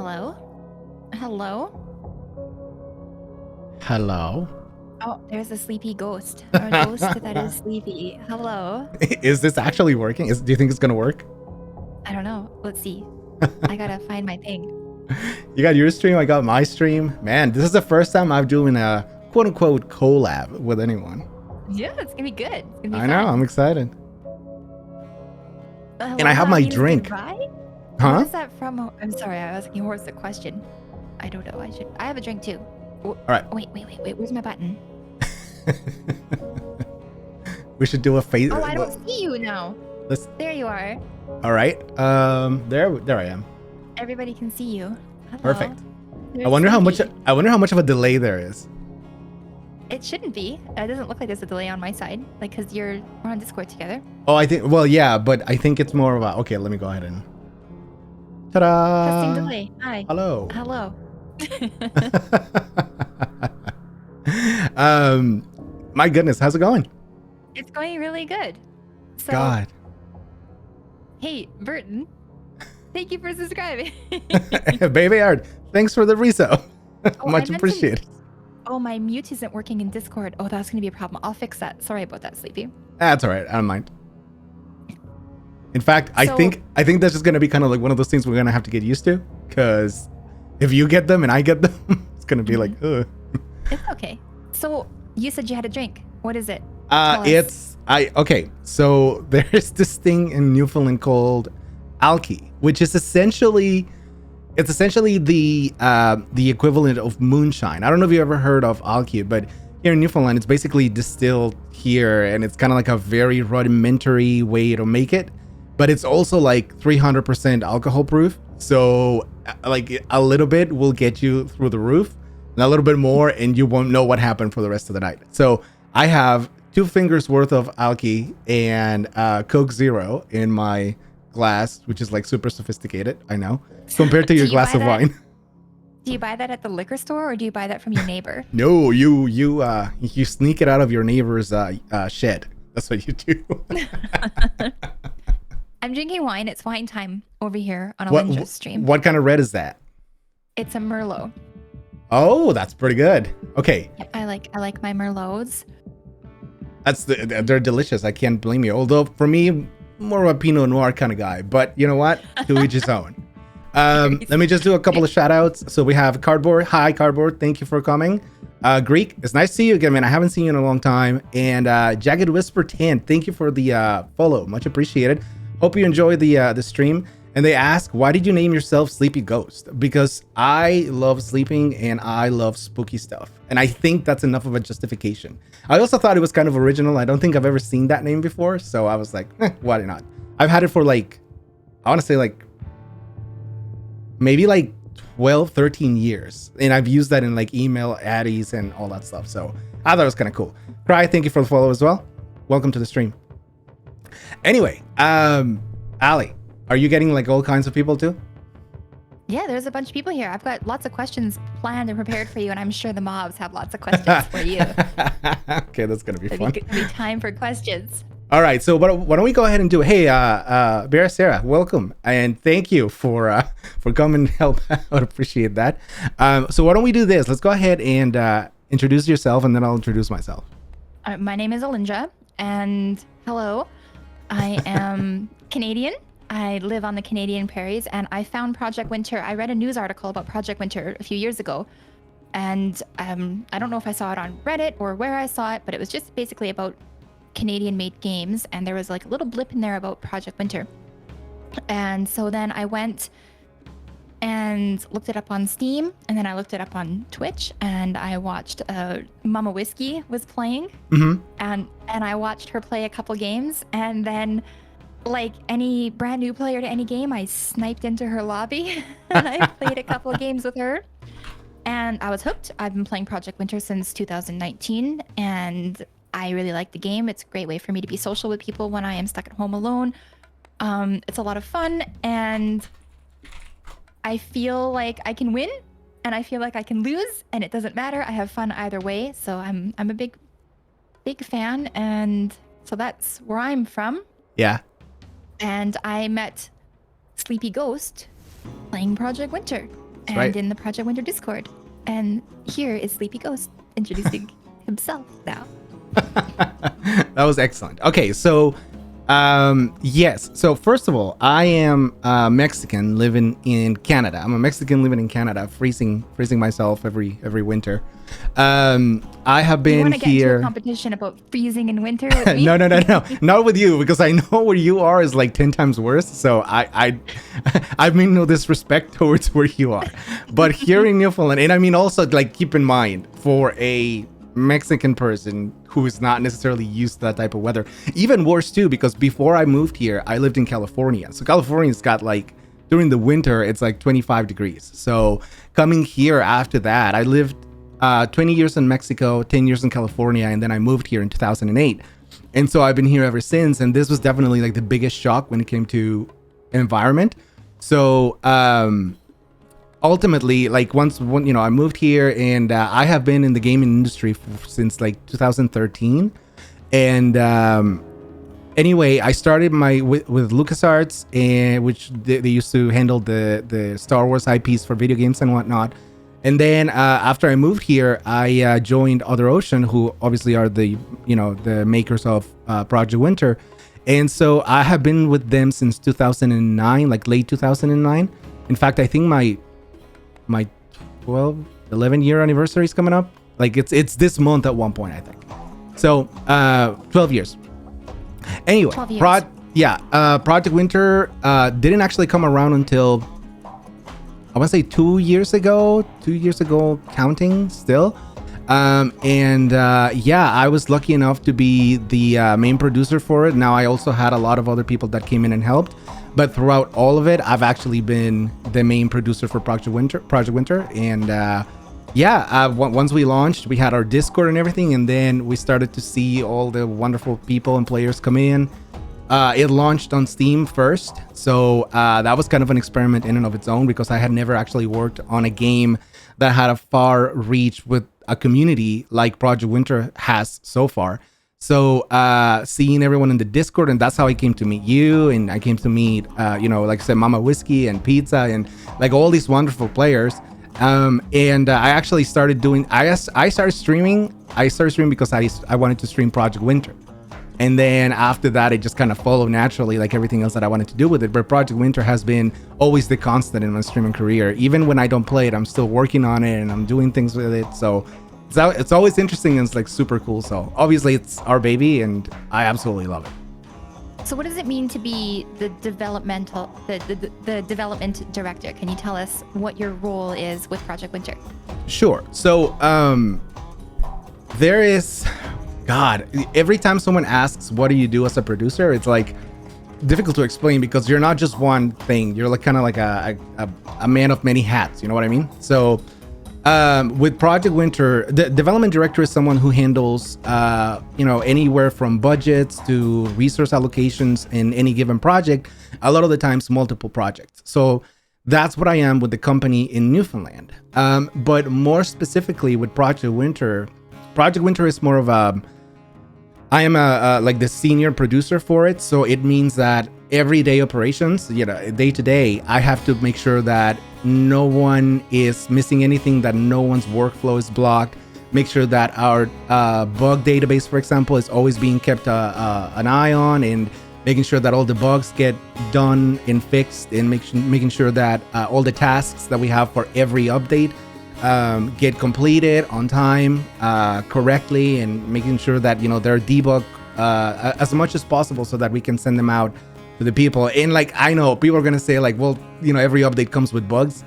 Hello? Hello? Hello? Oh, there's a sleepy ghost. A ghost that is sleepy. Hello? Is this actually working? Do you think it's gonna work? I don't know. Let's see. I gotta find my thing. You got your stream, I got my stream. Man, this is the first time I'm doing a quote-unquote collab with anyone. Yeah, it's gonna be good. It's gonna be I fun. know, I'm excited. And I have my drink. Goodbye? Huh? What is that from? I'm sorry, I was asking what's the question. I don't know. I have a drink too. All right. Wait. Where's my button? We should do a face. Oh, I don't see you now. There you are. All right. There I am. Everybody can see you. Hello. Perfect. There's I wonder how much sleepy. of a delay there is. It shouldn't be. It doesn't look like there's a delay on my side, like because we're on Discord together. Oh, I think. Well, yeah, but I think it's more of a. Okay, let me go ahead and. Ta-da! Testing delay. Hi. Hello. Hello. My goodness, how's it going? It's going really good. So, God. Hey, Burton. Thank you for subscribing. Baby Art, thanks for the resale. Oh, Much appreciated. Oh, my mute isn't working in Discord. Oh, that's going to be a problem. I'll fix that. Sorry about that, Sleepy. That's all right. I don't mind. In fact, I think that's just going to be kind of like one of those things we're going to have to get used to, because if you get them and I get them, it's going to be like, ugh. It's okay. So you said you had a drink. What is it? Okay. So there's this thing in Newfoundland called alky, which is essentially the equivalent of moonshine. I don't know if you ever heard of alky, but here in Newfoundland, it's basically distilled here, and it's kind of like a very rudimentary way to make it. But it's also like 300% alcohol proof. So like a little bit will get you through the roof, and a little bit more, and you won't know what happened for the rest of the night. So I have 2 fingers worth of alky and Coke Zero in my glass, which is like super sophisticated, I know, compared to your glass of wine. Do you buy that at the liquor store, or do you buy that from your neighbor? No, you sneak it out of your neighbor's shed. That's what you do. I'm drinking wine. It's wine time over here on Alyndra's stream. What kind of red is that? It's a Merlot. Oh, that's pretty good. Okay. Yep, I like my Merlots. They're delicious. I can't blame you. Although for me, more of a Pinot Noir kind of guy. But you know what? To each his own. Let me just do a couple of shout outs. So we have Cardboard. Hi, Cardboard. Thank you for coming. Greek, it's nice to see you again, man. I haven't seen you in a long time. And Jagged Whisper 10, thank you for the follow. Much appreciated. Hope you enjoy the stream. And they ask, why did you name yourself Sleepy Ghost? Because I love sleeping and I love spooky stuff. And I think that's enough of a justification. I also thought it was kind of original. I don't think I've ever seen that name before. So I was like, why not? I've had it for like, I want to say like, maybe like 12, 13 years. And I've used that in like email addies and all that stuff. So I thought it was kind of cool. Cry, thank you for the follow as well. Welcome to the stream. Anyway, Ali, are you getting like all kinds of people too? Yeah, there's a bunch of people here. I've got lots of questions planned and prepared for you, and I'm sure the mobs have lots of questions for you. Okay, that's gonna be fun. It'll be time for questions. All right, so why don't we go ahead and do it? Hey, Bear Sarah, welcome, and thank you for coming to help out. Appreciate that. So why don't we do this? Let's go ahead and introduce yourself, and then I'll introduce myself. My name is Alyndra, and hello. I am Canadian. I live on the Canadian prairies, and I found Project Winter. I read a news article about Project Winter a few years ago, and I don't know if I saw it on Reddit or where I saw it, but it was just basically about Canadian-made games, and there was like a little blip in there about Project Winter. And so then I went and looked it up on Steam, and then I looked it up on Twitch, and I watched Mama Whiskey was playing, and I watched her play a couple games, and then like any brand new player to any game, I sniped into her lobby and I played a couple of games with her, and I was hooked. I've been playing Project Winter since 2019, and I really like the game. It's a great way for me to be social with people when I am stuck at home alone. It's a lot of fun, and I feel like I can win, and I feel like I can lose, and it doesn't matter. I have fun either way, so I'm a big fan, and so that's where I'm from. Yeah. And I met Sleepy Ghost playing Project Winter. and right. in the Project Winter Discord. And here is Sleepy Ghost introducing himself now. That was excellent. Okay, so yes. So first of all, I am Mexican living in Canada. I'm a Mexican living in Canada, freezing myself every winter. I have been you want to get into here. a competition about freezing in winter with me? No, not with you, because I know where you are is like 10 times worse. So I mean no disrespect towards where you are, but here in Newfoundland, and I mean also like keep in mind for a Mexican person who is not necessarily used to that type of weather, even worse too, because before I moved here, I lived in California. So California's got like during the winter, it's like 25 degrees. So coming here after that, I lived 20 years in Mexico, 10 years in California, and then I moved here in 2008. And so I've been here ever since. And this was definitely like the biggest shock when it came to environment. So ultimately, like once I moved here, and I have been in the gaming industry since like 2013. And anyway, I started with LucasArts, and which they used to handle the Star Wars IPs for video games and whatnot. And then after I moved here, I joined Other Ocean, who obviously are the makers of Project Winter. And so I have been with them since 2009, like late 2009. In fact, I think my 11 year anniversary is coming up. Like it's this month at one point, I think. So 12 years. Anyway, 12 years. Project Winter didn't actually come around until I want to say 2 years ago counting still. I was lucky enough to be the main producer for it. Now I also had a lot of other people that came in and helped, but throughout all of it, I've actually been the main producer for Project Winter. And once we launched, we had our Discord and everything, and then we started to see all the wonderful people and players come in. It launched on Steam first, so that was kind of an experiment in and of its own, because I had never actually worked on a game that had a far reach with a community like Project Winter has so far. So seeing everyone in the Discord, and that's how I came to meet you, and I came to meet, like I said, Mama Whiskey and Pizza, and like all these wonderful players. I actually started doing. I started streaming. Because I wanted to stream Project Winter. And then after that, it just kind of followed naturally, like everything else that I wanted to do with it. But Project Winter has been always the constant in my streaming career. Even when I don't play it, I'm still working on it and I'm doing things with it. So it's always interesting, and it's like super cool. So obviously it's our baby, and I absolutely love it. So what does it mean to be the development director? Can you tell us what your role is with Project Winter? Sure. So there is... God, every time someone asks, what do you do as a producer? It's like difficult to explain, because you're not just one thing. You're like kind of like a man of many hats. You know what I mean? So with Project Winter, the development director is someone who handles, anywhere from budgets to resource allocations in any given project. A lot of the times, multiple projects. So that's what I am with the company in Newfoundland. But more specifically with Project Winter is more of I am like the senior producer for it. So it means that everyday operations, day to day, I have to make sure that no one is missing anything, that no one's workflow is blocked, make sure that our bug database, for example, is always being kept an eye on, and making sure that all the bugs get done and fixed, and making sure that all the tasks that we have for every update get completed on time, correctly, and making sure that they're debugged as much as possible, so that we can send them out to the people. And like, I know people are gonna say like, well, every update comes with bugs.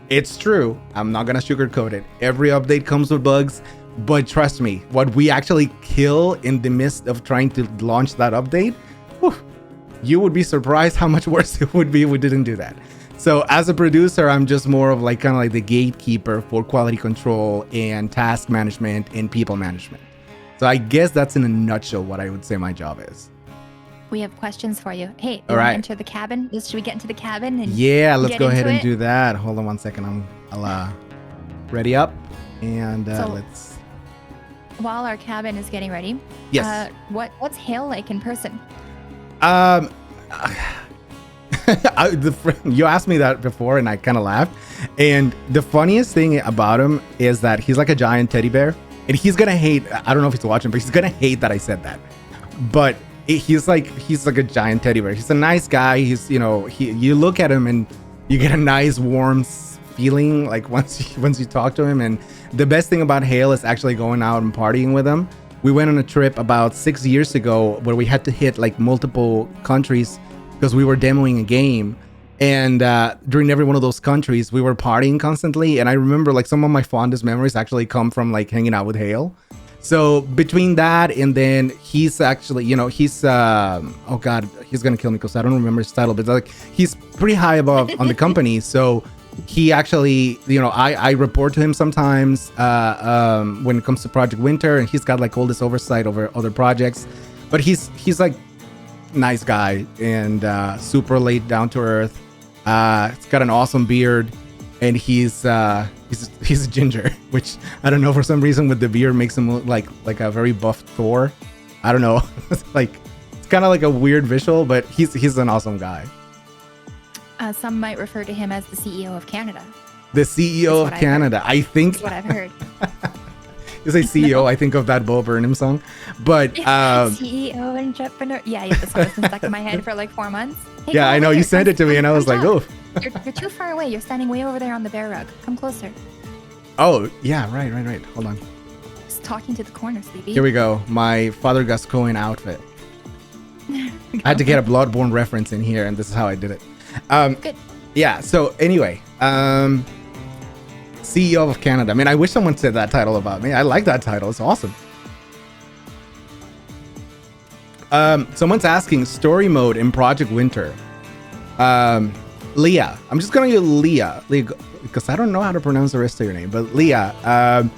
It's true. I'm not gonna sugarcoat it. Every update comes with bugs, but trust me, what we actually kill in the midst of trying to launch that update, whew, you would be surprised how much worse it would be if we didn't do that. So as a producer, I'm just more of like kind of like the gatekeeper for quality control and task management and people management. So I guess that's in a nutshell what I would say my job is. We have questions for you. Hey, all right, enter the cabin. Should we get into the cabin? And let's go ahead and do that. Hold on one second. I'll ready up, and let's. While our cabin is getting ready, yes. What's Hale like in person? You asked me that before, and I kind of laughed. And the funniest thing about him is that he's like a giant teddy bear, and he's gonna hate. I don't know if he's watching, but he's gonna hate that I said that. But he's like a giant teddy bear. He's a nice guy. He's you look at him and you get a nice warm feeling like once you talk to him. And the best thing about Hale is actually going out and partying with him. We went on a trip about 6 years ago where we had to hit like multiple countries because we were demoing a game. And during every one of those countries, we were partying constantly. And I remember like some of my fondest memories actually come from like hanging out with Hale. So between that and then he's actually, he's, oh God, he's going to kill me because I don't remember his title, but like he's pretty high above on the company. So he actually, I report to him sometimes when it comes to Project Winter, and he's got like all this oversight over other projects. But he's like nice guy and super laid down to earth. He's got an awesome beard, and he's a ginger, which I don't know, for some reason with the beard makes him look like a very buff Thor. I don't know. It's kind of like a weird visual, but he's an awesome guy. Some might refer to him as the CEO of Canada. The CEO of Canada. I think that's what I've heard. You say CEO, I think of that Bo Burnham song. But CEO entrepreneur. Yeah, the song has been stuck in my head for like 4 months. Hey, yeah, I know. You sent it to me, and I was like, oh. You're too far away. You're standing way over there on the bear rug. Come closer. Oh, yeah, right. Hold on. Just talking to the corner, Sleepy. Here we go. My Father Gascoigne outfit. I had to get a Bloodborne reference in here, and this is how I did it. Good. Yeah, so anyway, CEO of Canada. I mean, I wish someone said that title about me. I like that title. It's awesome. Someone's asking story mode in Project Winter. Leah. I'm just going to use Leah because I don't know how to pronounce the rest of your name, but Leah.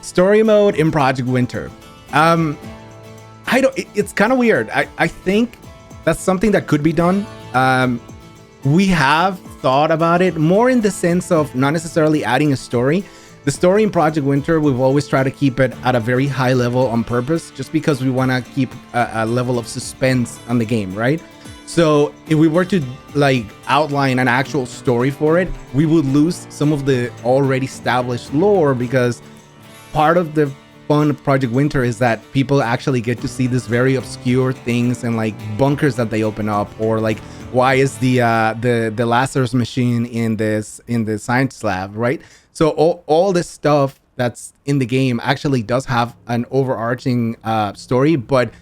Story mode in Project Winter. It's kind of weird. I think that's something that could be done. We have thought about it more in the sense of not necessarily adding a story. The story in Project Winter, we've always tried to keep it at a very high level on purpose, just because we want to keep a level of suspense on the game, right? So if we were to like outline an actual story for it, we would lose some of the already established lore, because part of the fun of Project Winter is that people actually get to see this very obscure things and like bunkers that they open up, or like why is the Lazarus machine in the science lab, right? So all this stuff that's in the game actually does have an overarching story, but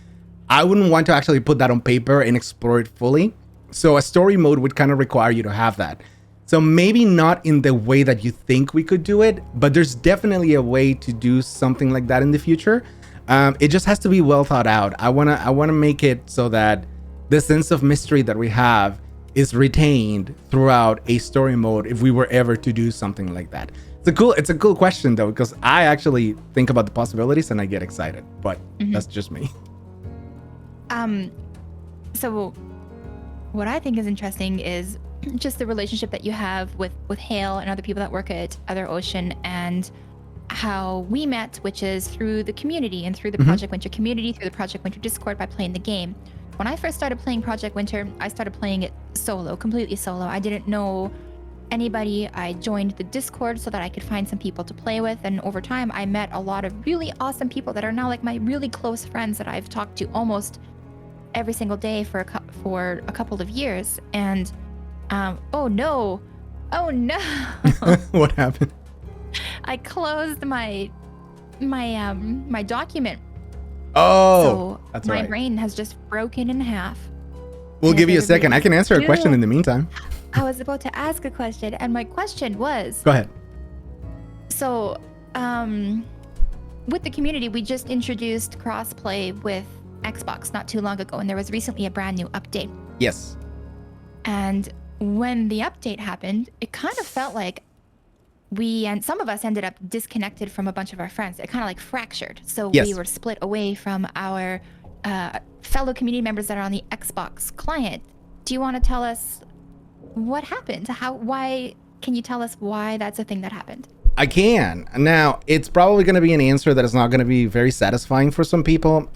I wouldn't want to actually put that on paper and explore it fully. So a story mode would kind of require you to have that. So maybe not in the way that you think we could do it, but there's definitely a way to do something like that in the future. It just has to be well thought out. I wanna make it so that the sense of mystery that we have is retained throughout a story mode if we were ever to do something like that. It's a cool question though, because I actually think about the possibilities and I get excited, but that's just me. So what I think is interesting is just the relationship that you have with Hale and other people that work at Other Ocean, and how we met, which is through the community and through the Project Winter community, through the Project Winter Discord, by playing the game. When I first started playing Project Winter, I started playing it solo, completely solo. I didn't know anybody. I joined the Discord so that I could find some people to play with, and over time I met a lot of really awesome people that are now like my really close friends that I've talked to almost every single day for a couple of years. And oh no What happened? I closed my document. Oh, so that's my right. brain has just broken in half. We'll give you a second. I can answer a question in the meantime. I was about to ask a question, and my question was, go ahead. So with the community, we just introduced crossplay with Xbox not too long ago, and there was recently a brand new update. Yes. And when the update happened, it kind of felt like some of us ended up disconnected from a bunch of our friends. It kind of like fractured. So yes. We were split away from our fellow community members that are on the Xbox client. Do you want to tell us what happened? Why can you tell us why that's a thing that happened? I can. Now, it's probably going to be an answer that is not going to be very satisfying for some people,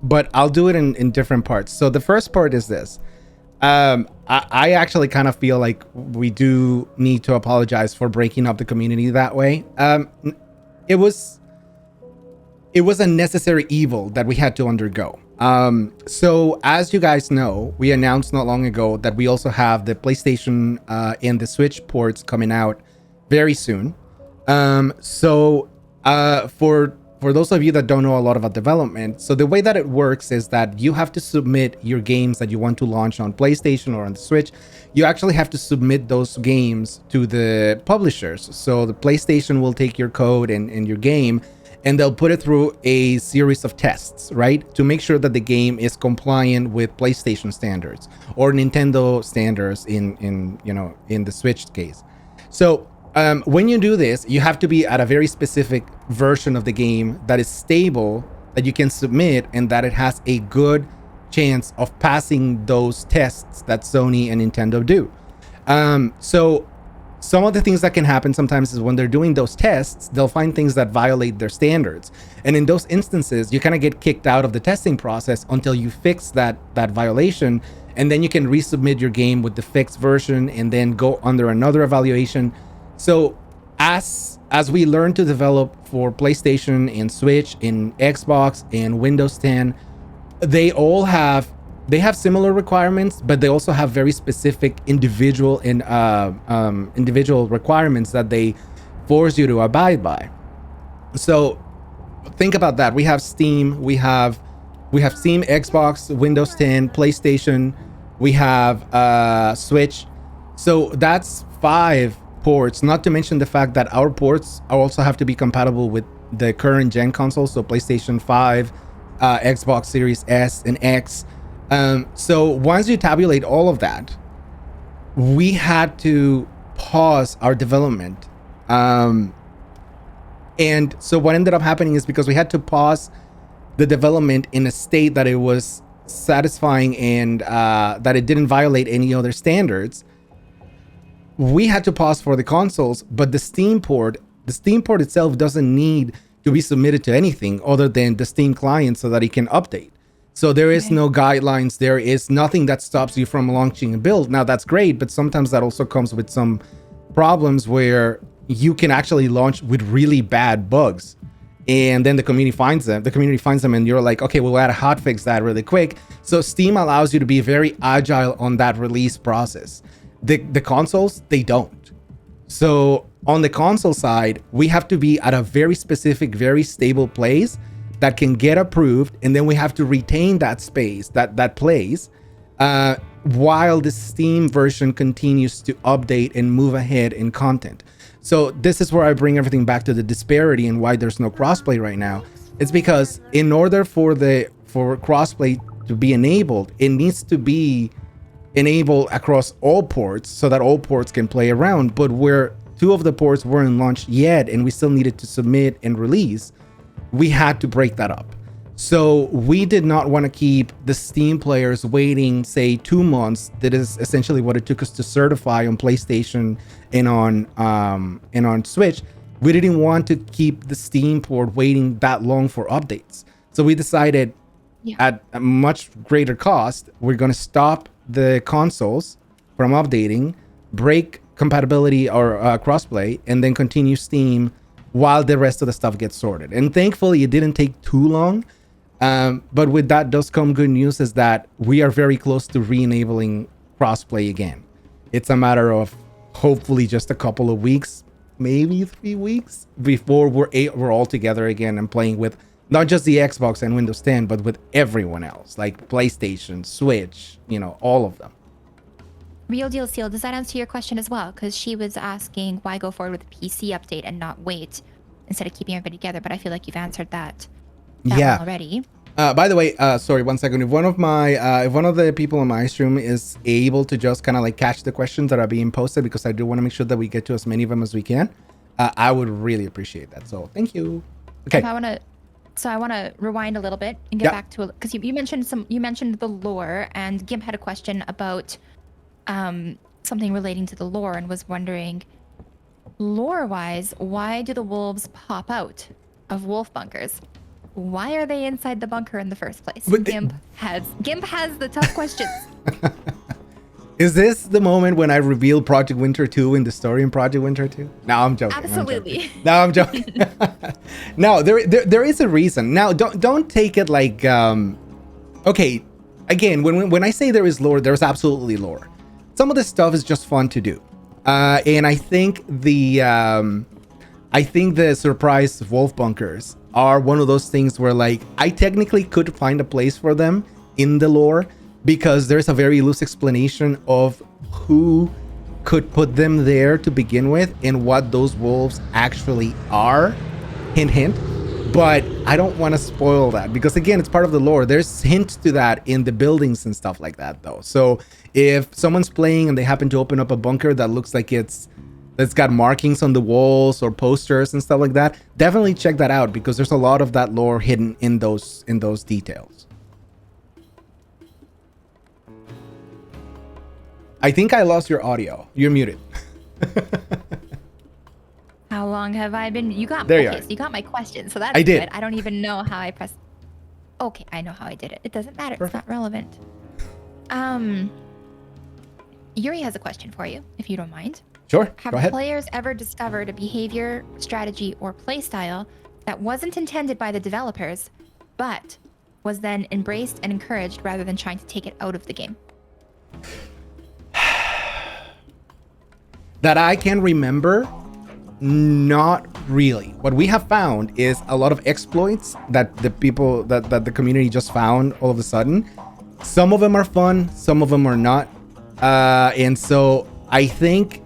but I'll do it in different parts. So the first part is this. I actually kind of feel like we do need to apologize for breaking up the community that way. It was a necessary evil that we had to undergo. So as you guys know, we announced not long ago that we also have the PlayStation and the Switch ports coming out very soon. For those of you that don't know a lot about development, so the way that it works is that you have to submit your games that you want to launch on PlayStation or on the Switch. You actually have to submit those games to the publishers. So the PlayStation will take your code and your game, and they'll put it through a series of tests, right? To make sure that the game is compliant with PlayStation standards or Nintendo standards in the Switch case. So when you do this, you have to be at a very specific version of the game that is stable, that you can submit, and that it has a good chance of passing those tests that Sony and Nintendo do. So some of the things that can happen sometimes is when they're doing those tests, they'll find things that violate their standards. And in those instances, you kind of get kicked out of the testing process until you fix that violation. And then you can resubmit your game with the fixed version and then go under another evaluation. So as we learn to develop for PlayStation and Switch and Xbox and Windows 10, they have similar requirements, but they also have very specific individual requirements that they force you to abide by. So think about that. We have Steam, we have Steam, Xbox, Windows 10, PlayStation, we have Switch. So that's 5 ports, not to mention the fact that our ports also have to be compatible with the current gen consoles, so PlayStation 5, Xbox Series S and X. So once you tabulate all of that, we had to pause our development. And so what ended up happening is, because we had to pause the development in a state that it was satisfying and that it didn't violate any other standards, we had to pause for the consoles. But the Steam port itself doesn't need to be submitted to anything other than the Steam client so that it can update. So there is no guidelines. There is nothing that stops you from launching a build. Now that's great, but sometimes that also comes with some problems where you can actually launch with really bad bugs, and then the community finds them, and you're like, okay, we'll add a hotfix that really quick. So Steam allows you to be very agile on that release process. The consoles, they don't. So on the console side, we have to be at a very specific, very stable place that can get approved, and then we have to retain that space, that place, while the Steam version continues to update and move ahead in content. So this is where I bring everything back to the disparity and why there's no crossplay right now. It's because in order for crossplay to be enabled, it needs to be enabled across all ports so that all ports can play around. But where 2 of the ports weren't launched yet and we still needed to submit and release, we had to break that up. So we did not want to keep the Steam players waiting, say, 2 months. That is essentially what it took us to certify on PlayStation and on Switch. We didn't want to keep the Steam port waiting that long for updates. So we decided, at a much greater cost, we're going to stop the consoles from updating, break compatibility or crossplay, and then continue Steam while the rest of the stuff gets sorted. And thankfully, it didn't take too long. But with that does come good news, is that we are very close to re-enabling crossplay again. It's a matter of hopefully just a couple of weeks, maybe 3 weeks, before we're all together again and playing with not just the Xbox and Windows 10, but with everyone else, like PlayStation, Switch, all of them. Real Deal Seal, does that answer your question as well? Because she was asking why go forward with a PC update and not wait instead of keeping everybody together. But I feel like you've answered that one already. By the way, sorry, 1 second. If one of the people on my stream is able to just kind of like catch the questions that are being posted, because I do want to make sure that we get to as many of them as we can, I would really appreciate that. So thank you. Okay. I want to rewind a little bit and get back to, because you mentioned the lore, and Gimp had a question about something relating to the lore and was wondering, lore-wise, why do the wolves pop out of wolf bunkers? Why are they inside the bunker in the first place? Gimp has the tough questions. Is this the moment when I reveal Project Winter 2 in the story in Project Winter 2? No, I'm joking. Absolutely. I'm joking. No, there is a reason. Now, don't take it like okay. Again, when I say there is lore, there's absolutely lore. Some of this stuff is just fun to do, and I think the surprise wolf bunkers are one of those things where, like, I technically could find a place for them in the lore because there's a very loose explanation of who could put them there to begin with and what those wolves actually are. Hint, hint. But I don't want to spoil that because, again, it's part of the lore. There's hints to that in the buildings and stuff like that, though. So if someone's playing and they happen to open up a bunker that looks like it's got markings on the walls or posters and stuff like that, definitely check that out because there's a lot of that lore hidden in those details. I think I lost your audio. You're muted. How long have I been? You got there. Okay, so you got my question. So that's I did. Good. I don't even know how I pressed. Okay, I know how I did it. It doesn't matter. Perfect. It's not relevant. Yuri has a question for you, if you don't mind. Sure. Have Go ahead. players ever discovered a behavior, strategy, or playstyle that wasn't intended by the developers, but was then embraced and encouraged rather than trying to take it out of the game? That I can remember, not really. What we have found is a lot of exploits that the people that the community just found all of a sudden. Some of them are fun, some of them are not. And so I think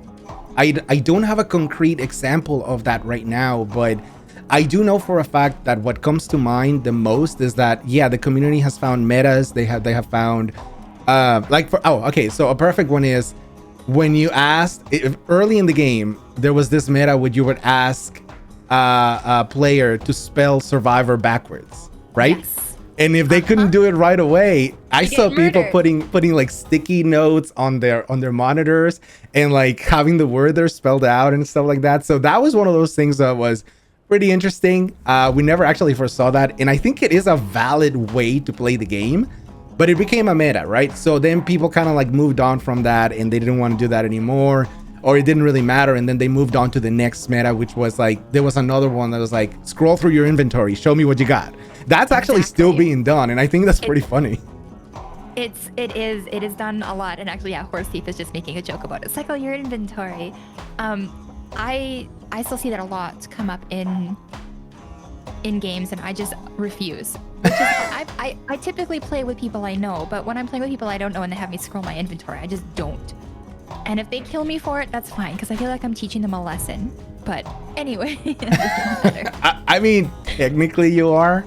I don't have a concrete example of that right now, but I do know for a fact that what comes to mind the most is that, yeah, the community has found metas. They have found so a perfect one is when you asked early in the game, there was this meta where you would ask a player to spell survivor backwards, right? Yes. And if they couldn't do it right away, I saw people murdered. putting like sticky notes on their monitors and like having the word there spelled out and stuff like that. So that was one of those things that was pretty interesting. We never actually foresaw that, and I think it is a valid way to play the game. But it became a meta, right? So then people kind of like moved on from that and they didn't want to do that anymore, or it didn't really matter. And then they moved on to the next meta, which was like, there was another one that was like, scroll through your inventory, show me what you got. That's actually still being done. And I think that's pretty funny. It is done a lot. And actually, yeah, Horse Thief is just making a joke about it. Cycle your inventory. I still see that a lot come up in games, and I just refuse. Which is, I typically play with people I know, but when I'm playing with people I don't know and they have me scroll my inventory, I just don't. And if they kill me for it, that's fine, because I feel like I'm teaching them a lesson. But anyway, I mean, technically you are.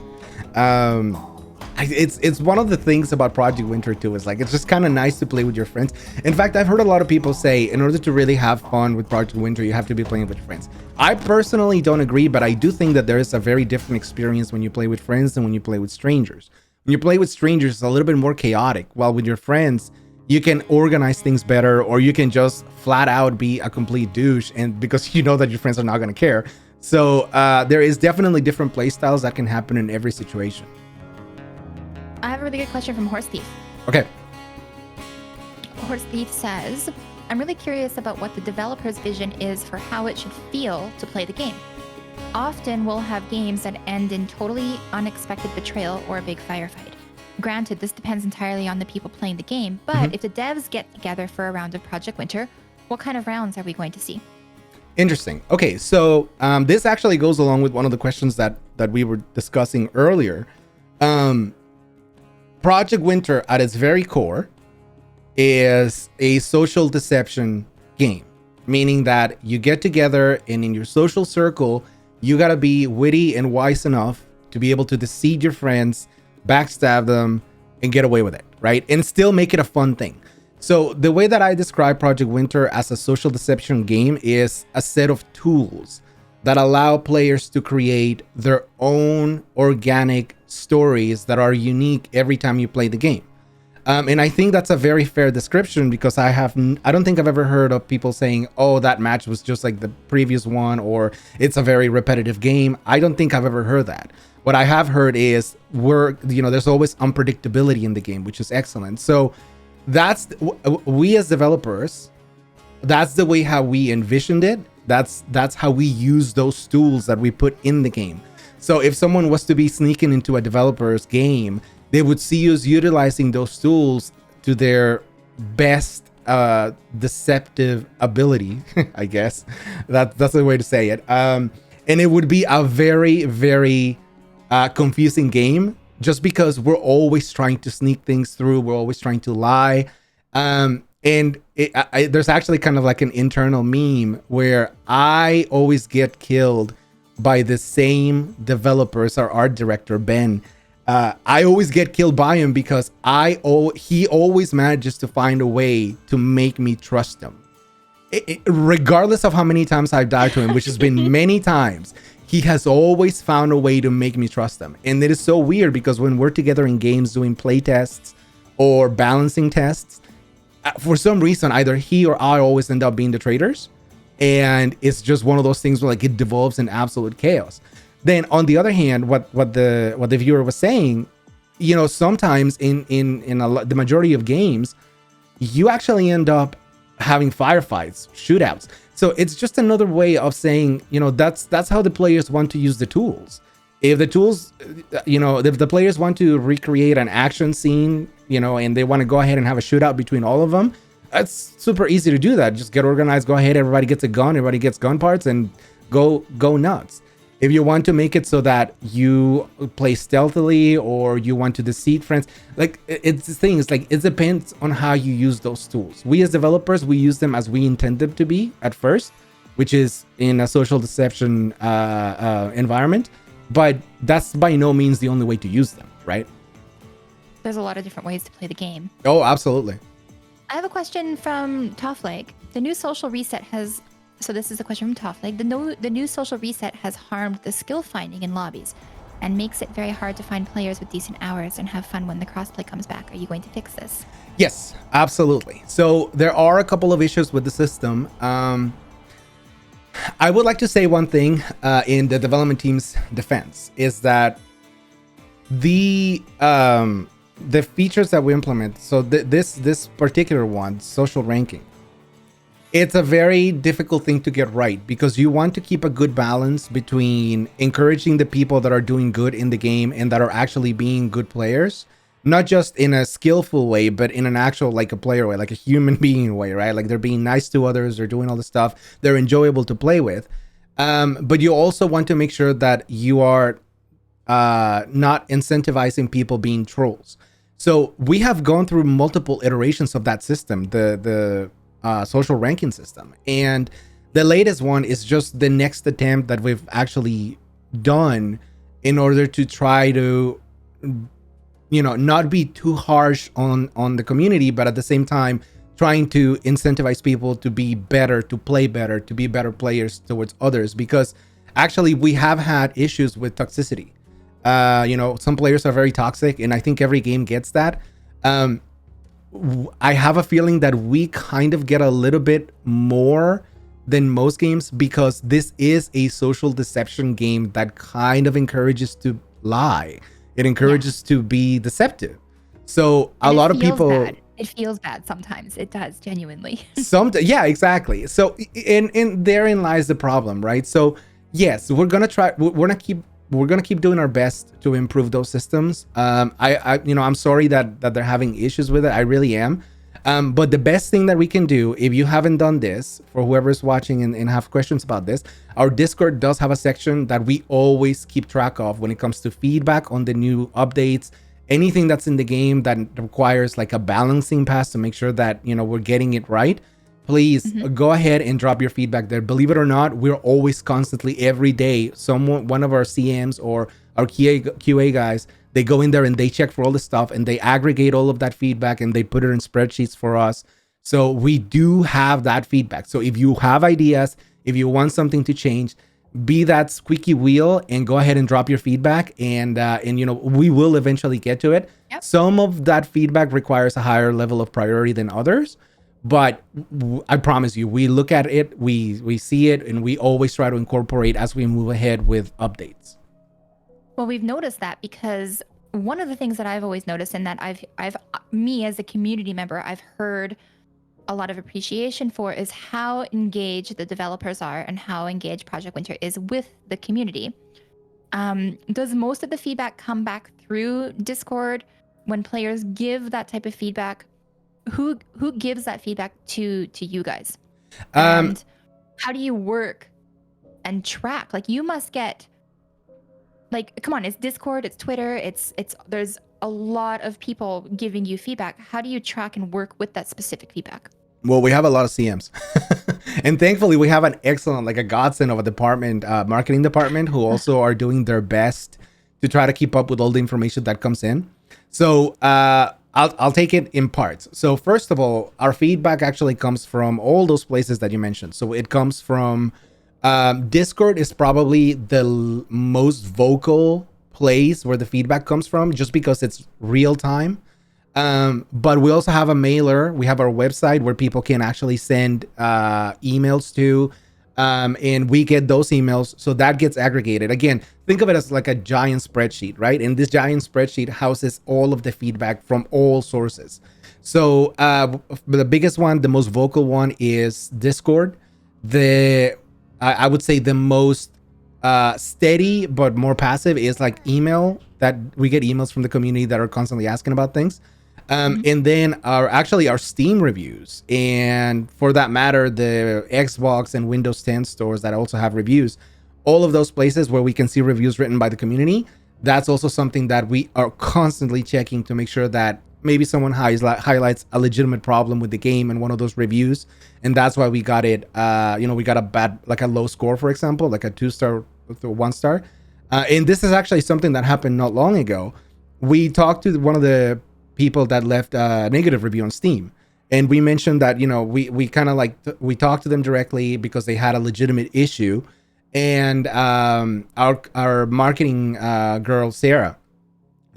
It's one of the things about Project Winter 2 is like, it's just kind of nice to play with your friends. In fact, I've heard a lot of people say in order to really have fun with Project Winter, you have to be playing with your friends. I personally don't agree, but I do think that there is a very different experience when you play with friends than when you play with strangers. When you play with strangers, it's a little bit more chaotic, while with your friends, you can organize things better, or you can just flat out be a complete douche, and because you know that your friends are not going to care. So there is definitely different play styles that can happen in every situation. I have a really good question from Horse Thief. Okay. Horse Thief says, I'm really curious about what the developer's vision is for how it should feel to play the game. Often we'll have games that end in totally unexpected betrayal or a big firefight. Granted, this depends entirely on the people playing the game, but if the devs get together for a round of Project Winter, what kind of rounds are we going to see? Interesting. Okay, so this actually goes along with one of the questions that we were discussing earlier. Project Winter, at its very core, is a social deception game, meaning that you get together and in your social circle, you gotta be witty and wise enough to be able to deceive your friends, backstab them, and get away with it, right? And still make it a fun thing. So the way that I describe Project Winter as a social deception game is a set of tools that allow players to create their own organic stories that are unique every time you play the game. And I think that's a very fair description, because I don't think I've ever heard of people saying, oh, that match was just like the previous one, or it's a very repetitive game. I don't think I've ever heard that. What I have heard is there's always unpredictability in the game, which is excellent. So we as developers, that's the way how we envisioned it. That's how we use those tools that we put in the game. So if someone was to be sneaking into a developer's game, they would see us utilizing those tools to their best deceptive ability. I guess that's the way to say it. And it would be a very, very confusing game, just because we're always trying to sneak things through. We're always trying to lie. And there's actually kind of like an internal meme where I always get killed by the same developers, our art director, Ben. I always get killed by him because he always manages to find a way to make me trust him. Regardless of how many times I've died to him, which has been many times, he has always found a way to make me trust him. And it is so weird because when we're together in games doing play tests or balancing tests, for some reason, either he or I always end up being the traitors. And it's just one of those things where like it devolves in absolute chaos. Then on the other hand, what the viewer was saying, you know, sometimes in the majority of games, you actually end up having firefights, shootouts. So it's just another way of saying, you know, that's how the players want to use the tools. If the tools, you know, if the players want to recreate an action scene, you know, and they want to go ahead and have a shootout between all of them, that's super easy to do that. Just get organized, go ahead, everybody gets a gun, everybody gets gun parts, and go nuts. If you want to make it so that you play stealthily or you want to deceive friends, like it's things like it depends on how you use those tools. We as developers, we use them as we intend them to be at first, which is in a social deception environment. But that's by no means the only way to use them, right? There's a lot of different ways to play the game. Oh, absolutely. I have a question from Toffleg. The new social reset has... So this is a question from Toffleg. The new social reset has harmed the skill finding in lobbies and makes it very hard to find players with decent hours and have fun when the crossplay comes back. Are you going to fix this? Yes, absolutely. So there are a couple of issues with the system. I would like to say one thing in the development team's defense is that the features that we implement, so this particular one, social ranking, it's a very difficult thing to get right because you want to keep a good balance between encouraging the people that are doing good in the game and that are actually being good players, not just in a skillful way, but in an actual, like a player way, like a human being way, right? Like they're being nice to others, they're doing all the stuff, they're enjoyable to play with. But you also want to make sure that you are not incentivizing people being trolls. So we have gone through multiple iterations of that system, the social ranking system. And the latest one is just the next attempt that we've actually done in order to try to, you know, not be too harsh on the community, but at the same time trying to incentivize people to be better, to play better, to be better players towards others, because actually we have had issues with toxicity. You know, some players are very toxic, and I think every game gets that. I have a feeling that we kind of get a little bit more than most games because this is a social deception game that kind of encourages to lie. It encourages to be deceptive. So a lot of people... Bad. It feels bad sometimes. It does, genuinely. Yeah, exactly. So in therein lies the problem, right? So yes, we're gonna try. We're gonna keep doing our best to improve those systems. I'm sorry that they're having issues with it. I really am. But the best thing that we can do, if you haven't done this, for whoever's watching and have questions about this, our Discord does have a section that we always keep track of when it comes to feedback on the new updates, anything that's in the game that requires like a balancing pass to make sure that, you know, we're getting it right. Please go ahead and drop your feedback there. Believe it or not, we're always constantly every day, one of our CMs or our QA guys, they go in there and they check for all the stuff and they aggregate all of that feedback and they put it in spreadsheets for us. So we do have that feedback. So if you have ideas, if you want something to change, be that squeaky wheel and go ahead and drop your feedback, and you know, we will eventually get to it. Yep. Some of that feedback requires a higher level of priority than others, but I promise you, we look at it, we see it, and we always try to incorporate as we move ahead with updates. Well, we've noticed that because one of the things that I've always noticed, and that I've me as a community member, I've heard a lot of appreciation for, is how engaged the developers are and how engaged Project Winter is with the community. Does most of the feedback come back through Discord when players give that type of feedback? Who gives that feedback to you guys? And how do you work and track? Like, you must get, like, come on, it's Discord, it's Twitter, it's there's a lot of people giving you feedback. How do you track and work with that specific feedback? Well, we have a lot of CMs. And thankfully we have an excellent, like a godsend of a department, marketing department, who also are doing their best to try to keep up with all the information that comes in. So I'll take it in parts. So first of all, our feedback actually comes from all those places that you mentioned. So it comes from Discord is probably the most vocal place where the feedback comes from, just because it's real time. But we also have a mailer. We have our website where people can actually send emails to, and we get those emails. So that gets aggregated. Again, think of it as like a giant spreadsheet, right? And this giant spreadsheet houses all of the feedback from all sources. So the biggest one, the most vocal one, is Discord. I would say the most steady but more passive is like email, that we get emails from the community that are constantly asking about things. And then our Steam reviews, and for that matter, the Xbox and Windows 10 stores that also have reviews, all of those places where we can see reviews written by the community. That's also something that we are constantly checking to make sure that maybe someone highlights a legitimate problem with the game in one of those reviews, and that's why we got it. We got a bad, like a low score, for example, like a 2-star to 1-star. And this is actually something that happened not long ago. We talked to one of the people that left a negative review on Steam, and we mentioned that we kind of we talked to them directly because they had a legitimate issue, and our marketing girl Sarah,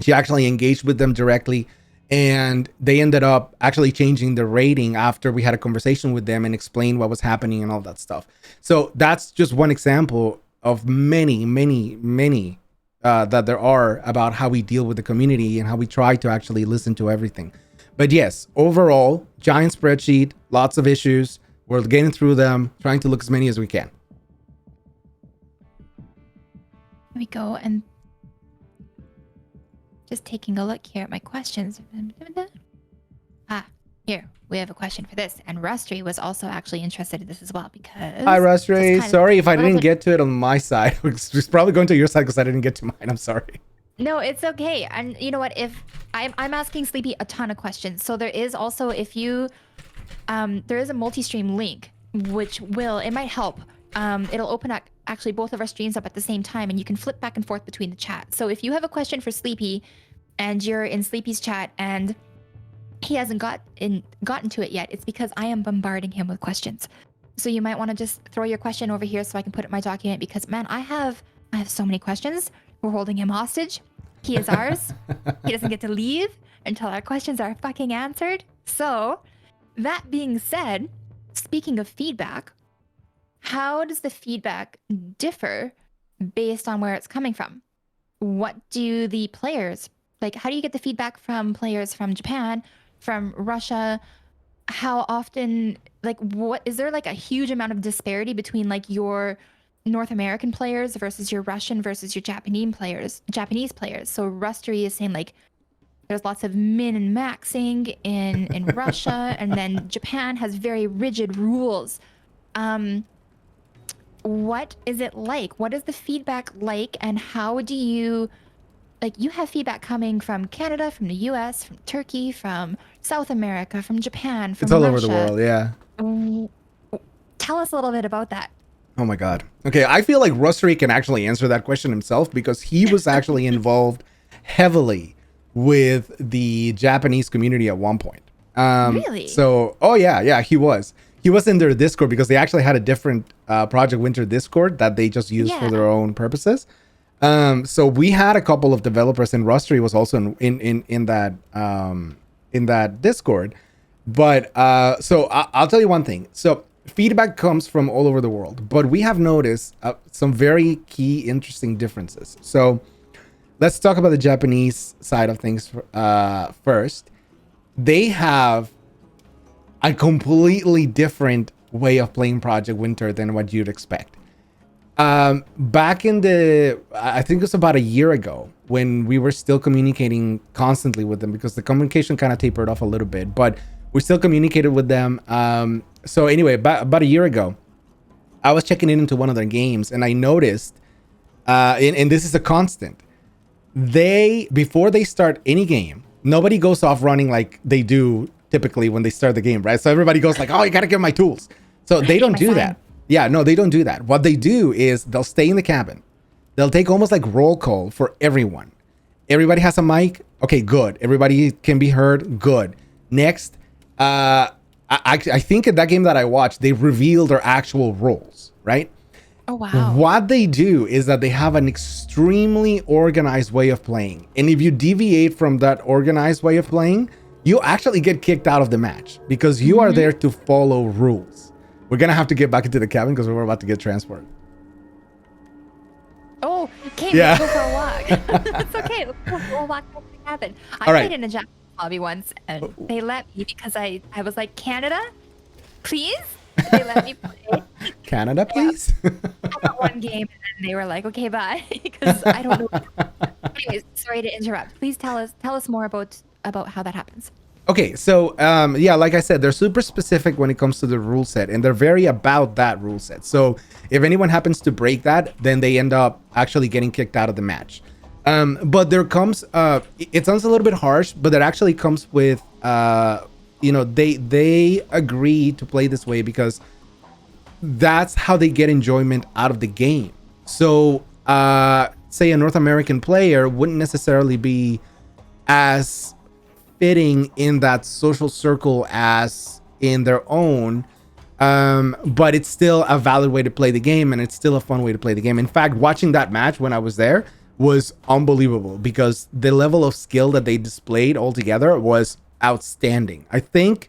she actually engaged with them directly, and they ended up actually changing the rating after we had a conversation with them and explained what was happening and all that stuff. So that's just one example of many that there are about how we deal with the community and how we try to actually listen to everything. But yes, overall, giant spreadsheet, lots of issues. We're getting through them, trying to look as many as we can. Here we go, and just taking a look here at my questions. Here, we have a question for this. And Rustry was also actually interested in this as well, because... Hi, Rustry. Sorry if I didn't get to it on my side. It's probably going to your side because I didn't get to mine. I'm sorry. No, it's okay. And you know what? If I'm asking Sleepy a ton of questions. So there is also, if you... there is a multi-stream link, which it might help. It'll open up actually both of our streams up at the same time, and you can flip back and forth between the chat. So if you have a question for Sleepy and you're in Sleepy's chat and he hasn't gotten to it yet, it's because I am bombarding him with questions. So you might want to just throw your question over here so I can put it in my document, because man, I have so many questions. We're holding him hostage. He is ours. He doesn't get to leave until our questions are fucking answered. So that being said, speaking of feedback, how does the feedback differ based on where it's coming from? What do the players, like, how do you get the feedback from players from Japan, from Russia? How often, like, what is there, like a huge amount of disparity between like your North American players versus your Russian versus your Japanese players? So Rustry is saying like there's lots of min and maxing in Russia, and then Japan has very rigid rules. What is it like? What is the feedback like, and how do you, like, you have feedback coming from Canada, from the US, from Turkey, from South America, from Japan, from It's all Russia. over the world, yeah. Tell us a little bit about that. Oh my God. Okay, I feel like Rustry can actually answer that question himself, because he was actually involved heavily with the Japanese community at one point. Really? So, yeah, he was. He was in their Discord because they actually had a different Project Winter Discord that they just used for their own purposes. So we had a couple of developers, and Rustry was also in that Discord. But so I'll tell you one thing. So feedback comes from all over the world, but we have noticed some very key, interesting differences. So let's talk about the Japanese side of things first. They have a completely different way of playing Project Winter than what you'd expect. Back in I think it was about a year ago when we were still communicating constantly with them, because the communication kind of tapered off a little bit, but we still communicated with them. So anyway, about a year ago, I was checking into one of their games, and I noticed, and this is a constant, before they start any game, nobody goes off running like they do typically when they start the game, right? So everybody goes like, oh, I gotta get my tools. So they don't do that. Yeah, no, they don't do that. What they do is they'll stay in the cabin. They'll take almost like roll call for everyone. Everybody has a mic. Okay, good. Everybody can be heard. Good. Next, I think in that game that I watched, they revealed their actual roles, right? Oh, wow. What they do is that they have an extremely organized way of playing. And if you deviate from that organized way of playing, you actually get kicked out of the match because you are there to follow rules. We're going to have to get back into the cabin because we're about to get transported. Oh, okay, yeah. We'll go for a walk. It's okay. We'll walk back to the cabin. I played in a Japanese lobby once, and they let me because I was like, Canada, please? They let me play. Canada, please? Yeah. I got one game, and then they were like, okay, bye, because I don't know. Anyways, sorry to interrupt. Please tell us more about how that happens. Okay, so yeah, like I said, they're super specific when it comes to the rule set, and they're very about that rule set. So if anyone happens to break that, then they end up actually getting kicked out of the match. But there comes, it sounds a little bit harsh, but that actually comes with, they agree to play this way because that's how they get enjoyment out of the game. So say a North American player wouldn't necessarily be as fitting in that social circle as in their own, but it's still a valid way to play the game, and it's still a fun way to play the game. In fact, watching that match when I was there was unbelievable because the level of skill that they displayed altogether was outstanding. I think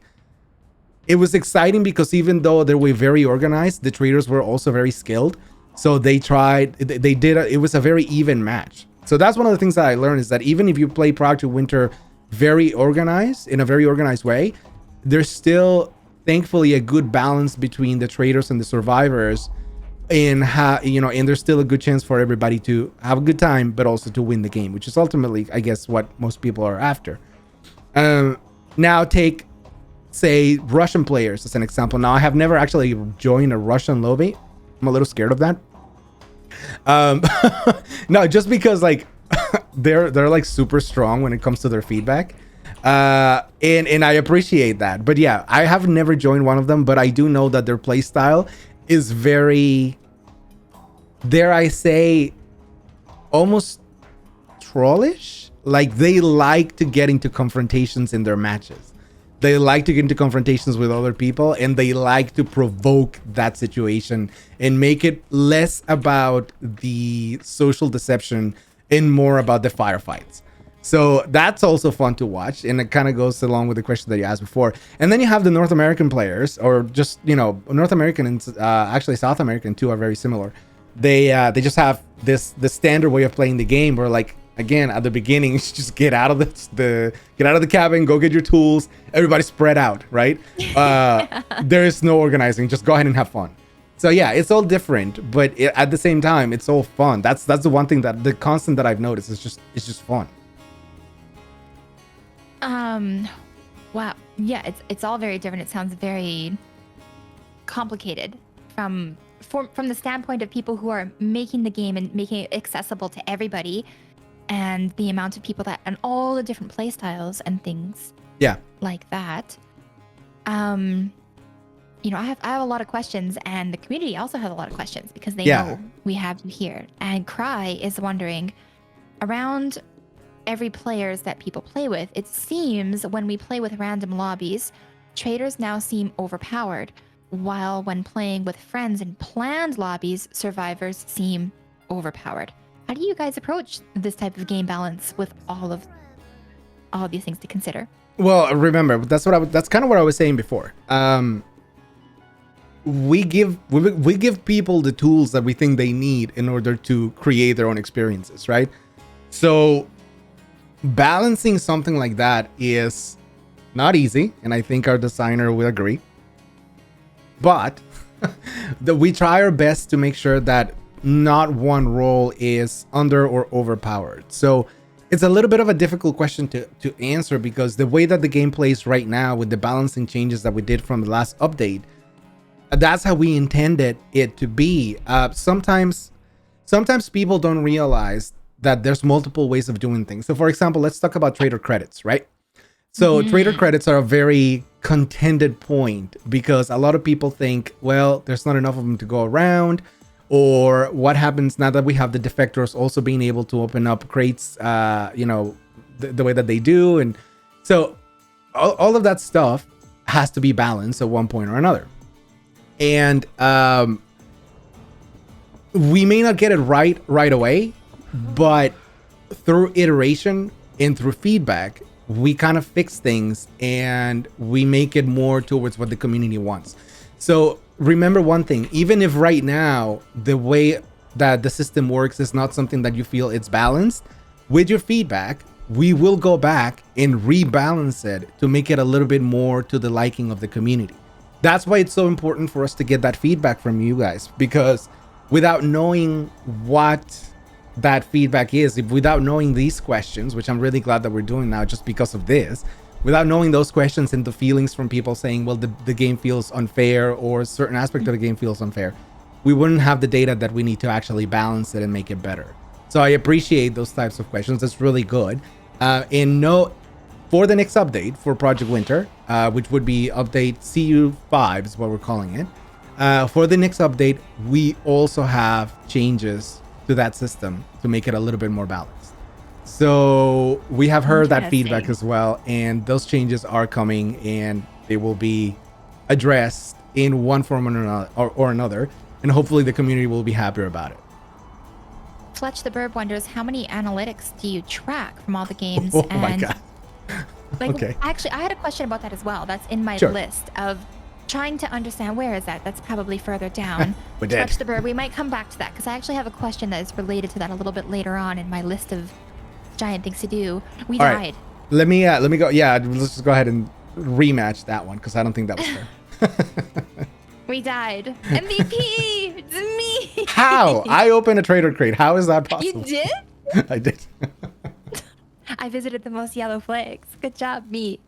it was exciting because even though they were very organized, the traders were also very skilled. So they it was a very even match. So that's one of the things that I learned, is that even if you play Project Winter very organized, in a very organized way, there's still thankfully a good balance between the traders and the survivors, and and there's still a good chance for everybody to have a good time, but also to win the game, which is ultimately, I guess, what most people are after. Now take, say, Russian players as an example. Now I have never actually joined a Russian lobby. I'm a little scared of that. No, just because like they're like super strong when it comes to their feedback, and I appreciate that. But yeah, I have never joined one of them, but I do know that their play style is very, dare I say, almost trollish. Like they like to get into confrontations in their matches. They like to get into confrontations with other people, and they like to provoke that situation and make it less about the social deception and more about the firefights. So that's also fun to watch, and it kind of goes along with the question that you asked before. And then you have the North American players, or just, North American and actually South American too are very similar. They just have the standard way of playing the game where, like, again, at the beginning, you just get out of the cabin, go get your tools, everybody spread out, right? There is no organizing, just go ahead and have fun. So yeah, it's all different, but at the same time, it's all fun. That's the one thing that the constant that I've noticed is it's just fun. Wow. Yeah, it's all very different. It sounds very complicated from the standpoint of people who are making the game and making it accessible to everybody, and the amount of people and all the different play styles and things. Yeah. Like that. I have a lot of questions, and the community also has a lot of questions because they know we have you here. And Cry is wondering, around every players that people play with, it seems when we play with random lobbies, traders now seem overpowered, while when playing with friends in planned lobbies, survivors seem overpowered. How do you guys approach this type of game balance with all of these things to consider? Well, remember, that's kind of what I was saying before. We give people the tools that we think they need in order to create their own experiences, right? So balancing something like that is not easy, and I think our designer will agree. But we try our best to make sure that not one role is under or overpowered. So it's a little bit of a difficult question to answer, because the way that the game plays right now with the balancing changes that we did from the last update, that's how we intended it to be. Sometimes people don't realize that there's multiple ways of doing things. So for example, let's talk about trader credits, right? So trader credits are a very contended point, because a lot of people think, well, there's not enough of them to go around, or what happens now that we have the defectors also being able to open up crates, the way that they do. And so all of that stuff has to be balanced at one point or another. And we may not get it right away, but through iteration and through feedback, we kind of fix things and we make it more towards what the community wants. So remember one thing, even if right now the way that the system works is not something that you feel it's balanced, with your feedback, we will go back and rebalance it to make it a little bit more to the liking of the community. That's why it's so important for us to get that feedback from you guys, because without knowing what that feedback is, without knowing these questions, which I'm really glad that we're doing now just because of this, without knowing those questions and the feelings from people saying, well, the game feels unfair, or a certain aspect of the game feels unfair, we wouldn't have the data that we need to actually balance it and make it better. So I appreciate those types of questions. That's really good. For the next update for Project Winter, which would be update CU5 is what we're calling it. For the next update, we also have changes to that system to make it a little bit more balanced. So we have heard that feedback as well, and those changes are coming, and they will be addressed in one form or another, and hopefully the community will be happier about it. Fletch the Burb wonders, how many analytics do you track from all the games? Oh my god. Okay. Actually, I had a question about that as well. That's in my list of trying to understand. Where is that? That's probably further down. Fletch the Burb. We might come back to that, because I actually have a question that is related to that a little bit later on in my list of giant things to do. We died. Right. Let me go. Yeah, let's just go ahead and rematch that one, because I don't think that was fair. We died. MVP! It's me! How? I opened a trader crate. How is that possible? You did? I did. I visited the most yellow flags. Good job, me.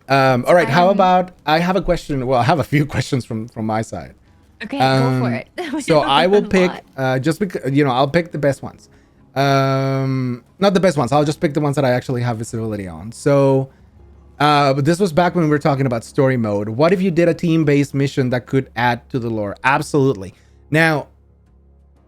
All right. How about, I have a question. Well, I have a few questions from my side. Okay, go for it. So I will pick, just because, I'll pick the best ones. Not the best ones. I'll just pick the ones that I actually have visibility on. So, but this was back when we were talking about story mode. What if you did a team-based mission that could add to the lore? Absolutely. Now,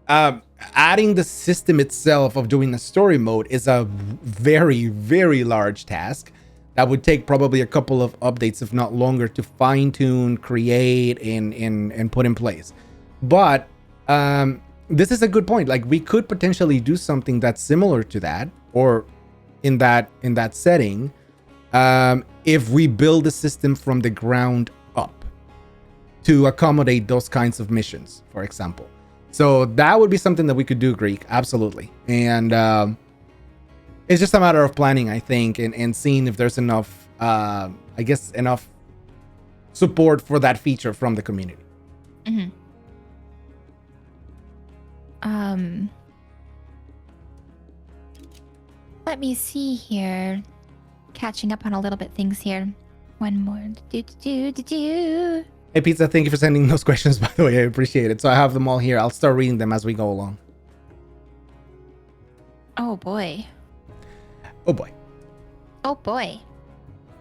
adding the system itself of doing the story mode is a very, very large task that would take probably a couple of updates, if not longer, to fine-tune, create, and put in place. But this is a good point. Like, we could potentially do something that's similar to that, or in that setting, if we build a system from the ground up to accommodate those kinds of missions, for example. So that would be something that we could do, Greek, absolutely. And it's just a matter of planning, I think, and seeing if there's enough, enough support for that feature from the community. Mm-hmm. Let me see here. Catching up on a little bit things here. One more. Hey, Pizza, thank you for sending those questions, by the way. I appreciate it. So I have them all here. I'll start reading them as we go along. Oh, boy. Oh, boy. Oh, boy.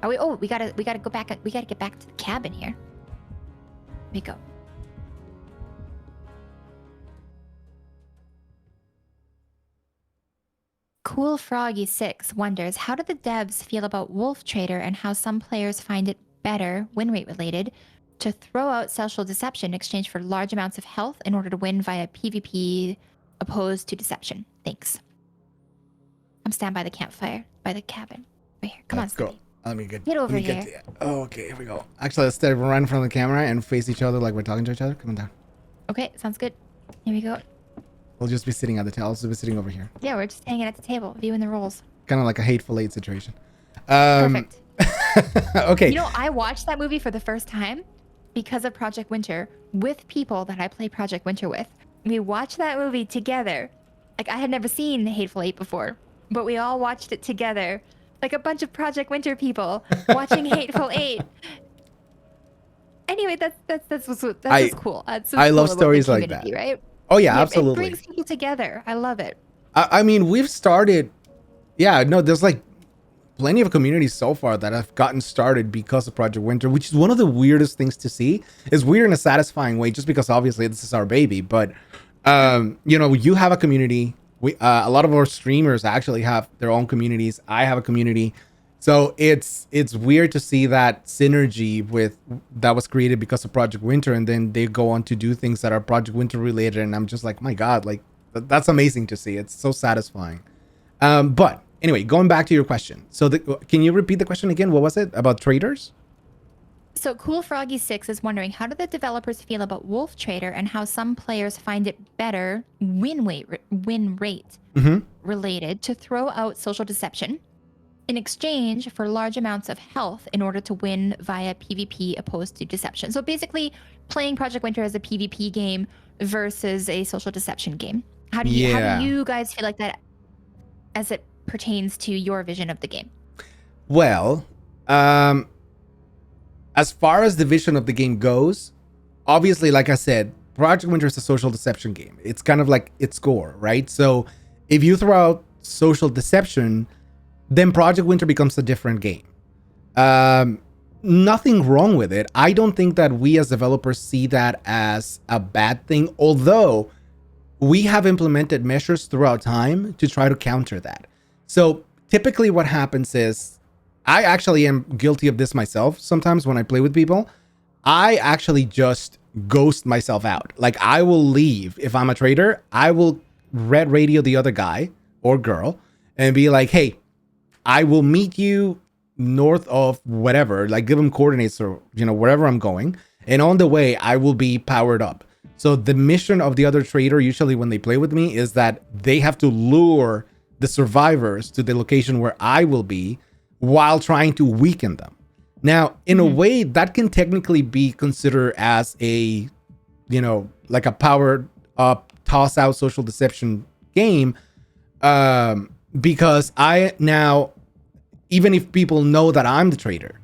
Are we? Oh, we gotta go back. We gotta get back to the cabin here. Here we go. Cool Froggy 6 wonders, how do the devs feel about Wolf Trader and how some players find it better, win rate related, to throw out social deception in exchange for large amounts of health in order to win via PvP opposed to deception? Thanks. I'm standing by the campfire, by the cabin. Right here. Come on, go. Let me get over here. Okay, here we go. Actually, let's stay right in front of the camera and face each other like we're talking to each other. Come on down. Okay, sounds good. Here we go. We'll just be sitting at the table. I'll just be sitting over here. Yeah, we're just hanging at the table, viewing the rolls. Kind of like a Hateful Eight situation. Perfect. Okay. You know, I watched that movie for the first time because of Project Winter with people that I play Project Winter with. We watched that movie together. Like, I had never seen The Hateful Eight before, but we all watched it together. Like a bunch of Project Winter people watching Hateful Eight. Anyway, that's what's cool. That's what's I cool love about stories the like community, that. right? Oh yeah, Yeah, absolutely. It brings people together. I love it. I mean, we've started. Yeah, no, there's like plenty of communities so far that have gotten started because of Project Winter, which is one of the weirdest things to see. It's weird in a satisfying way, just because obviously this is our baby. But you know, you have a community. We a lot of our streamers actually have their own communities. I have a community. So it's weird to see that synergy with that was created because of Project Winter, and then they go on to do things that are Project Winter related, and I'm just like, my God, like that's amazing to see. It's so satisfying. But anyway, going back to your question. So can you repeat the question again? What was it about traders? So Cool Froggy 6 is wondering, how do the developers feel about Wolf Trader and how some players find it better win rate related to throw out social deception in exchange for large amounts of health in order to win via PvP opposed to deception. So basically playing Project Winter as a PvP game versus a social deception game. How do you guys feel like that as it pertains to your vision of the game? Well, as far as the vision of the game goes, obviously, like I said, Project Winter is a social deception game. It's kind of like its core, right? So if you throw out social deception, then Project Winter becomes a different game. Nothing wrong with it. I don't think that we as developers see that as a bad thing, although we have implemented measures throughout time to try to counter that. So typically what happens is, I actually am guilty of this myself. Sometimes when I play with people, I actually just ghost myself out. Like, I will leave. If I'm a trader, I will red radio the other guy or girl and be like, hey, I will meet you north of whatever, like give them coordinates or, you know, wherever I'm going. And on the way, I will be powered up. So the mission of the other trader, usually when they play with me, is that they have to lure the survivors to the location where I will be while trying to weaken them. Now, in a way, that can technically be considered as a, you know, like a powered up, toss out social deception game. Because I now, even if people know that I'm the trader,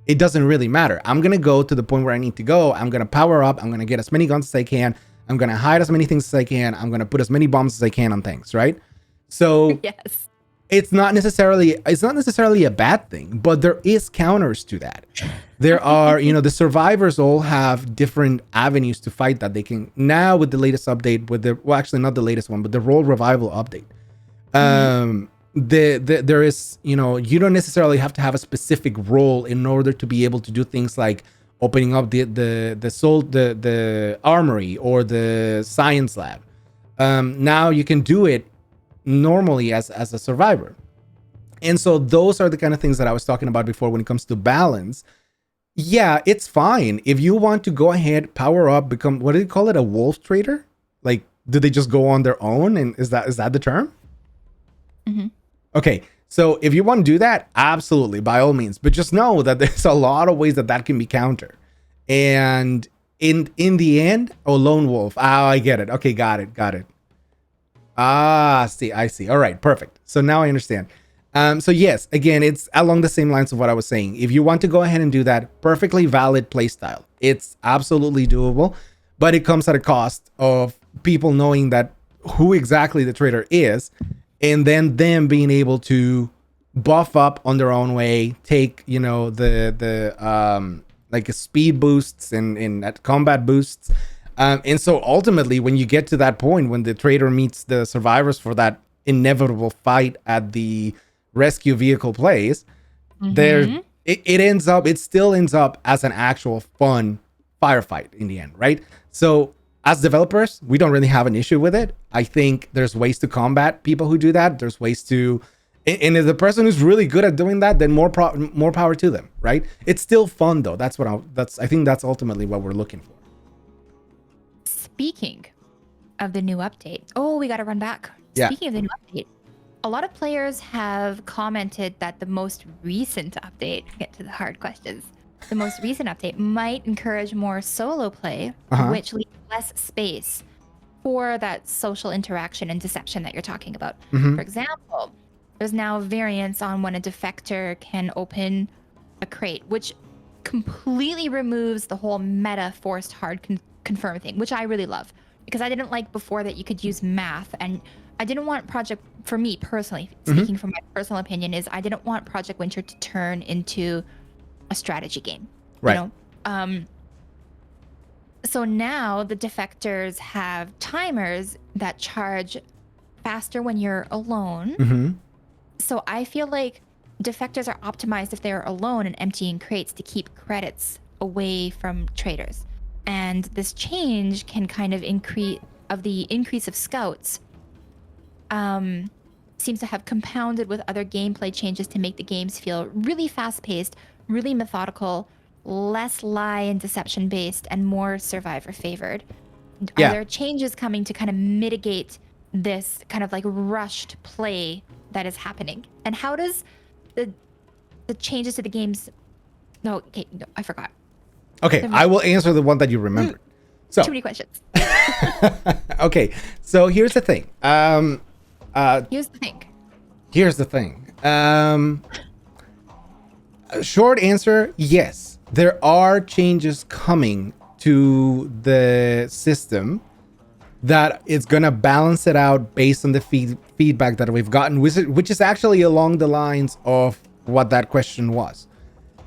it doesn't really matter. I'm going to go to the point where I need to go. I'm going to power up. I'm going to get as many guns as I can. I'm going to hide as many things as I can. I'm going to put as many bombs as I can on things, right? So yes, it's not necessarily a bad thing, but there is counters to that. There are, you know, the survivors all have different avenues to fight that they can now with the latest update, with the, well, actually not the latest one, but the role revival update. There is, you know, you don't necessarily have to have a specific role in order to be able to do things like opening up the armory or the science lab. Now you can do it normally as a survivor. And so those are the kind of things that I was talking about before when it comes to balance. Yeah, it's fine. If you want to go ahead, power up, become, what do you call it? A wolf trader? Like, do they just go on their own? And is that the term? Okay. So if you want to do that, absolutely, by all means, but just know that there's a lot of ways that can be countered. And in the end, lone wolf. Oh, I get it. Okay. Got it. I see. All right, perfect. So now I understand. So yes, again, it's along the same lines of what I was saying. If you want to go ahead and do that, perfectly valid playstyle. It's absolutely doable, but it comes at a cost of people knowing that who exactly the trader is, and then them being able to buff up on their own way, take, you know, the like speed boosts and combat boosts. And so ultimately, when you get to that point, when the trader meets the survivors for that inevitable fight at the rescue vehicle place, it still ends up as an actual fun firefight in the end, right? So as developers, we don't really have an issue with it. I think there's ways to combat people who do that. There's ways to, and if the person who's really good at doing that, then more power to them, right? It's still fun though. I think that's ultimately what we're looking for. Speaking of the new update. Oh, we got to run back. Yeah. Speaking of the new update, a lot of players have commented that the most recent update, get to the hard questions, the most recent update might encourage more solo play, which leaves less space for that social interaction and deception that you're talking about. For example, there's now variants on when a defector can open a crate, which completely removes the whole meta forced hard confirm thing, which I really love, because I didn't like before that you could use math, and I didn't want for me personally, speaking from my personal opinion, is I didn't want Project Winter to turn into a strategy game. Right. You know? So now the defectors have timers that charge faster when you're alone. So I feel like defectors are optimized if they're alone and emptying crates to keep credits away from traders. And this change can kind of increase of scouts seems to have compounded with other gameplay changes to make the games feel really fast-paced, really methodical, less lie and deception based, and more survivor favored. Yeah. Are there changes coming to kind of mitigate this kind of like rushed play that is happening? And how does the changes to the games... No, I forgot. Okay, I will answer the one that you remembered. So too many questions. Okay, so here's the thing. Here's the thing. Short answer, yes. There are changes coming to the system that it's going to balance it out based on the feedback that we've gotten, which is actually along the lines of what that question was.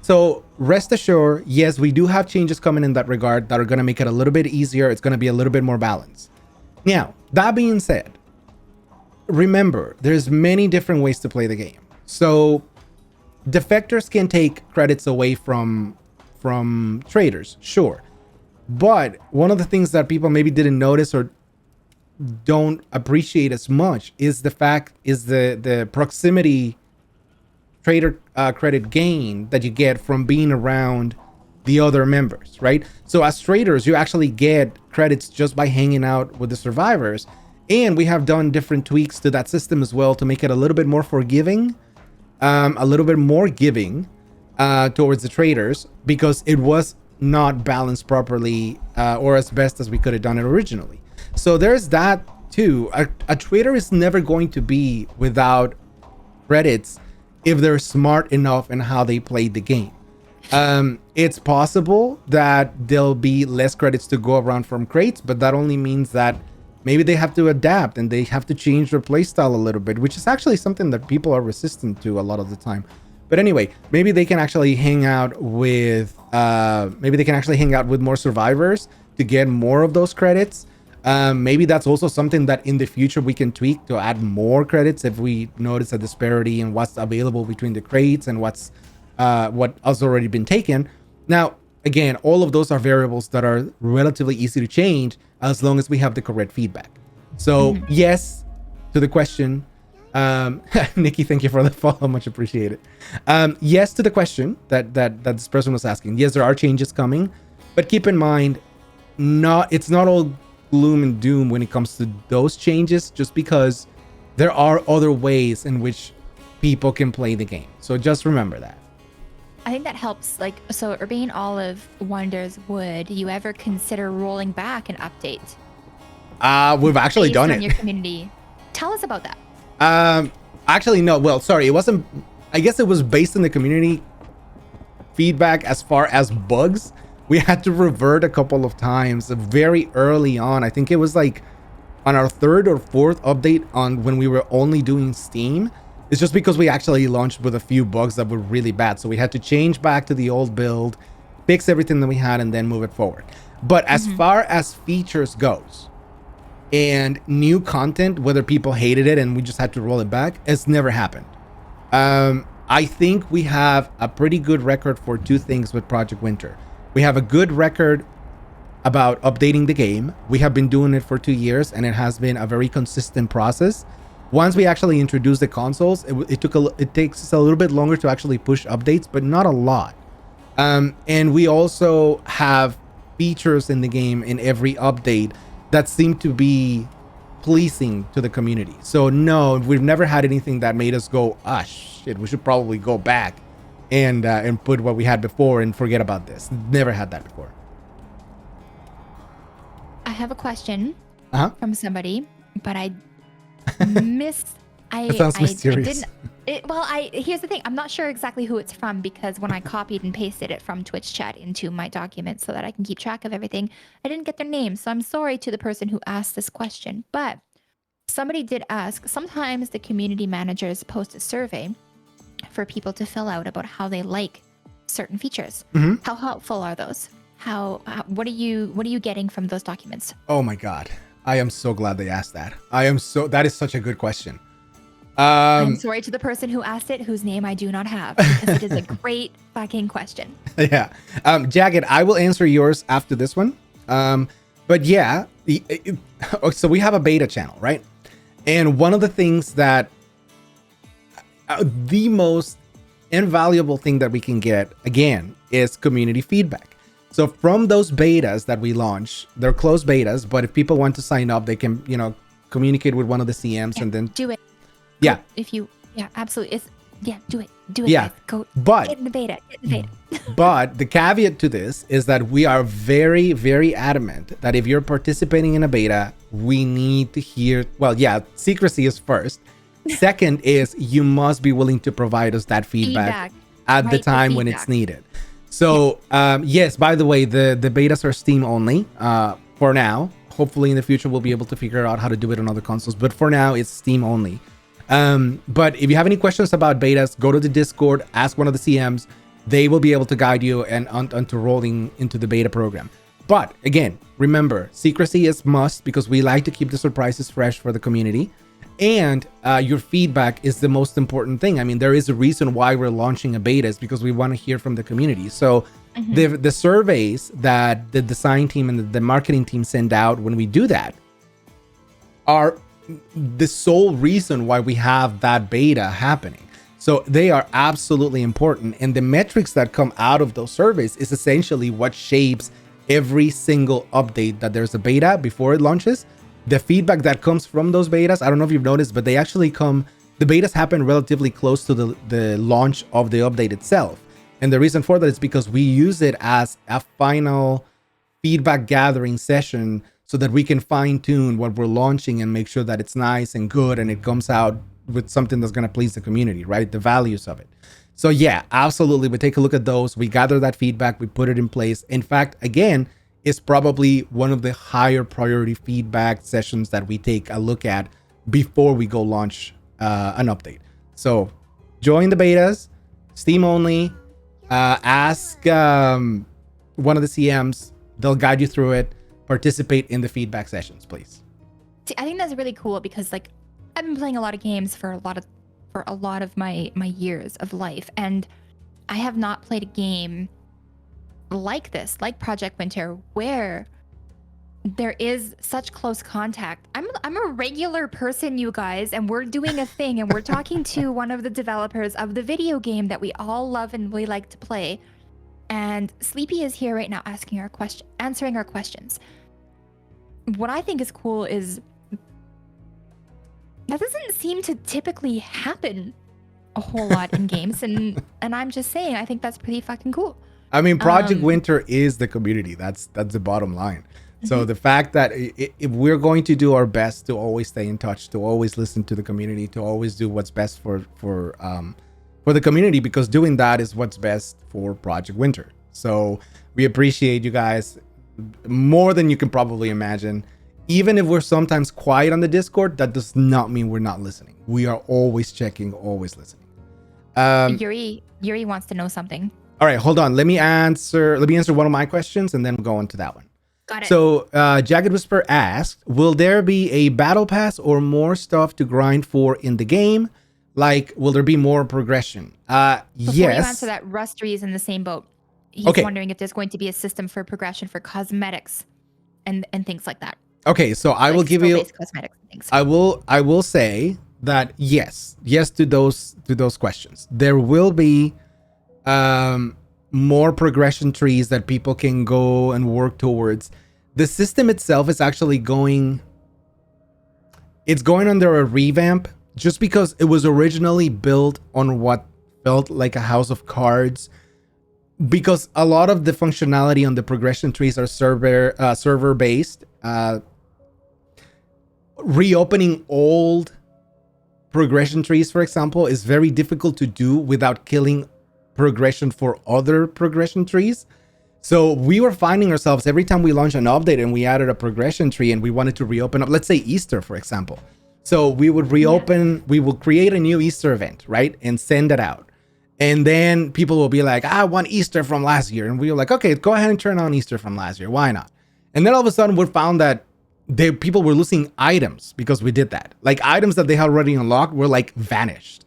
So rest assured, yes, we do have changes coming in that regard that are going to make it a little bit easier. It's going to be a little bit more balanced. Now, that being said, remember, there's many different ways to play the game. So defectors can take credits away from traders, sure. But one of the things that people maybe didn't notice or don't appreciate as much is the proximity trader credit gain that you get from being around the other members, right? So as traders, you actually get credits just by hanging out with the survivors. And we have done different tweaks to that system as well to make it a little bit more forgiving, a little bit more giving towards the traders, because it was not balanced properly or as best as we could have done it originally. So there's that too. A trader is never going to be without credits if they're smart enough in how they played the game. It's possible that there'll be less credits to go around from crates, but that only means that maybe they have to adapt and they have to change their playstyle a little bit, which is actually something that people are resistant to a lot of the time. But anyway, maybe they can actually hang out with more survivors to get more of those credits. Maybe that's also something that in the future we can tweak to add more credits if we notice a disparity in what's available between the crates and what has already been taken. Now, again, all of those are variables that are relatively easy to change as long as we have the correct feedback. So yes to the question. Nikki, thank you for the follow, much appreciated. Yes to the question that this person was asking. Yes, there are changes coming, but keep in mind, it's not all gloom and doom when it comes to those changes, just because there are other ways in which people can play the game. So just remember that. I think that helps. Like, so Urbane Olive wonders, would you ever consider rolling back an update? We've actually done it. Your community. Tell us about that. Actually, no. Well, sorry, it wasn't. I guess it was based on the community feedback as far as bugs. We had to revert a couple of times very early on. I think it was like on our third or fourth update on when we were only doing Steam. It's just because we actually launched with a few bugs that were really bad. So we had to change back to the old build, fix everything that we had, and then move it forward. But as far as features goes and new content, whether people hated it and we just had to roll it back, it's never happened. I think we have a pretty good record for two things with Project Winter. We have a good record about updating the game. We have been doing it for 2 years, and it has been a very consistent process. Once we actually introduced the consoles, it takes us a little bit longer to actually push updates, but not a lot. And we also have features in the game in every update that seem to be pleasing to the community. So no, we've never had anything that made us go, ah, shit, we should probably go back and put what we had before and forget about this. Never had that before. I have a question Uh-huh. from somebody, but I missed. That sounds mysterious. Here's the thing. I'm not sure exactly who it's from because when I copied and pasted it from Twitch chat into my document so that I can keep track of everything, I didn't get their name. So I'm sorry to the person who asked this question. But somebody did ask, sometimes the community managers post a survey for people to fill out about how they like certain features. Mm-hmm. How helpful are those? What are you getting from those documents? Oh my God. I am so glad they asked that. That is such a good question. I'm sorry to the person who asked it, whose name I do not have, because it is a great fucking question. Yeah. Jagged, I will answer yours after this one. But yeah, so we have a beta channel, right? And one of the things that the most invaluable thing that we can get, again, is community feedback. So from those betas that we launch, they're closed betas, but if people want to sign up, they can, communicate with one of the CMs and then do it. Yeah. Absolutely. Do it. Yeah. Guys. Go. But Get in the beta. but the caveat to this is that we are very, very adamant that if you're participating in a beta, we need to hear. Well, yeah, secrecy is first. Second is you must be willing to provide us that feedback at the time when it's needed. So yes, by the way, the betas are Steam only for now. Hopefully in the future we'll be able to figure out how to do it on other consoles, but for now it's Steam only. But if you have any questions about betas, go to the Discord, ask one of the CMs. They will be able to guide you and onto rolling into the beta program. But again, remember, secrecy is must because we like to keep the surprises fresh for the community. And your feedback is the most important thing. I mean, there is a reason why we're launching a beta, is because we want to hear from the community. So the surveys that the design team and the marketing team send out when we do that are the sole reason why we have that beta happening. So they are absolutely important. And the metrics that come out of those surveys is essentially what shapes every single update that there's a beta before it launches. The feedback that comes from those betas, I don't know if you've noticed, but they actually the betas happen relatively close to the launch of the update itself. And the reason for that is because we use it as a final feedback gathering session so that we can fine tune what we're launching and make sure that it's nice and good and it comes out with something that's going to please the community, right? The values of it. So yeah, absolutely. We take a look at those. We gather that feedback. We put it in place. In fact, again, it's probably one of the higher priority feedback sessions that we take a look at before we go launch an update. So join the betas, Steam only, ask one of the CMs. They'll guide you through it. Participate in the feedback sessions, please. See, I think that's really cool because I've been playing a lot of games for a lot of my years of life, and I have not played a game like this, like Project Winter, where there is such close contact. I'm a regular person, you guys, and we're doing a thing, and we're talking to one of the developers of the video game that we all love and we like to play. And Sleepy is here right now answering our questions. What I think is cool is that doesn't seem to typically happen a whole lot in games, and I'm just saying, I think that's pretty fucking cool. I mean, Project Winter is the community. That's the bottom line. So the fact that if we're going to do our best to always stay in touch, to always listen to the community, to always do what's best for the community, because doing that is what's best for Project Winter. So we appreciate you guys more than you can probably imagine. Even if we're sometimes quiet on the Discord, that does not mean we're not listening. We are always checking, always listening. Yuri wants to know something. All right, hold on. Let me answer one of my questions and then we'll go on to that one. Got it. So Jagged Whisper asked, will there be a battle pass or more stuff to grind for in the game? Like, will there be more progression? Before yes. you answer that, Rustry is in the same boat. He's wondering if there's going to be a system for progression for cosmetics and things like that. Okay, so I will give you cosmetics and things. I will say that yes to those questions. There will be more progression trees that people can go and work towards. the system itself is actually going under a revamp, just because it was originally built on what felt like a house of cards, because a lot of the functionality on the progression trees are server based. Reopening old progression trees, for example, is very difficult to do without killing progression for other progression trees. So we were finding ourselves every time we launched an update and we added a progression tree and we wanted to reopen up, let's say Easter, for example. So we would reopen, we will create a new Easter event, right? And send it out. And then people will be like, I want Easter from last year. And we were like, okay, go ahead and turn on Easter from last year. Why not? And then all of a sudden we found that people were losing items because we did that. Like items that they had already unlocked were like vanished.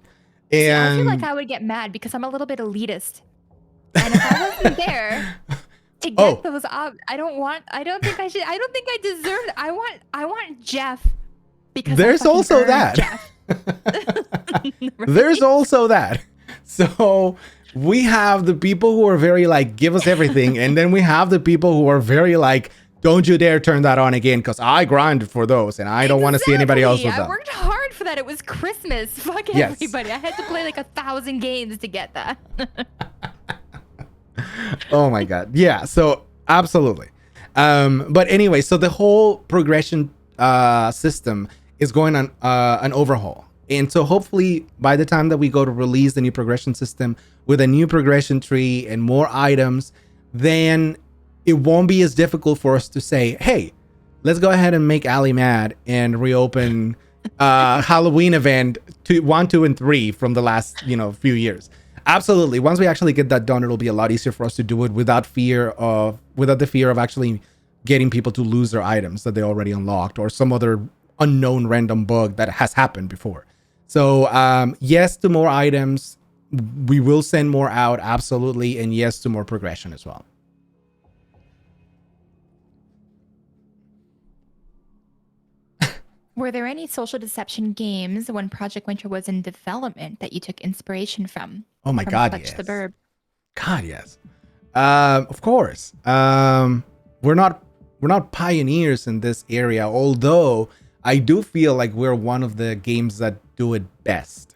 And I feel like I would get mad because I'm a little bit elitist. And if I wasn't there to get those up, I don't think I should. I don't think I deserve it. I want Jeff because there's also that. Right? There's also that. So we have the people who are very like, give us everything. And then we have the people who are very like, don't you dare turn that on again, because I grinded for those and I don't want to see anybody else with them. I worked hard for that. It was Christmas. Fuck everybody. I had to play like 1,000 games to get that. Oh my God. Yeah. So absolutely. But anyway, so the whole progression system is going on an overhaul. And so hopefully by the time that we go to release the new progression system with a new progression tree and more items, then it won't be as difficult for us to say, hey, let's go ahead and make Ali mad and reopen Halloween event 1, 2, and 3 from the last, few years. Absolutely. Once we actually get that done, it'll be a lot easier for us to do it without the fear of actually getting people to lose their items that they already unlocked or some other unknown random bug that has happened before. So yes to more items. We will send more out. Absolutely. And yes to more progression as well. Were there any social deception games when Project Winter was in development that you took inspiration from? Oh my God, Clutch yes. the Verb. God, yes. Of course. We're not pioneers in this area, although I do feel like we're one of the games that do it best.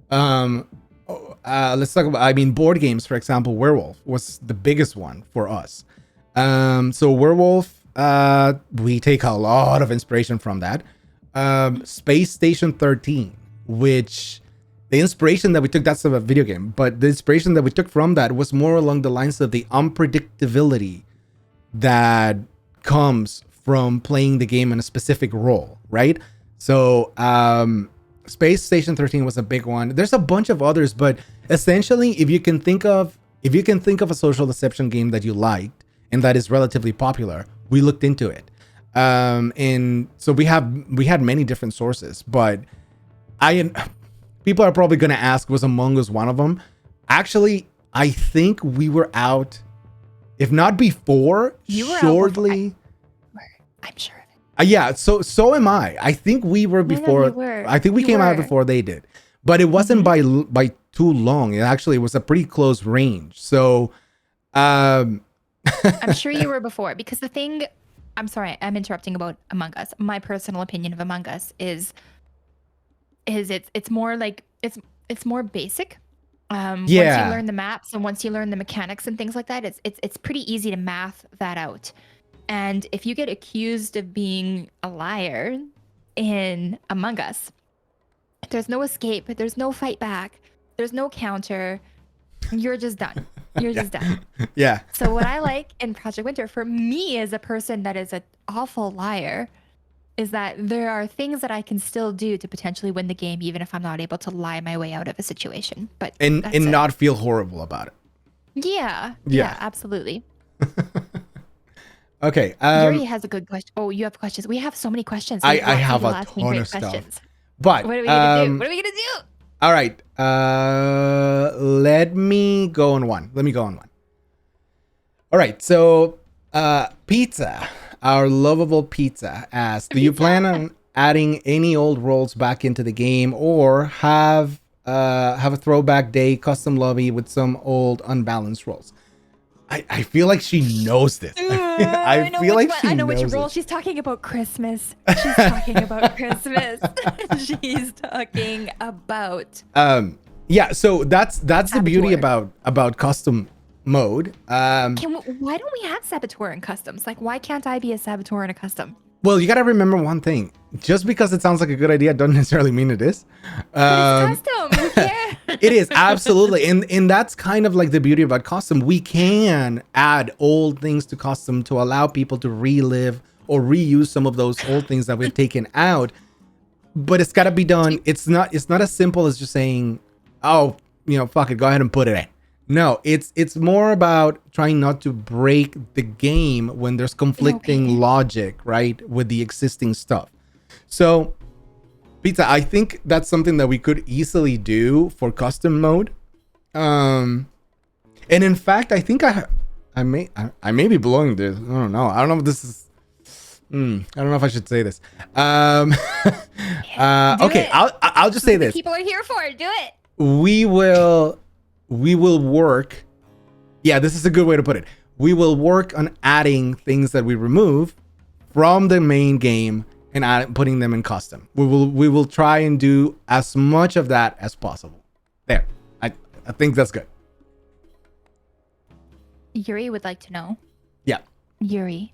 Let's talk about, board games, for example. Werewolf was the biggest one for us. So Werewolf, we take a lot of inspiration from that. Space Station 13, which the inspiration that we took, that's a video game, but the inspiration that we took from that was more along the lines of the unpredictability that comes from playing the game in a specific role, right? So Space Station 13 was a big one. There's a bunch of others, but essentially if you can think of a social deception game that you liked and that is relatively popular, we looked into it. And so we had many different sources, but people are probably going to ask, was Among Us one of them? Actually, I think we were out, if not before, shortly. I'm sure of it. Yeah. So am I. I think we were before. No, I think we came out before they did, but it wasn't by too long. It actually was a pretty close range. So, I'm sure you were before, because the thing, I'm sorry, I'm interrupting about Among Us. My personal opinion of Among Us is it's more like it's more basic. Once you learn the maps and once you learn the mechanics and things like that, it's pretty easy to math that out. And if you get accused of being a liar in Among Us, there's no escape, there's no fight back, there's no counter. You're just done. You're just done. Yeah. So what I like in Project Winter, for me as a person that is an awful liar, is that there are things that I can still do to potentially win the game, even if I'm not able to lie my way out of a situation. But and not feel horrible about it. Yeah, absolutely. Okay. Yuri has a good question. Oh, you have questions. We have so many questions. I have a ton of stuff. But what are we gonna do? What are we gonna do? All right. Let me go on one. All right. So, Pizza, our lovable Pizza, asks, do you plan on adding any old roles back into the game, or have a throwback day custom lobby with some old unbalanced roles? I feel like she knows this. I know feel which like one. she I know which knows role. it. She's talking about Christmas. She's talking about Christmas. She's talking about. Yeah, so that's the beauty Saboteur. about custom mode. Why don't we have saboteur in customs? Like, why can't I be a saboteur in a custom? Well, you got to remember one thing. Just because it sounds like a good idea doesn't necessarily mean it is. But it's custom. Who cares? It is, absolutely. And that's kind of like the beauty about custom. We can add old things to custom to allow people to relive or reuse some of those old things that we've taken out. But it's got to be done. It's not as simple as just saying, oh, fuck it, go ahead and put it in. No, it's more about trying not to break the game when there's conflicting logic, right, with the existing stuff. So, Pizza, I think that's something that we could easily do for custom mode. And in fact, I think I may be blowing this. I don't know. I don't know if this is. I don't know if I should say this. Okay, I'll just say this. People are here for it. Do it. We will work. Yeah, this is a good way to put it. We will work on adding things that we remove from the main game and putting them in custom. We will try and do as much of that as possible. There, I think that's good. Yuri would like to know. Yeah. Yuri,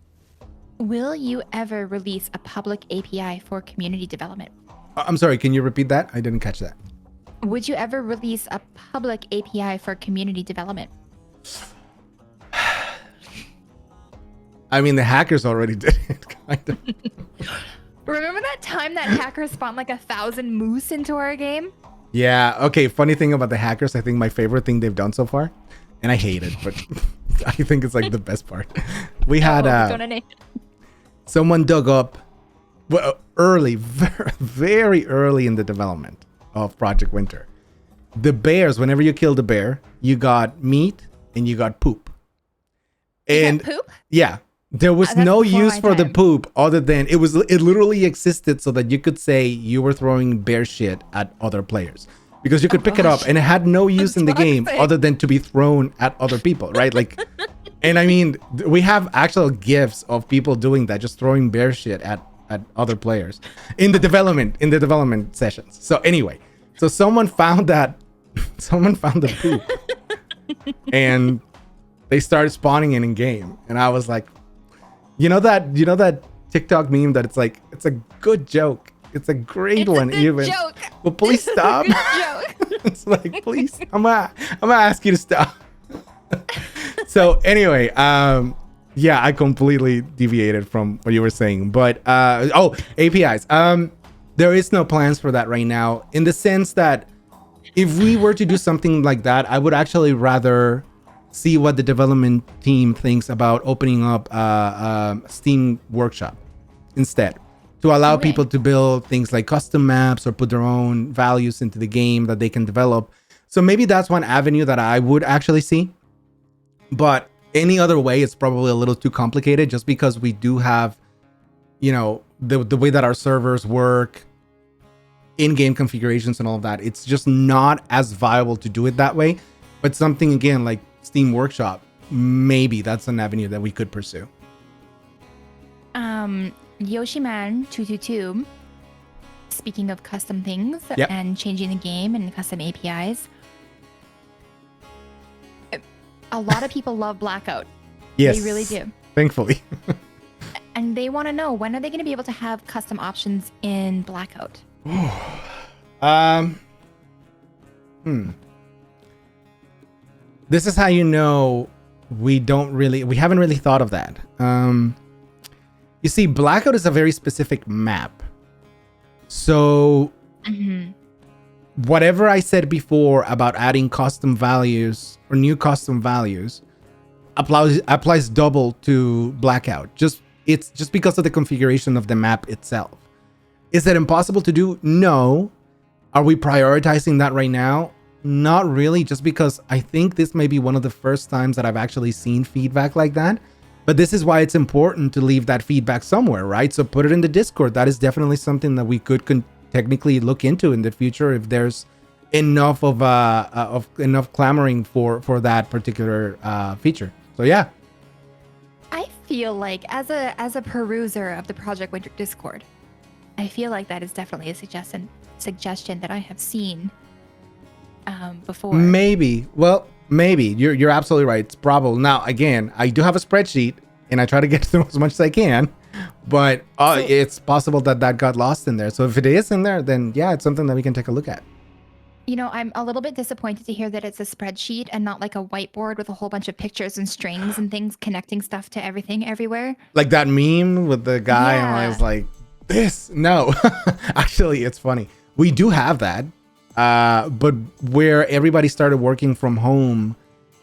will you ever release a public API for community development? I'm sorry, can you repeat that? I didn't catch that. Would you ever release a public API for community development? I mean, the hackers already did it, kind of. Remember that time that hacker spawned like 1,000 moose into our game? Yeah, okay, funny thing about the hackers, I think my favorite thing they've done so far, and I hate it, but I think it's like the best part. We had someone dug up early, very, very early in the development of Project Winter. The bears, whenever you killed a bear, you got meat and you got poop. And poop? Yeah. There was no use for the poop other than it literally existed so that you could say you were throwing bear shit at other players because you could pick it up and it had no use in the game other than to be thrown at other people, right? Like, and I mean, we have actual GIFs of people doing that, just throwing bear shit at other players in the development sessions. So anyway, so someone found the poop and they started spawning it in game, and I was like, you know that TikTok meme that it's like, it's a good joke. It's a great one, a good even. Joke. But please stop. It's like, please, I'm gonna ask you to stop. So anyway, yeah, I completely deviated from what you were saying, but APIs. There is no plans for that right now, in the sense that if we were to do something like that, I would actually rather see what the development team thinks about opening up Steam Workshop instead, to allow people to build things like custom maps or put their own values into the game that they can develop. So maybe that's one avenue that I would actually see. But any other way, it's probably a little too complicated, just because we do have, the way that our servers work, in-game configurations and all of that. It's just not as viable to do it that way. But something, again, like Steam Workshop, maybe that's an avenue that we could pursue. Yoshiman222, speaking of custom things and changing the game and custom APIs, a lot of people love Blackout. Yes, they really do. Thankfully. And they want to know, when are they going to be able to have custom options in Blackout? This is how you know we haven't really thought of that. You see, Blackout is a very specific map. So whatever I said before about adding custom values or new custom values applies double to Blackout. It's just because of the configuration of the map itself. Is it impossible to do? No. Are we prioritizing that right now? Not really, just because I think this may be one of the first times that I've actually seen feedback like that. But this is why it's important to leave that feedback somewhere, right? So put it in the Discord. That is definitely something that we could technically look into in the future if there's enough of enough clamoring for that particular feature. So yeah. I feel like as a peruser of the Project Winter Discord, I feel like that is definitely a suggestion that I have seen before. Maybe. Well, maybe. You're absolutely right. It's probable. Now, again, I do have a spreadsheet and I try to get through as much as I can, but it's possible that got lost in there. So if it is in there, then yeah, it's something that we can take a look at. You know, I'm a little bit disappointed to hear that it's a spreadsheet and not like a whiteboard with a whole bunch of pictures and strings and things connecting stuff to everything everywhere. Like that meme with the guy, and I Yeah. was like, this? No. Actually, it's funny. We do have that, but where everybody started working from home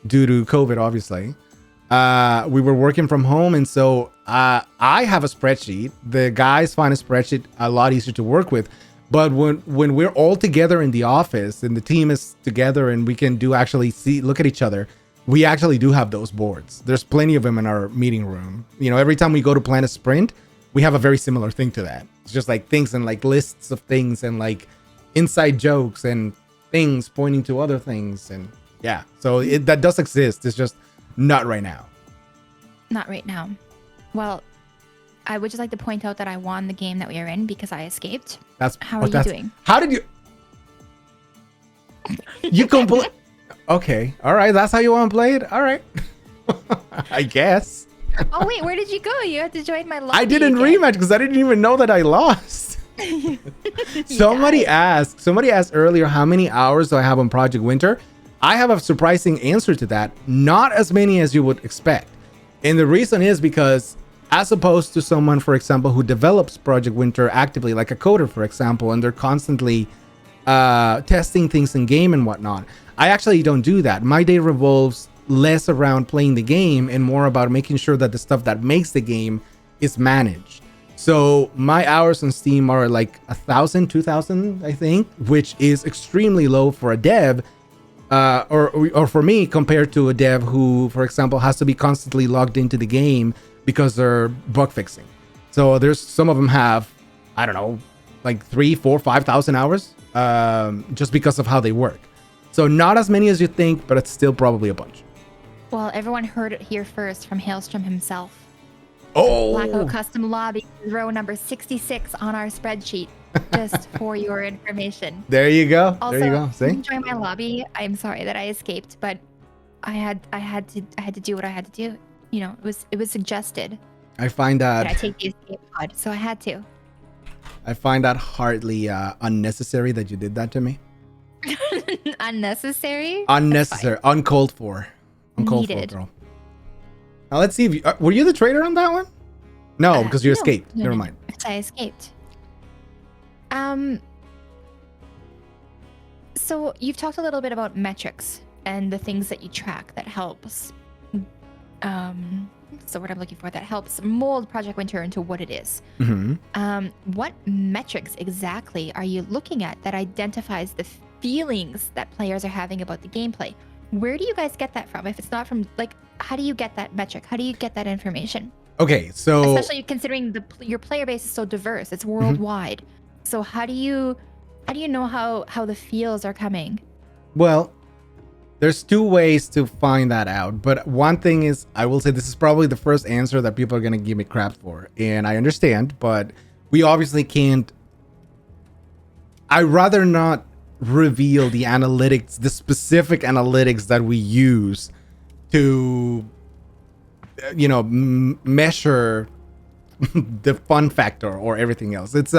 due to COVID, obviously, we were working from home. And so I have a spreadsheet. The guys find a spreadsheet a lot easier to work with. But when we're all together in the office and the team is together and we can look at each other, we actually do have those boards. There's plenty of them in our meeting room. You know, every time we go to plan a sprint, we have a very similar thing to that. It's just like things and like lists of things and like inside jokes and things pointing to other things. And yeah, so that does exist. It's just not right now. Not right now. Well, I would just like to point out that I won the game that we are in because I escaped. How are you doing? How did you? You complete? Okay, all right. That's how you want to play it. All right, I guess. Oh wait, where did you go? You had to join my lobby. I didn't again. rematch because I didn't even know that I lost. Somebody asked earlier how many hours do I have on Project Winter. I have a surprising answer to that. Not as many as you would expect, and the reason is because, as opposed to someone, for example, who develops Project Winter actively, like a coder, for example, and they're constantly testing things in game and whatnot, I actually don't do that. My day revolves less around playing the game and more about making sure that the stuff that makes the game is managed. So my hours on Steam are like 1,000, 2,000, I think, which is extremely low for a dev, or for me compared to a dev who, for example, has to be constantly logged into the game because they're bug fixing. So there's some of them have, I don't know, like 3, 4, 5,000 hours, just because of how they work. So not as many as you think, but it's still probably a bunch. Well, everyone heard it here first from Hailstrom himself. Oh, Blackout Custom Lobby, row number 66 on our spreadsheet, just for your information. there you go. Also, There you go. See? join my lobby. I'm sorry that I escaped, but I had to do what I had to do. You know, it was suggested I find that I that take the escape pod, so I had to. hardly unnecessary that you did that to me. Unnecessary? Unnecessary, uncalled for. Uncalled Needed. for, girl. Now let's see if you were you the traitor on that one? No, because you No, escaped. no, Never no, mind. I escaped. So you've talked a little bit about metrics and the things that you track that helps. So what I'm looking for that helps mold Project Winter into what it is. Mm-hmm. What metrics exactly are you looking at that identifies the feelings that players are having about the gameplay? Where do you guys get that from? If it's not from, like, how do you get that metric? How do you get that information? Okay, so Especially considering your player base is so diverse, it's worldwide. So how do you know how the feels are coming? well, there's two ways to find that out. But one thing is, I will say this is probably the first answer that people are gonna give me crap for, and I understand, but we obviously can't. I'd rather not reveal the analytics, the specific analytics that we use to, measure the fun factor or everything else. It's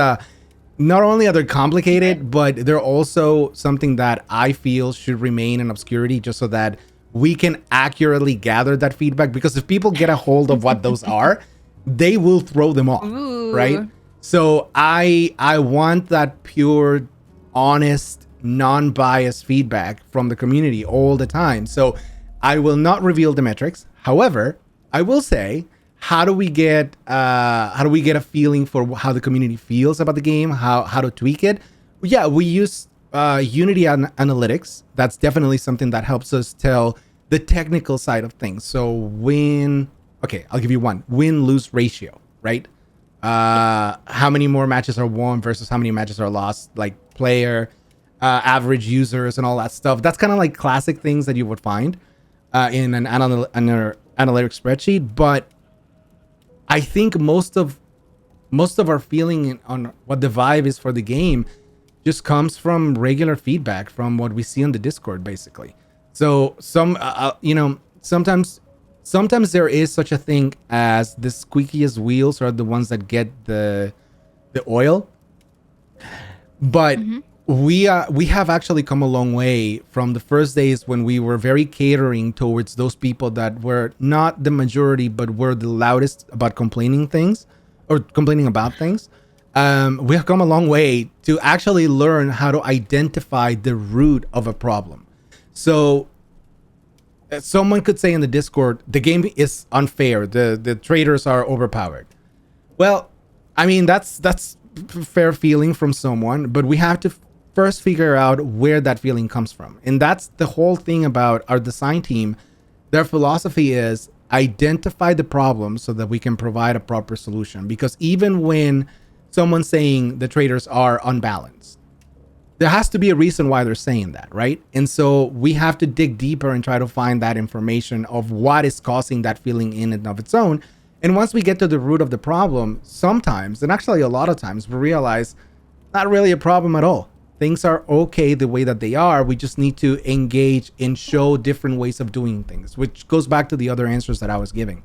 not only are they complicated, but they're also something that I feel should remain in obscurity, just so that we can accurately gather that feedback. Because if people get a hold of what those are, they will throw them off. Ooh. Right? So I want that pure, honest, non-biased feedback from the community all the time. So I will not reveal the metrics. However, I will say, how do we get a feeling for how the community feels about the game, how to tweak it? Yeah, we use Unity analytics. That's definitely something that helps us tell the technical side of things. So I'll give you one: win-lose ratio, right? How many more matches are won versus how many matches are lost, like player, average users, and all that stuff. That's kind of like classic things that you would find in an analytics spreadsheet. But I think most of our feeling on what the vibe is for the game just comes from regular feedback from what we see on the Discord, basically. So sometimes there is such a thing as the squeakiest wheels are the ones that get the oil, but Mm-hmm. we have actually come a long way from the first days when we were very catering towards those people that were not the majority but were the loudest about complaining things or complaining about things. We have come a long way to actually learn how to identify the root of a problem. So someone could say in the Discord, the game is unfair, the traders are overpowered. Well, I mean, that's fair feeling from someone, but we have to first figure out where that feeling comes from. And that's the whole thing about our design team. Their philosophy is identify the problem so that we can provide a proper solution. Because even when someone's saying the traders are unbalanced, there has to be a reason why they're saying that, right? And so we have to dig deeper and try to find that information of what is causing that feeling in and of its own. And once we get to the root of the problem, sometimes, and actually a lot of times, we realize not really a problem at all. Things are okay the way that they are. We just need to engage and show different ways of doing things, which goes back to the other answers that I was giving.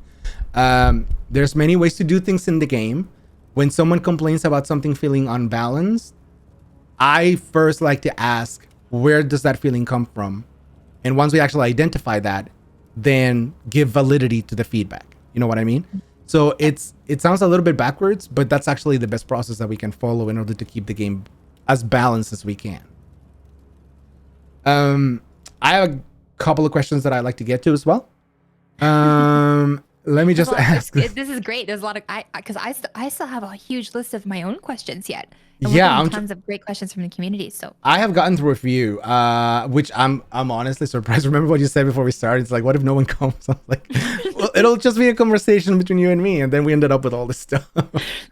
There's many ways to do things in the game. When someone complains about something feeling unbalanced, I first like to ask, where does that feeling come from? And once we actually identify that, then give validity to the feedback. You know what I mean? So it sounds a little bit backwards, but that's actually the best process that we can follow in order to keep the game as balanced as we can. I have a couple of questions that I'd like to get to as well. Let me just ask. This is great. There's a lot of because I still have a huge list of my own questions yet. And Yeah, we're getting tons of great questions from the community. So I have gotten through a few, which I'm honestly surprised. Remember what you said before we started? It's like, what if no one comes? I'm like, well, it'll just be a conversation between you and me, and then we ended up with all this stuff.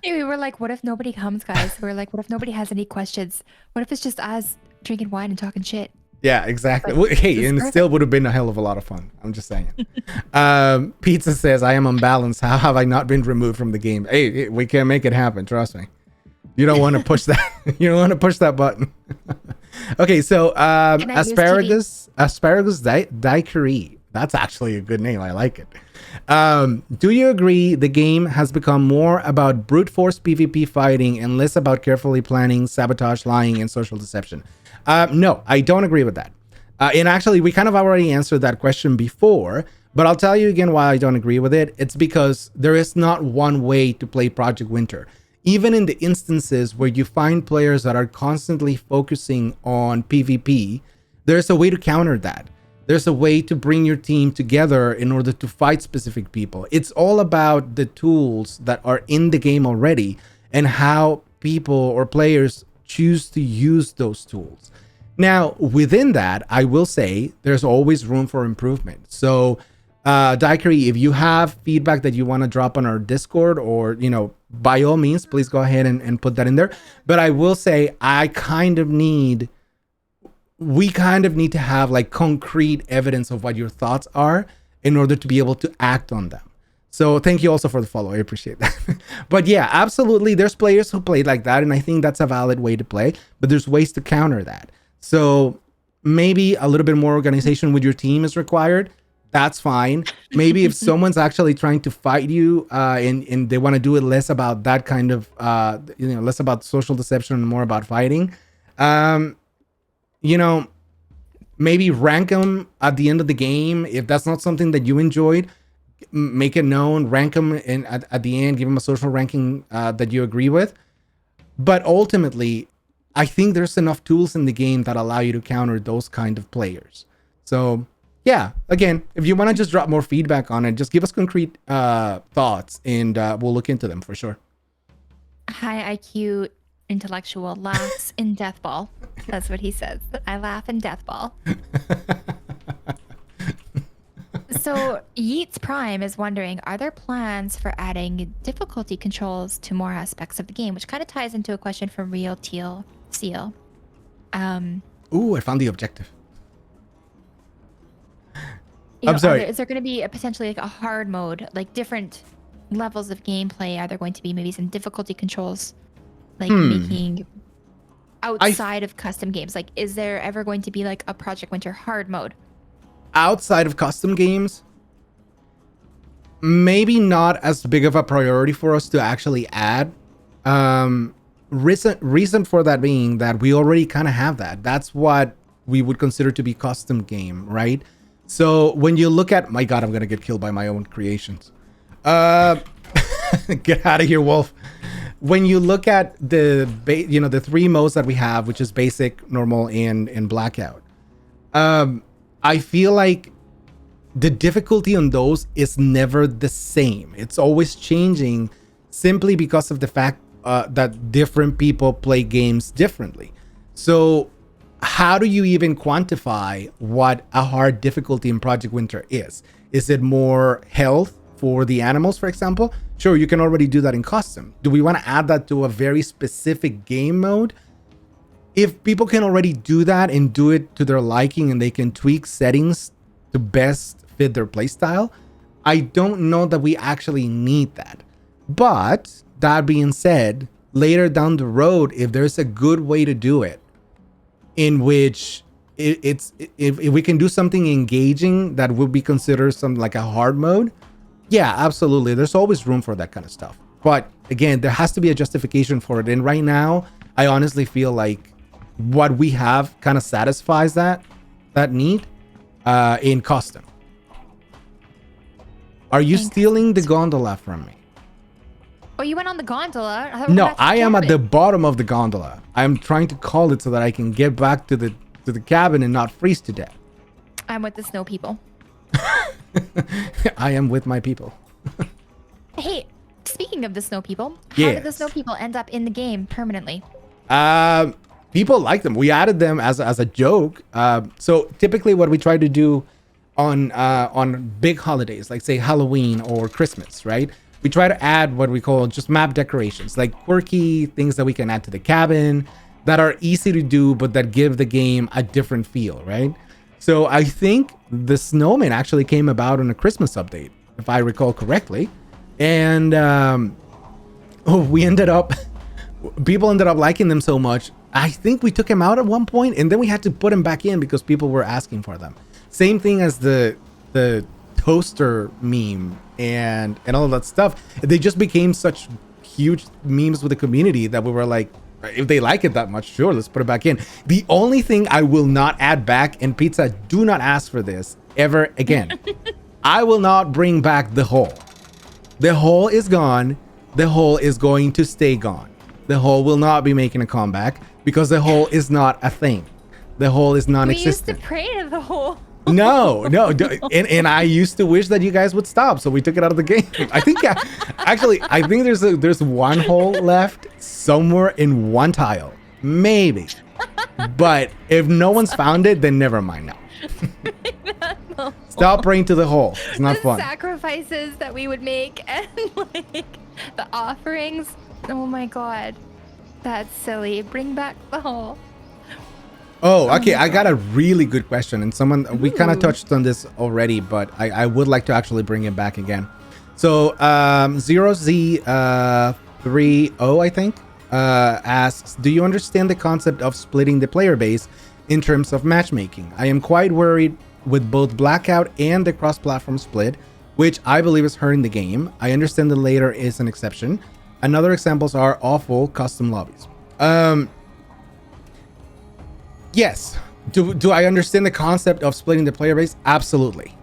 yeah, we were like, what if nobody comes, guys? We were like, what if nobody has any questions? What if it's just us drinking wine and talking shit? Yeah, exactly. But Well, hey, it's and it perfect. still would have been a hell of a lot of fun. I'm just saying. Pizza says, I am unbalanced. How have I not been removed from the game? Hey, we can make it happen. Trust me. You don't want to push that. You don't want to push that button. Okay, so I use asparagus daiquiri. That's actually a good name. I like it. Do you agree the game has become more about brute force PvP fighting and less about carefully planning, sabotage, lying, and social deception? No, I don't agree with that. And actually, we kind of already answered that question before, but I'll tell you again why I don't agree with it. It's because there is not one way to play Project Winter. Even in the instances where you find players that are constantly focusing on PvP, there's a way to counter that. There's a way to bring your team together in order to fight specific people. It's all about the tools that are in the game already and how people or players choose to use those tools. Now, within that, I will say there's always room for improvement. So, Daiquiri, if you have feedback that you want to drop on our Discord or, by all means, please go ahead and put that in there. But I will say we kind of need to have like concrete evidence of what your thoughts are in order to be able to act on them. So thank you also for the follow. I appreciate that. But yeah, absolutely. There's players who play like that. And I think that's a valid way to play, but there's ways to counter that. So maybe a little bit more organization with your team is required. That's fine. Maybe if someone's actually trying to fight you and they want to do it less about that kind of, less about social deception and more about fighting, maybe rank them at the end of the game. If that's not something that you enjoyed, make it known, rank them and at the end, give them a social ranking that you agree with. But ultimately, I think there's enough tools in the game that allow you to counter those kind of players. So yeah, again, if you want to just drop more feedback on it, just give us concrete thoughts and we'll look into them for sure. High IQ intellectual laughs in Deathball. That's what he says. I laugh in Deathball. So Yeats Prime is wondering, are there plans for adding difficulty controls to more aspects of the game? Which kind of ties into a question from Real Teal Seal. Ooh, I found the objective. I'm sorry. Is there going to be potentially like a hard mode, like different levels of gameplay are there going to be? Maybe some difficulty controls, like Hmm. making outside of custom games. Like, is there ever going to be like a Project Winter hard mode? Outside of custom games, maybe not as big of a priority for us to actually add. Reason for that being that we already kind of have that. That's what we would consider to be custom game, right? So when you look at, my God, I'm gonna get killed by my own creations. Get out of here, Wolf. When you look at the three modes that we have, which is basic, normal, and blackout, I feel like the difficulty on those is never the same. It's always changing simply because of the fact that different people play games differently. So how do you even quantify what a hard difficulty in Project Winter is? Is it more health for the animals, for example? Sure, you can already do that in custom. Do we want to add that to a very specific game mode? If people can already do that and do it to their liking and they can tweak settings to best fit their playstyle, I don't know that we actually need that. But that being said, later down the road, if there's a good way to do it, in which if we can do something engaging that would be considered some like a hard mode, yeah, absolutely. There's always room for that kind of stuff. But again, there has to be a justification for it. And right now, I honestly feel like what we have kind of satisfies that need in custom. Are you stealing the gondola from me? Oh, you went on the gondola? I thought we were No, back to I am at the cabin. bottom of the gondola. I'm trying to call it so that I can get back to the cabin and not freeze to death. I'm with the snow people. I am with my people. Hey, speaking of the snow people, how did the Yes. snow people end up in the game permanently? People like them. We added them as a joke. So typically, what we try to do on big holidays, like say Halloween or Christmas, right? We try to add what we call just map decorations, like quirky things that we can add to the cabin that are easy to do, but that give the game a different feel, right? So I think the snowman actually came about on a Christmas update, if I recall correctly. And people ended up liking them so much. I think we took him out at one point and then we had to put him back in because people were asking for them. Same thing as the toaster meme and all of that stuff. They just became such huge memes with the community that we were like, if they like it that much, sure, let's put it back in. The only thing I will not add back, and Pizza, do not ask for this ever again. I will not bring back the hole. The hole is gone. The hole is going to stay gone. The hole will not be making a comeback because the hole is not a thing. The hole is non-existent. We used to pray to the hole. No, and I used to wish that you guys would stop, so we took it out of the game. I think, actually, I think there's one hole left somewhere in one tile, maybe. But if no one's found it, then never mind. No. Stop praying to the hole. It's not The fun. sacrifices that we would make and like the offerings. Oh my god, that's silly. Bring back the hole. Oh, okay. I got a really good question, and we kind of touched on this already, but I would like to actually bring it back again. So 0Z30, I think, asks, do you understand the concept of splitting the player base in terms of matchmaking? I am quite worried with both Blackout and the cross-platform split, which I believe is hurting the game. I understand the later is an exception. Another examples are awful custom lobbies. Yes. Do I understand the concept of splitting the player base? Absolutely.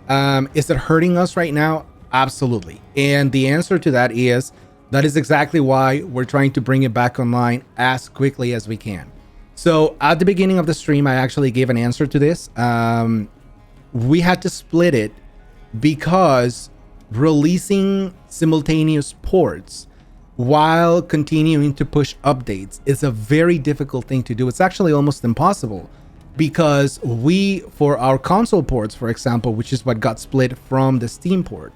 Is it hurting us right now? Absolutely. And the answer to that is exactly why we're trying to bring it back online as quickly as we can. So at the beginning of the stream, I actually gave an answer to this. We had to split it because releasing simultaneous ports while continuing to push updates is a very difficult thing to do. It's actually almost impossible because for our console ports, for example, which is what got split from the Steam port,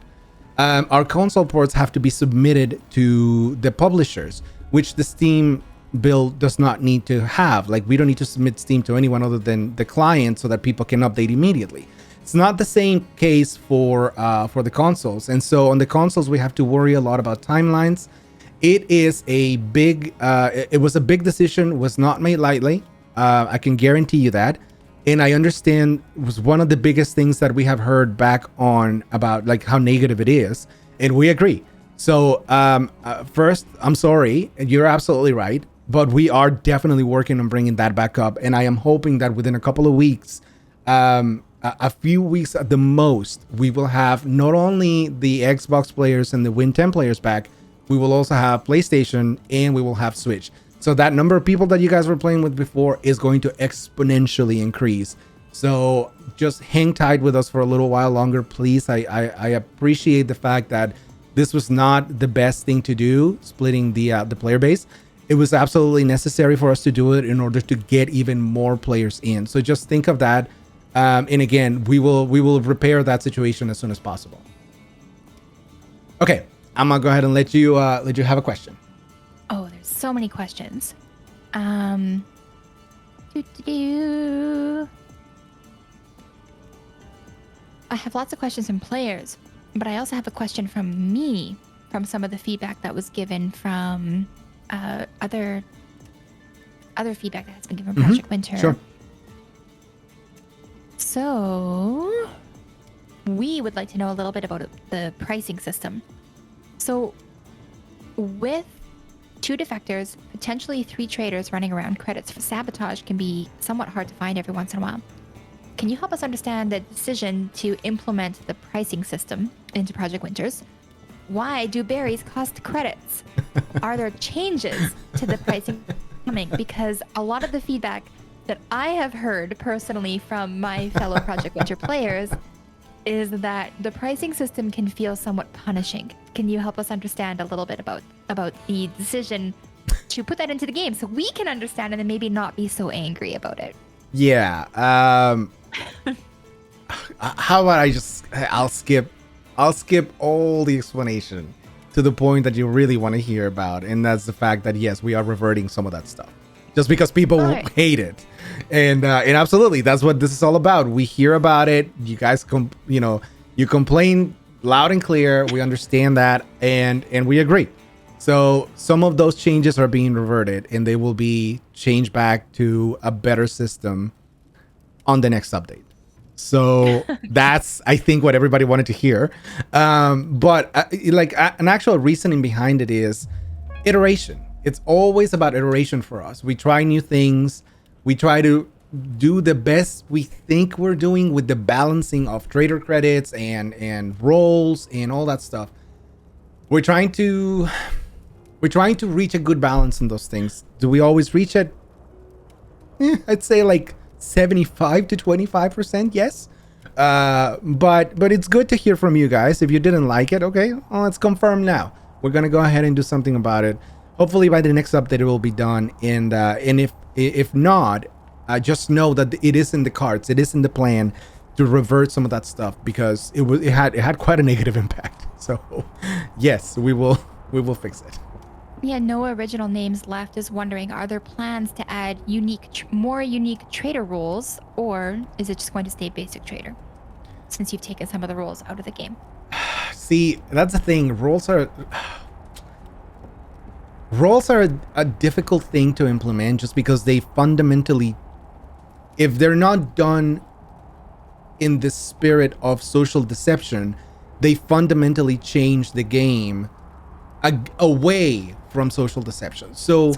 our console ports have to be submitted to the publishers, which the Steam build does not need to have. Like, we don't need to submit Steam to anyone other than the client so that people can update immediately. It's not the same case for the consoles. And so on the consoles, we have to worry a lot about timelines. It is a big, it was a big decision, was not made lightly. I can guarantee you that. And I understand it was one of the biggest things that we have heard back on about like how negative it is. And we agree. So first, I'm sorry. You're absolutely right. But we are definitely working on bringing that back up. And I am hoping that within a couple of weeks, a few weeks at the most, we will have not only the Xbox players and the Win 10 players back, we will also have PlayStation and we will have Switch. So that number of people that you guys were playing with before is going to exponentially increase. So just hang tight with us for a little while longer, please. I appreciate the fact that this was not the best thing to do, splitting the player base. It was absolutely necessary for us to do it in order to get even more players in. So just think of that. And again, we will repair that situation as soon as possible. Okay, I'm gonna go ahead and let you have a question. Oh, there's so many questions. I have lots of questions from players, but I also have a question from me, from some of the feedback that was given from other feedback that has been given from Project Winter. Sure. So we would like to know a little bit about the pricing system. So with 2 defectors, potentially 3 traders running around, credits for sabotage can be somewhat hard to find every once in a while. Can you help us understand the decision to implement the pricing system into Project Winters? Why do berries cost credits? Are there changes to the pricing coming? Because a lot of the feedback that I have heard personally from my fellow Project Winter players is that the pricing system can feel somewhat punishing. Can you help us understand a little bit about the decision to put that into the game so we can understand and then maybe not be so angry about it? Yeah. How about I'll skip all the explanation to the point that you really want to hear about, and that's the fact that yes, we are reverting some of that stuff just because people hate it, and absolutely that's what this is all about. We hear about it, you guys you complain loud and clear, we understand that, and we agree. So some of those changes are being reverted and they will be changed back to a better system on the next update. So that's, I think, what everybody wanted to hear. But an actual reasoning behind it is iteration. It's always about iteration for us. We try new things. We try to do the best we think we're doing with the balancing of trader credits and roles and all that stuff. We're trying to reach a good balance in those things. Do we always reach it? I'd say like 75 to 25%, yes. But it's good to hear from you guys. If you didn't like it, okay, well, let's confirm now. We're gonna go ahead and do something about it. Hopefully by the next update it will be done. And if not, just know that it is in the cards. It is in the plan to revert some of that stuff because it had quite a negative impact. So yes, we will fix it. Yeah, no original names left is wondering, are there plans to add more unique trader rules, or is it just going to stay basic trader since you've taken some of the rules out of the game? See, that's the thing. Rules are a difficult thing to implement just because they fundamentally, if they're not done in the spirit of social deception, they fundamentally change the game away from social deception. So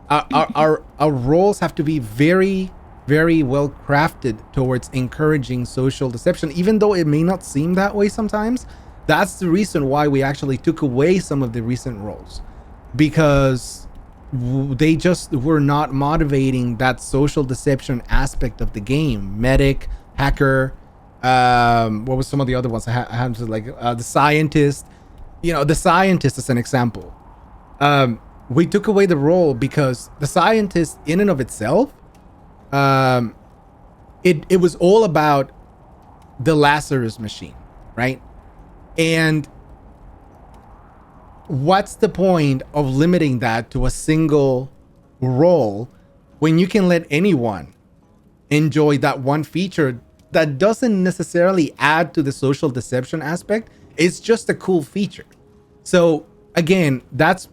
our roles have to be very, very well crafted towards encouraging social deception, even though it may not seem that way sometimes. That's the reason why we actually took away some of the recent roles, because they just were not motivating that social deception aspect of the game. Medic, hacker, what was some of the other ones? I had to the scientist. The scientist is an example. We took away the role because the scientist in and of itself, it was all about the Lazarus machine, right? And what's the point of limiting that to a single role when you can let anyone enjoy that one feature that doesn't necessarily add to the social deception aspect. It's just a cool feature. So again, that's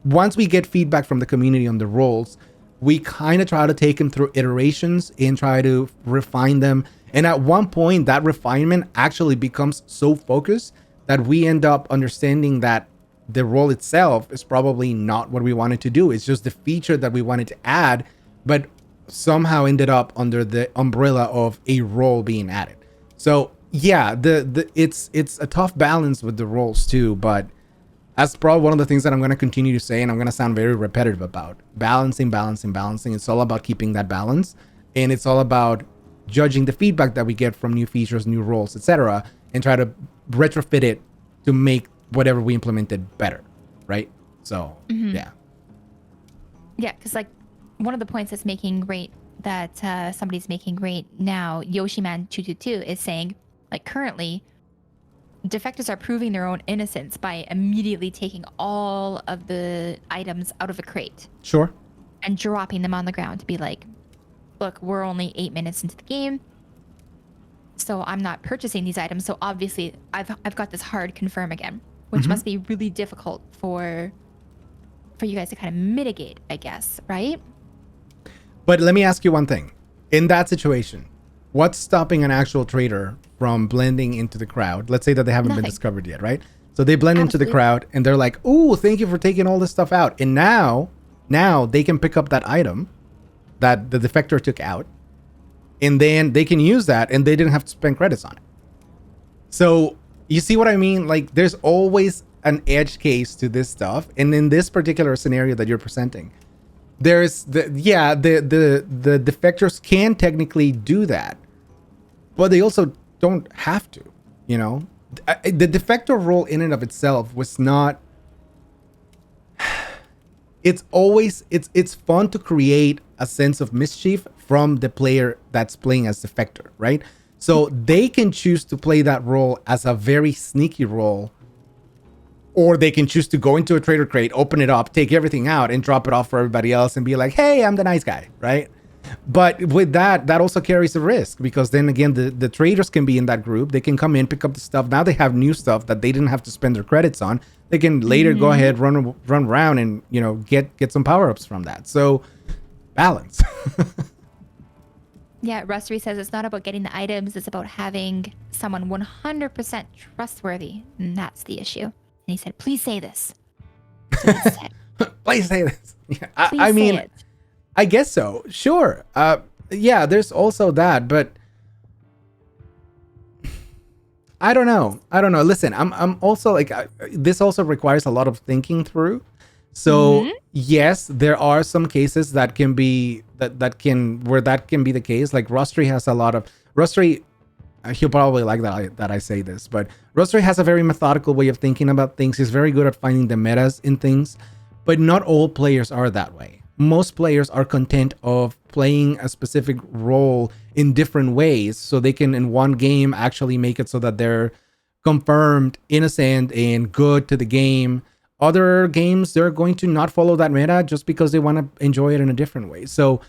once we get feedback from the community on the roles, we kind of try to take them through iterations and try to refine them. And at one point, that refinement actually becomes so focused that we end up understanding that the role itself is probably not what we wanted to do. It's just the feature that we wanted to add, but somehow ended up under the umbrella of a role being added. So yeah, it's a tough balance with the roles too, but that's probably one of the things that I'm going to continue to say, and I'm going to sound very repetitive about balancing. It's all about keeping that balance, and it's all about judging the feedback that we get from new features, new roles, etc., and try to retrofit it to make whatever we implemented better, right? So yeah, because like one of the points that's making great that somebody's making great now, Yoshiman222 is saying, like, currently defectors are proving their own innocence by immediately taking all of the items out of a crate. Sure. And dropping them on the ground to be like, look, we're only 8 minutes into the game, so I'm not purchasing these items. So obviously I've got this hard confirm again, which must be really difficult for you guys to kind of mitigate, I guess, right? But let me ask you one thing. In that situation, what's stopping an actual trader from blending into the crowd? Let's say that they haven't been discovered yet, right? So they blend into the crowd and they're like, "Ooh, thank you for taking all this stuff out." And now they can pick up that item that the defector took out, and then they can use that, and they didn't have to spend credits on it. So you see what I mean? Like, there's always an edge case to this stuff, and in this particular scenario that you're presenting, there's the defectors can technically do that, but they also don't have to. You know, the defector role in and of itself was not. It's fun to create a sense of mischief from the player that's playing as defector, right? So they can choose to play that role as a very sneaky role, or they can choose to go into a trader crate, open it up, take everything out, and drop it off for everybody else and be like, "Hey, I'm the nice guy," right? But with that also carries a risk, because then again, the traders can be in that group. They can come in, pick up the stuff. Now they have new stuff that they didn't have to spend their credits on. They can later go ahead, run around and, you know, get some power-ups from that. So balance. Yeah, Rustery says it's not about getting the items, it's about having someone 100% trustworthy. And that's the issue. And he said, "Please say this." So he said, Please say this. Yeah, I mean, it. I guess so. Sure. Yeah, there's also that, but I don't know. Listen, I'm also like, this also requires a lot of thinking through. So yes, there are some cases that can be that can be the case. Like Rustery has a lot of Rustery. He'll probably like that I say this, but Rustery has a very methodical way of thinking about things. He's very good at finding the metas in things, but not all players are that way. Most players are content of playing a specific role in different ways, so they can in one game actually make it so that they're confirmed innocent and good to the game. Other games, they're going to not follow that meta just because they want to enjoy it in a different way. So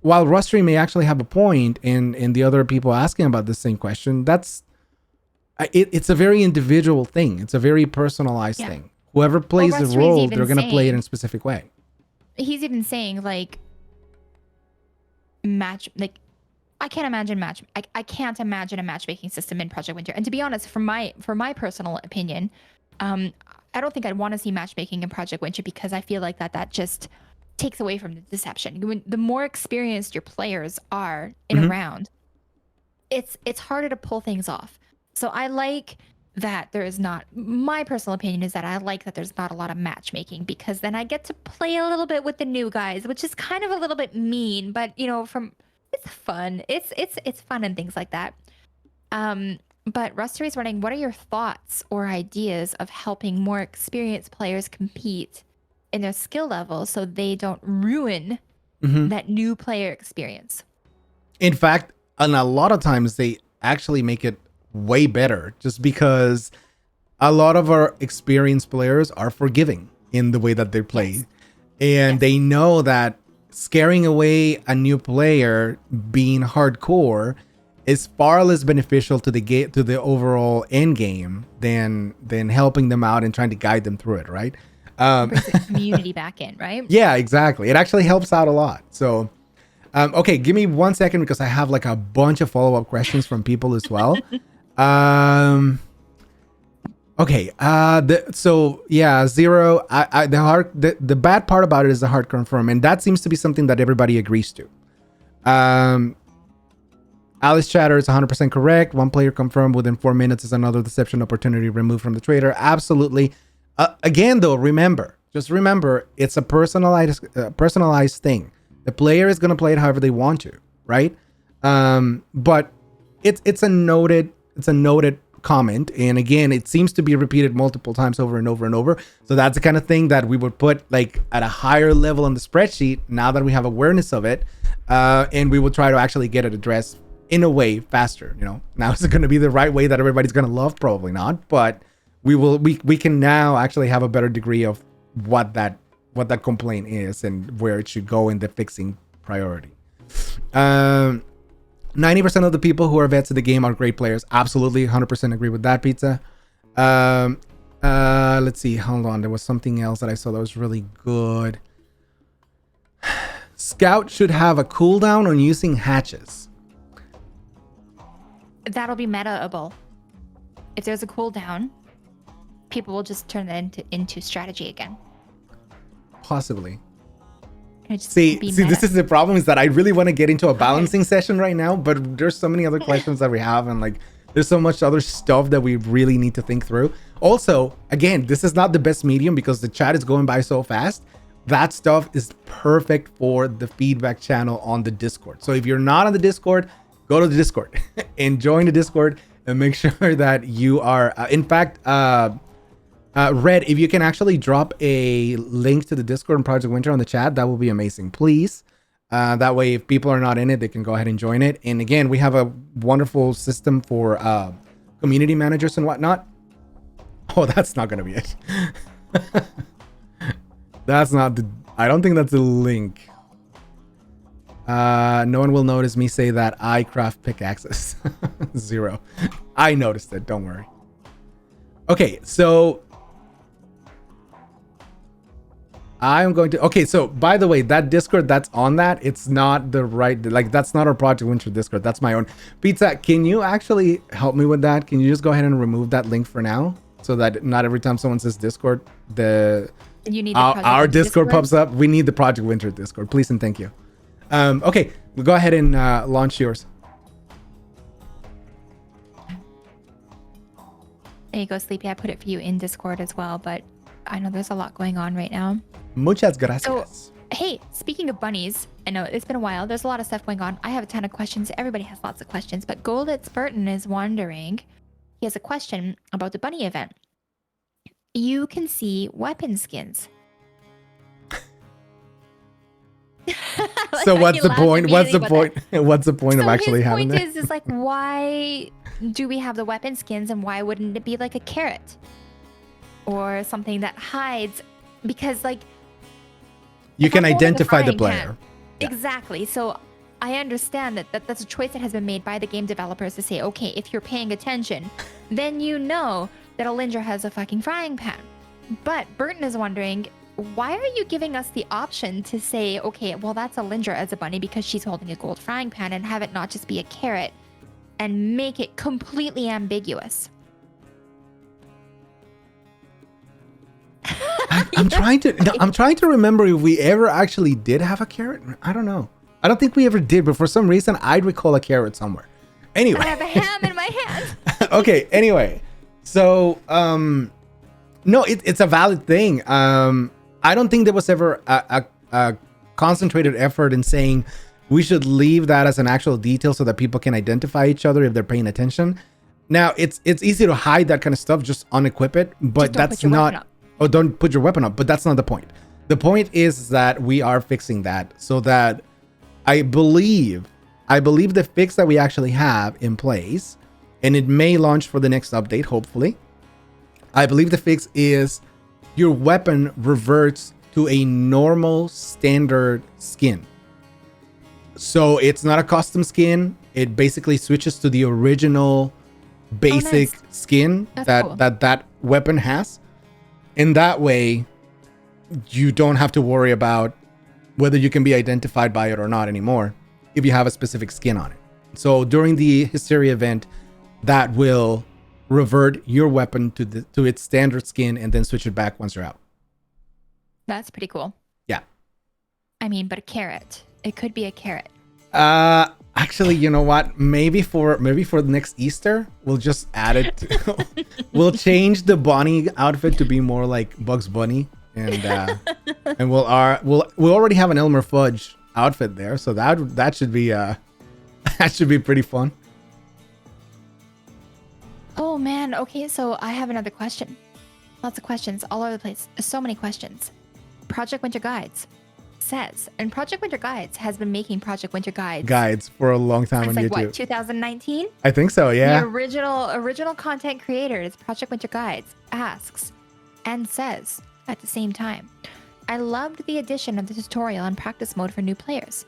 while Rustery may actually have a point, and the other people asking about the same question, it's a very individual thing. It's a very personalized thing. Whoever plays the role, they're going to play it in a specific way. He's even saying like I can't imagine a matchmaking system in Project Winter. And to be honest, for my personal opinion, I don't think I'd want to see matchmaking in Project Winter, because I feel like that just takes away from the deception. The more experienced your players are in a round, it's harder to pull things off. So I like that there is not, my personal opinion is that I like that there's not a lot of matchmaking, because then I get to play a little bit with the new guys, which is kind of a little bit mean, but you know, it's fun. It's fun and things like that. But Rustery's running, what are your thoughts or ideas of helping more experienced players compete in their skill level so they don't ruin that new player experience? In fact, and a lot of times they actually make it way better, just because a lot of our experienced players are forgiving in the way that they play. And they know that scaring away a new player being hardcore is far less beneficial to the to the overall end game than helping them out and trying to guide them through it, right? Brings the community back in, right? Yeah, exactly. It actually helps out a lot. So, okay, give me 1 second because I have like a bunch of follow-up questions from people as well. Okay. So yeah, Zero. The bad part about it is the hard confirm, and that seems to be something that everybody agrees to. Alice Chatter is 100% correct. One player confirmed within 4 minutes is another deception opportunity removed from the trader. Absolutely. Again, though, just remember, it's a personalized thing. The player is going to play it however they want to, right? But it's a noted comment, and again, it seems to be repeated multiple times over and over and over. So that's the kind of thing that we would put like at a higher level on the spreadsheet now that we have awareness of it, and we will try to actually get it addressed in a way faster. Now is it going to be the right way that everybody's going to love? Probably not, but we can now actually have a better degree of what that complaint is and where it should go in the fixing priority. 90% of the people who are vets of the game are great players. Absolutely, 100% agree with that, Pizza. Let's see. Hold on. There was something else that I saw that was really good. Scout should have a cooldown on using hatches. That'll be meta-able. If there's a cooldown, people will just turn that into strategy again. Possibly. See, this is the problem, is that I really want to get into a balancing session right now, but there's so many other questions that we have, and like there's so much other stuff that we really need to think through. Also, again, this is not the best medium because the chat is going by so fast. That stuff is perfect for the feedback channel on the Discord. So if you're not on the Discord, go to the Discord and join the Discord and make sure that you are, in fact, Red, if you can actually drop a link to the Discord and Project Winter on the chat, that will be amazing, please. That way, if people are not in it, they can go ahead and join it. And again, we have a wonderful system for community managers and whatnot. Oh, that's not going to be it. That's not the... I don't think that's the link. No one will notice me say that I craft pickaxes. Zero. I noticed it. Don't worry. Okay, so... I'm going to... Okay, so by the way, that Discord that's on that, it's not the right... Like, that's not our Project Winter Discord. That's my own. Pizza, can you actually help me with that? Can you just go ahead and remove that link for now? So that not every time someone says Discord, you need our Discord pops up. We need the Project Winter Discord. Please and thank you. Okay, we'll go ahead and launch yours. There you go, Sleepy. I put it for you in Discord as well, but I know there's a lot going on right now. Muchas gracias. So, hey, speaking of bunnies, I know it's been a while. There's a lot of stuff going on. I have a ton of questions. Everybody has lots of questions, but Golditz Burton is wondering, he has a question about the bunny event. You can see weapon skins. So what's the point? What's the point? What's the point of actually having that? His point is like, why do we have the weapon skins, and why wouldn't it be like a carrot or something that hides? Because like you can identify the player. Yeah. Exactly. So I understand that that's a choice that has been made by the game developers to say, okay, if you're paying attention, then you know that Alyndra has a fucking frying pan. But Burton is wondering, why are you giving us the option to say, okay, well, that's Alyndra as a bunny because she's holding a gold frying pan, and have it not just be a carrot and make it completely ambiguous? I'm trying to remember if we ever actually did have a carrot. I don't know. I don't think we ever did, but for some reason I'd recall a carrot somewhere. Anyway. I have a ham in my hand. Okay, anyway. So, no, it's a valid thing. I don't think there was ever a concentrated effort in saying we should leave that as an actual detail so that people can identify each other if they're paying attention. Now, it's easy to hide that kind of stuff, just unequip it, but that's not... Oh, don't put your weapon up, but that's not the point. The point is that we are fixing that so that I believe the fix that we actually have in place, and it may launch for the next update, hopefully. I believe the fix is your weapon reverts to a normal standard skin. So it's not a custom skin. it basically switches to the original basic nice. skin That's cool. that weapon has. In that way, you don't have to worry about whether you can be identified by it or not anymore if you have a specific skin on it. So during the Hysteria event, that will revert your weapon to its standard skin and then switch it back once you're out. That's pretty cool. Yeah. I mean, but a carrot. It could be a carrot. Actually, you know what? Maybe for the next Easter, we'll just add it. We'll change the bunny outfit to be more like Bugs Bunny, and we'll already have an Elmer Fudge outfit there, so that should be that should be pretty fun. Oh man. Okay, so I have another question. Lots of questions all over the place. So many questions. Project Winter Guides says, and Project Winter Guides has been making Project Winter Guides for a long time since on like YouTube. what, 2019? I think so, yeah. The original content creators, Project Winter Guides, asks and says at the same time, I loved the addition of the tutorial and practice mode for new players.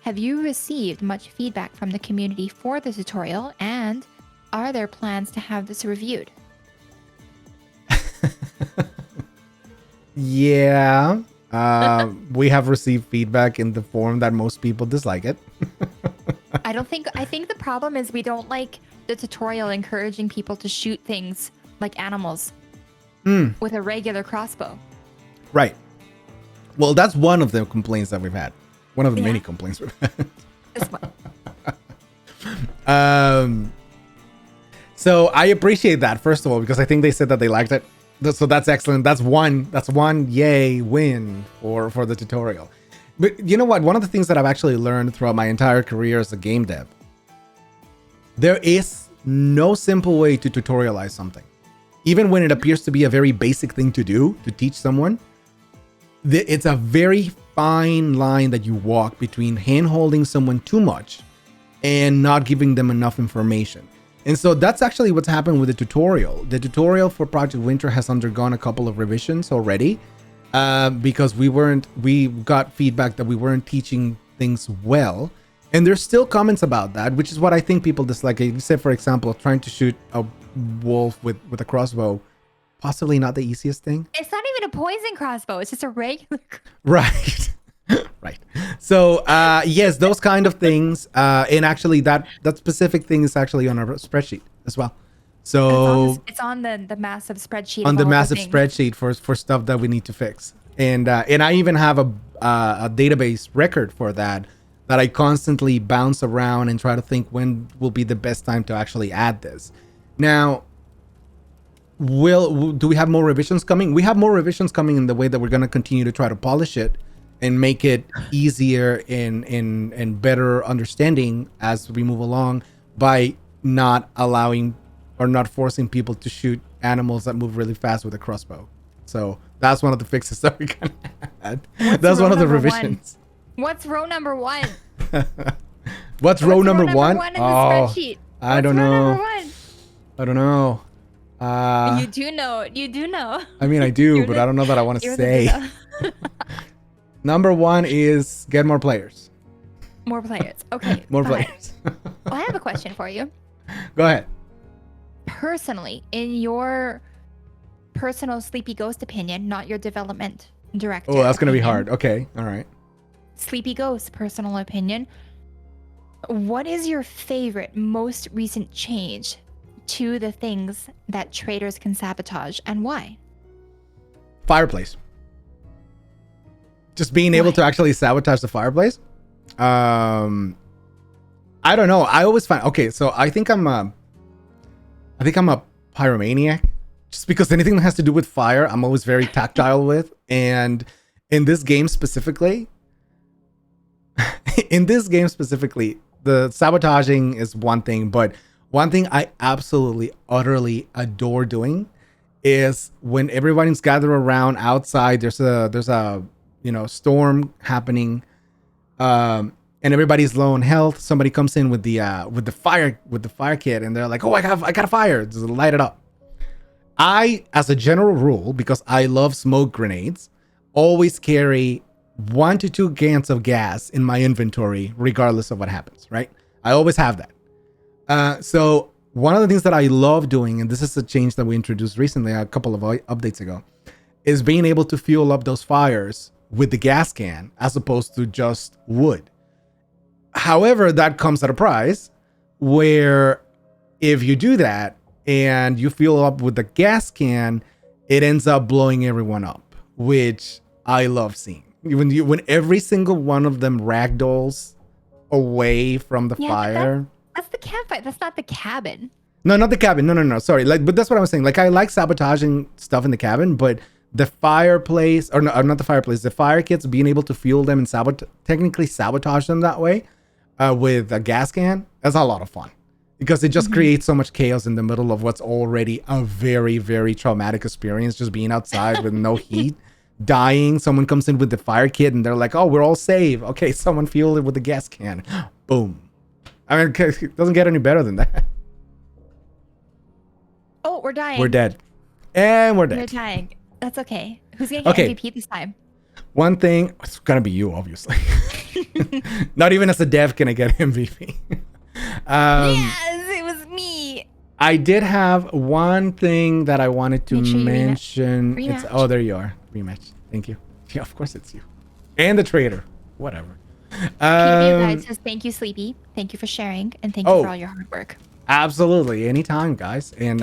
Have you received much feedback from the community for the tutorial, and are there plans to have this reviewed? Yeah. We have received feedback in the form that most people dislike it. I think the problem is we don't like the tutorial encouraging people to shoot things like animals with a regular crossbow. Right. Well, that's one of the complaints that we've had. One of the many complaints we've had. This one. So I appreciate that, first of all, because I think they said that they liked it. So that's excellent. That's one yay win for the tutorial. But you know what? One of the things that I've actually learned throughout my entire career as a game dev, there is no simple way to tutorialize something. Even when it appears to be a very basic thing to do, to teach someone, it's a very fine line that you walk between hand-holding someone too much and not giving them enough information. And so that's actually what's happened with the tutorial. The tutorial for Project Winter has undergone a couple of revisions already, because we got feedback that we weren't teaching things well. And there's still comments about that, which is what I think people dislike. You said, for example, trying to shoot a wolf with a crossbow, possibly not the easiest thing. It's not even a poison crossbow. It's just a regular. Right. Right. So, yes, those kind of things. And actually that specific thing is actually on our spreadsheet as well. So it's on the massive spreadsheet. On the massive spreadsheet for stuff that we need to fix. And I even have a database record for that I constantly bounce around and try to think when will be the best time to actually add this. Now, do we have more revisions coming? We have more revisions coming in the way that we're going to continue to try to polish it and make it easier and better understanding as we move along by not allowing or not forcing people to shoot animals that move really fast with a crossbow. So that's one of the fixes that we can add. That's one of the revisions. What's row number one? What's row number one? In the spreadsheet? I don't know. I don't know. You do know. You do know. I mean, I do, but I don't know that I want to say. Number one is get more players. More players. Okay. More players. Well, I have a question for you. Go ahead. Personally, in your personal Sleepy Ghost opinion, not your development director. Oh, that's going to be hard. Okay. All right. Sleepy Ghost personal opinion. What is your favorite, most recent change to the things that traders can sabotage, and why? Fireplace. Just being able to actually sabotage the fireplace. I don't know. I always find, okay, so I think I'm a pyromaniac. Just because anything that has to do with fire, I'm always very tactile with. And in this game specifically, the sabotaging is one thing, but one thing I absolutely, utterly adore doing is when everybody's gathered around outside, there's a storm happening, and everybody's low on health. Somebody comes in with the fire kit, and they're like, "Oh, I got a fire!" Just light it up. I, as a general rule, because I love smoke grenades, always carry 1 to 2 cans of gas in my inventory, regardless of what happens. Right? I always have that. So one of the things that I love doing, and this is a change that we introduced recently, a couple of updates ago, is being able to fuel up those fires with the gas can as opposed to just wood. However, that comes at a price where if you do that and you fuel up with the gas can, it ends up blowing everyone up, which I love seeing. When every single one of them ragdolls away from the fire. That's the campfire. That's not the cabin. No, not the cabin. No. Sorry. But that's what I was saying. Like, I like sabotaging stuff in the cabin, but the fireplace, or not the fireplace, the fire kits, being able to fuel them and technically sabotage them that way with a gas can, that's a lot of fun. Because it just creates so much chaos in the middle of what's already a very, very traumatic experience, just being outside with no heat, dying. Someone comes in with the fire kit and they're like, oh, we're all safe. Okay, someone fueled it with the gas can. Boom. I mean, it doesn't get any better than that. Oh, we're dying. We're dead. And we're dead. We're dying. That's okay. Who's going to get MVP this time? One thing, it's going to be you, obviously. Not even as a dev can I get MVP. Yes, it was me. I did have one thing that I wanted to mention. Rematch. There you are. Rematch. Thank you. Yeah, of course it's you. And the traitor. Whatever. PW guys says thank you, Sleepy. Thank you for sharing, and thank you for all your hard work. Absolutely, anytime, guys. And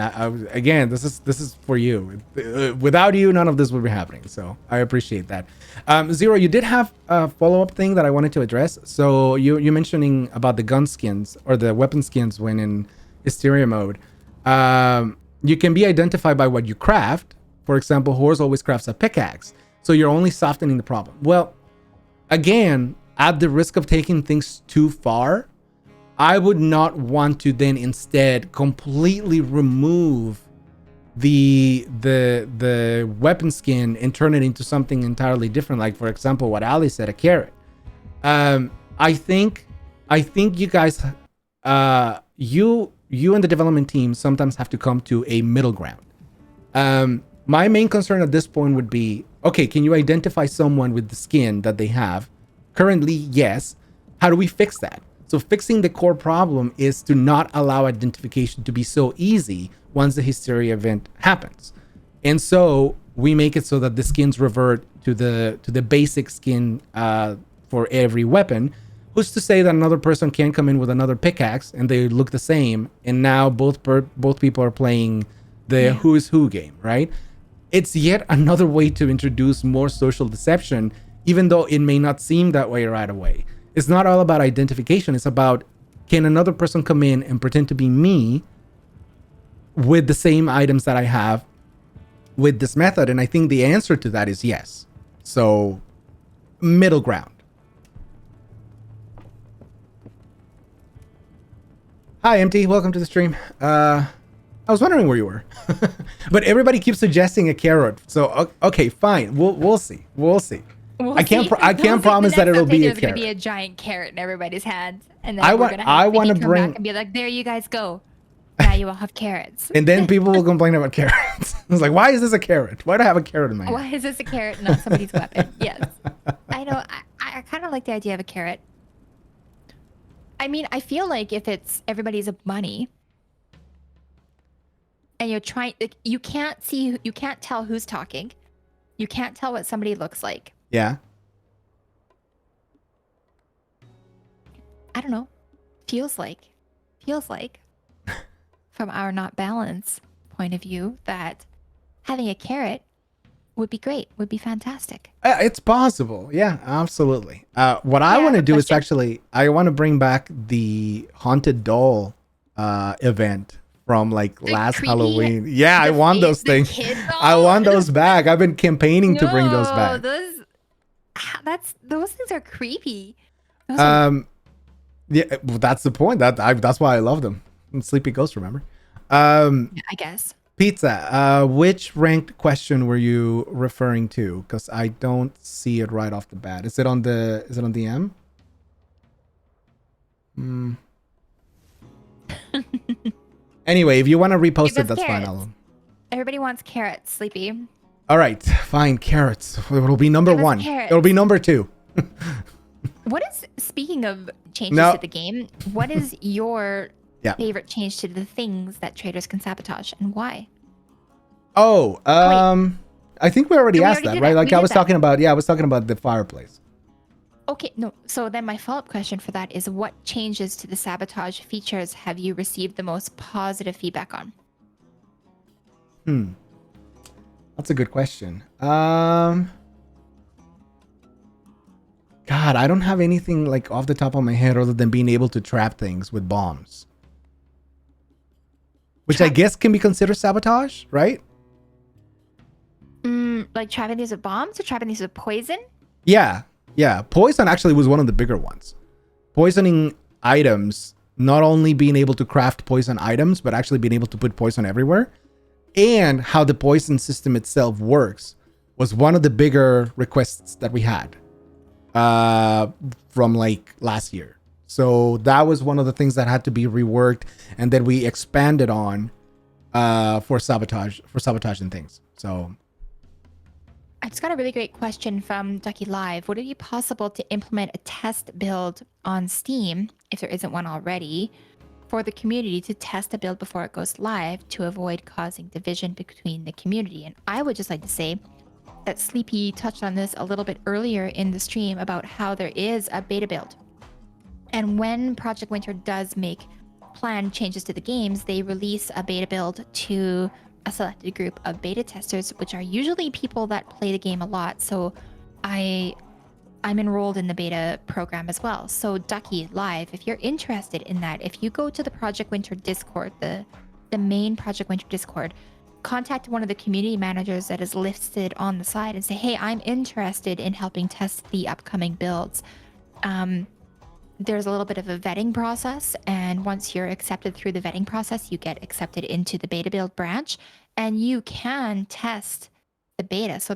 again, this is for you. Without you, none of this would be happening. So I appreciate that. Zero, you did have a follow-up thing that I wanted to address. So you mentioning about the gun skins or the weapon skins when in hysteria mode. You can be identified by what you craft. For example, Horse always crafts a pickaxe, so you're only softening the problem. Well, again, at the risk of taking things too far, I would not want to then instead completely remove the weapon skin and turn it into something entirely different. Like, for example, what Ali said, a carrot. I think you guys, you and the development team sometimes have to come to a middle ground. My main concern at this point would be, okay, can you identify someone with the skin that they have? Currently, yes. How do we fix that? So fixing the core problem is to not allow identification to be so easy once the hysteria event happens. And so we make it so that the skins revert to the basic skin for every weapon. Who's to say that another person can come in with another pickaxe and they look the same, and now both people are playing the who's who game, right? It's yet another way to introduce more social deception, even though it may not seem that way right away. It's not all about identification. It's about, can another person come in and pretend to be me with the same items that I have with this method? And I think the answer to that is yes. So, middle ground. Hi, MT. Welcome to the stream. I was wondering where you were. But everybody keeps suggesting a carrot. So, okay, fine. We'll see. We'll see. I can't promise that it'll be a carrot. There's gonna be a giant carrot in everybody's hands, and then I want to bring back and be like, "There you guys go. Now you all have carrots." And then people will complain about carrots. It's like, why is this a carrot? Why do I have a carrot in my hand? Why is this a carrot, not somebody's weapon? Yes, I know. I kind of like the idea of a carrot. I mean, I feel like if it's everybody's a bunny, and you're trying, like, you can't tell who's talking, you can't tell what somebody looks like. Yeah. I don't know. Feels like from our not balance point of view that having a carrot would be great, would be fantastic. It's possible. Yeah, absolutely. What I want to do is actually, I want to bring back the haunted doll event from like last Halloween. Yeah, I want those things. I want those back. I've been campaigning to bring those back. Those things are creepy. Yeah, that's the point. That's why I love them. And Sleepy Ghost, remember? Yeah, I guess. Pizza. Which ranked question were you referring to? Because I don't see it right off the bat. Is it on the M? Anyway, if you want to repost it, that's fine. Everybody wants carrots, Sleepy. All right, fine. Carrots. It'll be number one. It'll be number two. What is, speaking of changes to the game, what is your Yeah. favorite change to the things that traders can sabotage and why? Oh, I think we already No, we asked already that, did right? that. Like We I did was that. talking about, I was talking about the fireplace. Okay, no. So then my follow-up question for that is what changes to the sabotage features have you received the most positive feedback on? That's a good question. God, I don't have anything like off the top of my head other than being able to trap things with bombs. Which I guess can be considered sabotage, right? Like trapping these with bombs or trapping these with poison? Yeah. Poison actually was one of the bigger ones. Poisoning items, not only being able to craft poison items, but actually being able to put poison everywhere. And how the poison system itself works was one of the bigger requests that we had from like last year. So that was one of the things that had to be reworked and then we expanded on for sabotage and things. So I just got a really great question from Ducky Live. Would it be possible to implement a test build on Steam, if there isn't one already, for the community to test a build before it goes live to avoid causing division between the community? And I would just like to say that Sleepy touched on this a little bit earlier in the stream about how there is a beta build. And when Project Winter does make planned changes to the games, they release a beta build to a selected group of beta testers, which are usually people that play the game a lot. So I'm enrolled in the beta program as well. So Ducky Live, if you're interested in that, if you go to the Project Winter Discord, the main Project Winter Discord, contact one of the community managers that is listed on the side and say, hey, I'm interested in helping test the upcoming builds. There's a little bit of a vetting process, and once you're accepted through the vetting process, you get accepted into the beta build branch, and you can test the beta. So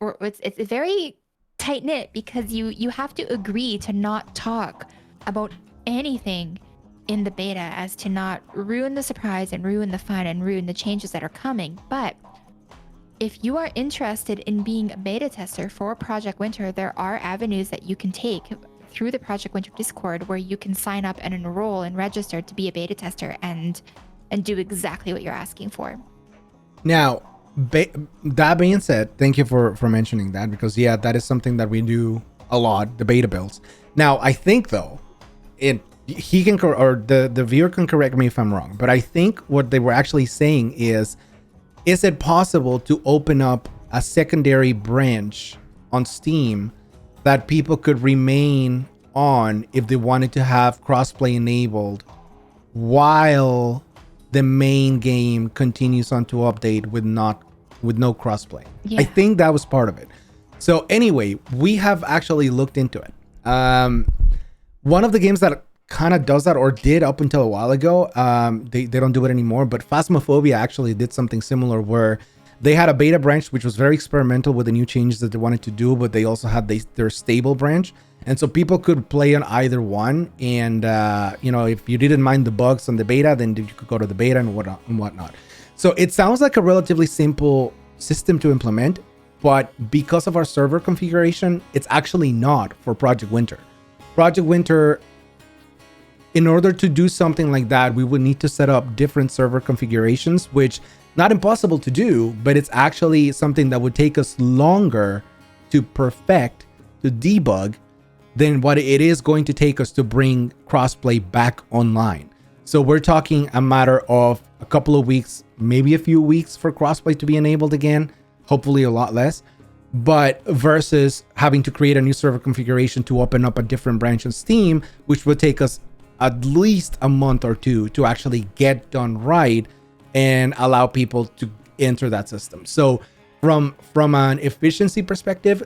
it's very tight knit because you have to agree to not talk about anything in the beta as to not ruin the surprise and ruin the fun and ruin the changes that are coming. But if you are interested in being a beta tester for Project Winter, there are avenues that you can take through the Project Winter Discord where you can sign up and enroll and register to be a beta tester and do exactly what you're asking for. now, that being said, thank you for mentioning that, because that is something that we do a lot, the beta builds. Now, I think though, he can or the viewer can correct me if I'm wrong, but I think what they were actually saying is it possible to open up a secondary branch on Steam that people could remain on if they wanted to have crossplay enabled while the main game continues on to update with no crossplay. I think that was part of it. So anyway, we have actually looked into it. One of the games that kind of does that, or did up until a while ago, they don't do it anymore, but Phasmophobia actually did something similar where they had a beta branch which was very experimental with the new changes that they wanted to do, but they also had their stable branch, and so people could play on either one. And if you didn't mind the bugs on the beta, then you could go to the beta and whatnot. So it sounds like a relatively simple system to implement, but because of our server configuration, it's actually not for Project Winter. Project Winter, in order to do something like that, we would need to set up different server configurations, which not impossible to do, but it's actually something that would take us longer to perfect, to debug, than what it is going to take us to bring crossplay back online. So we're talking a matter of a couple of weeks, maybe a few weeks for crossplay to be enabled again, hopefully a lot less, but versus having to create a new server configuration to open up a different branch on Steam, which would take us at least a month or two to actually get done right and allow people to enter that system. So from an efficiency perspective,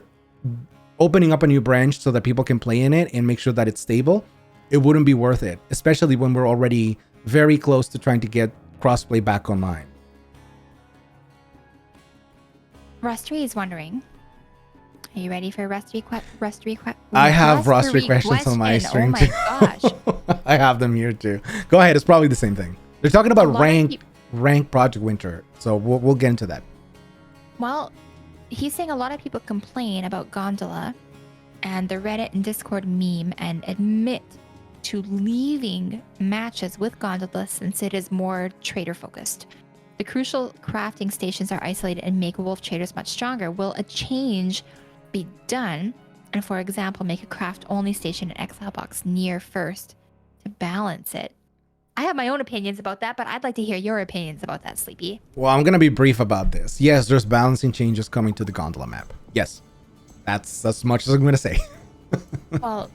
opening up a new branch so that people can play in it and make sure that it's stable, it wouldn't be worth it, especially when we're already very close to trying to get crossplay back online. Rustry is wondering, are you ready for Rustry? I have Rustry questions on my stream too. Oh my gosh. I have them here too. Go ahead. It's probably the same thing. They're talking about rank Project Winter, so we'll get into that. Well, he's saying a lot of people complain about Gondola and the Reddit and Discord meme and admit to leaving matches with gondolas since it is more trader focused. The crucial crafting stations are isolated and make wolf traders much stronger. Will a change be done? And for example, make a craft only station and exile box near first to balance it. I have my own opinions about that, but I'd like to hear your opinions about that, Sleepy. Well, I'm going to be brief about this. Yes, there's balancing changes coming to the gondola map. Yes. That's as much as I'm going to say. Well,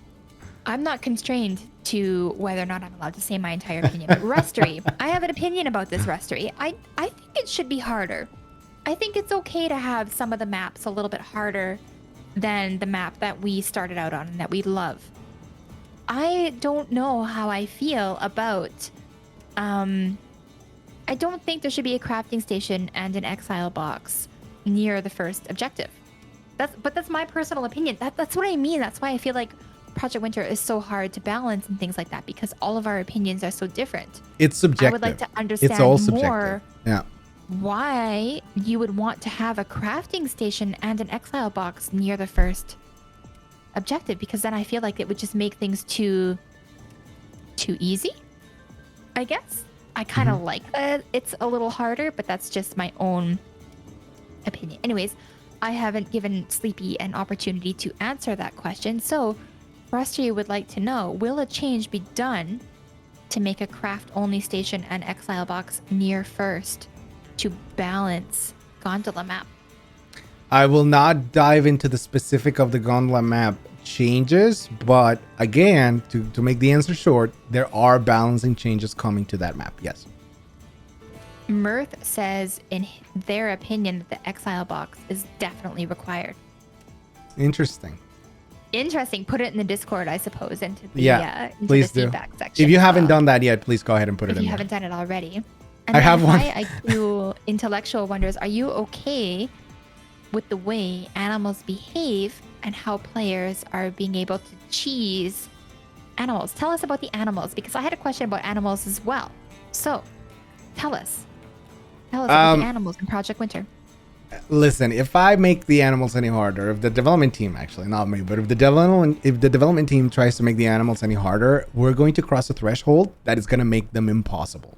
I'm not constrained to whether or not I'm allowed to say my entire opinion. But Rustery, I have an opinion about this, Rustery. I think it should be harder. I think it's okay to have some of the maps a little bit harder than the map that we started out on and that we love. I don't know how I feel about... I don't think there should be a crafting station and an exile box near the first objective. But that's my personal opinion. That's what I mean. That's why I feel like Project Winter is so hard to balance and things like that, because all of our opinions are so different. It's subjective. I would like to understand it's all more yeah. why you would want to have a crafting station and an exile box near the first objective, because then I feel like it would just make things too easy, I guess. I kind of like that it's a little harder, but that's just my own opinion. Anyways, I haven't given Sleepy an opportunity to answer that question, so Rusty would like to know, will a change be done to make a craft-only station and exile box near first to balance gondola map? I will not dive into the specific of the gondola map changes, but again, to make the answer short, there are balancing changes coming to that map. Yes. Mirth says, in their opinion, that the exile box is definitely required. Interesting. Interesting. Put it in the Discord, I suppose, into the, into please the do. feedback section. If you haven't done that yet, please go ahead and put it in If you there. haven't done it already. And I have one. Hi, IQ Intellectual wonders, are you okay with the way animals behave and how players are being able to cheese animals? Tell us about the animals, because I had a question about animals as well. So, tell us. Tell us about the animals in Project Winter. Listen, if I make the animals any harder, if the development team, actually not me, but if the development team tries to make the animals any harder, we're going to cross a threshold that is going to make them impossible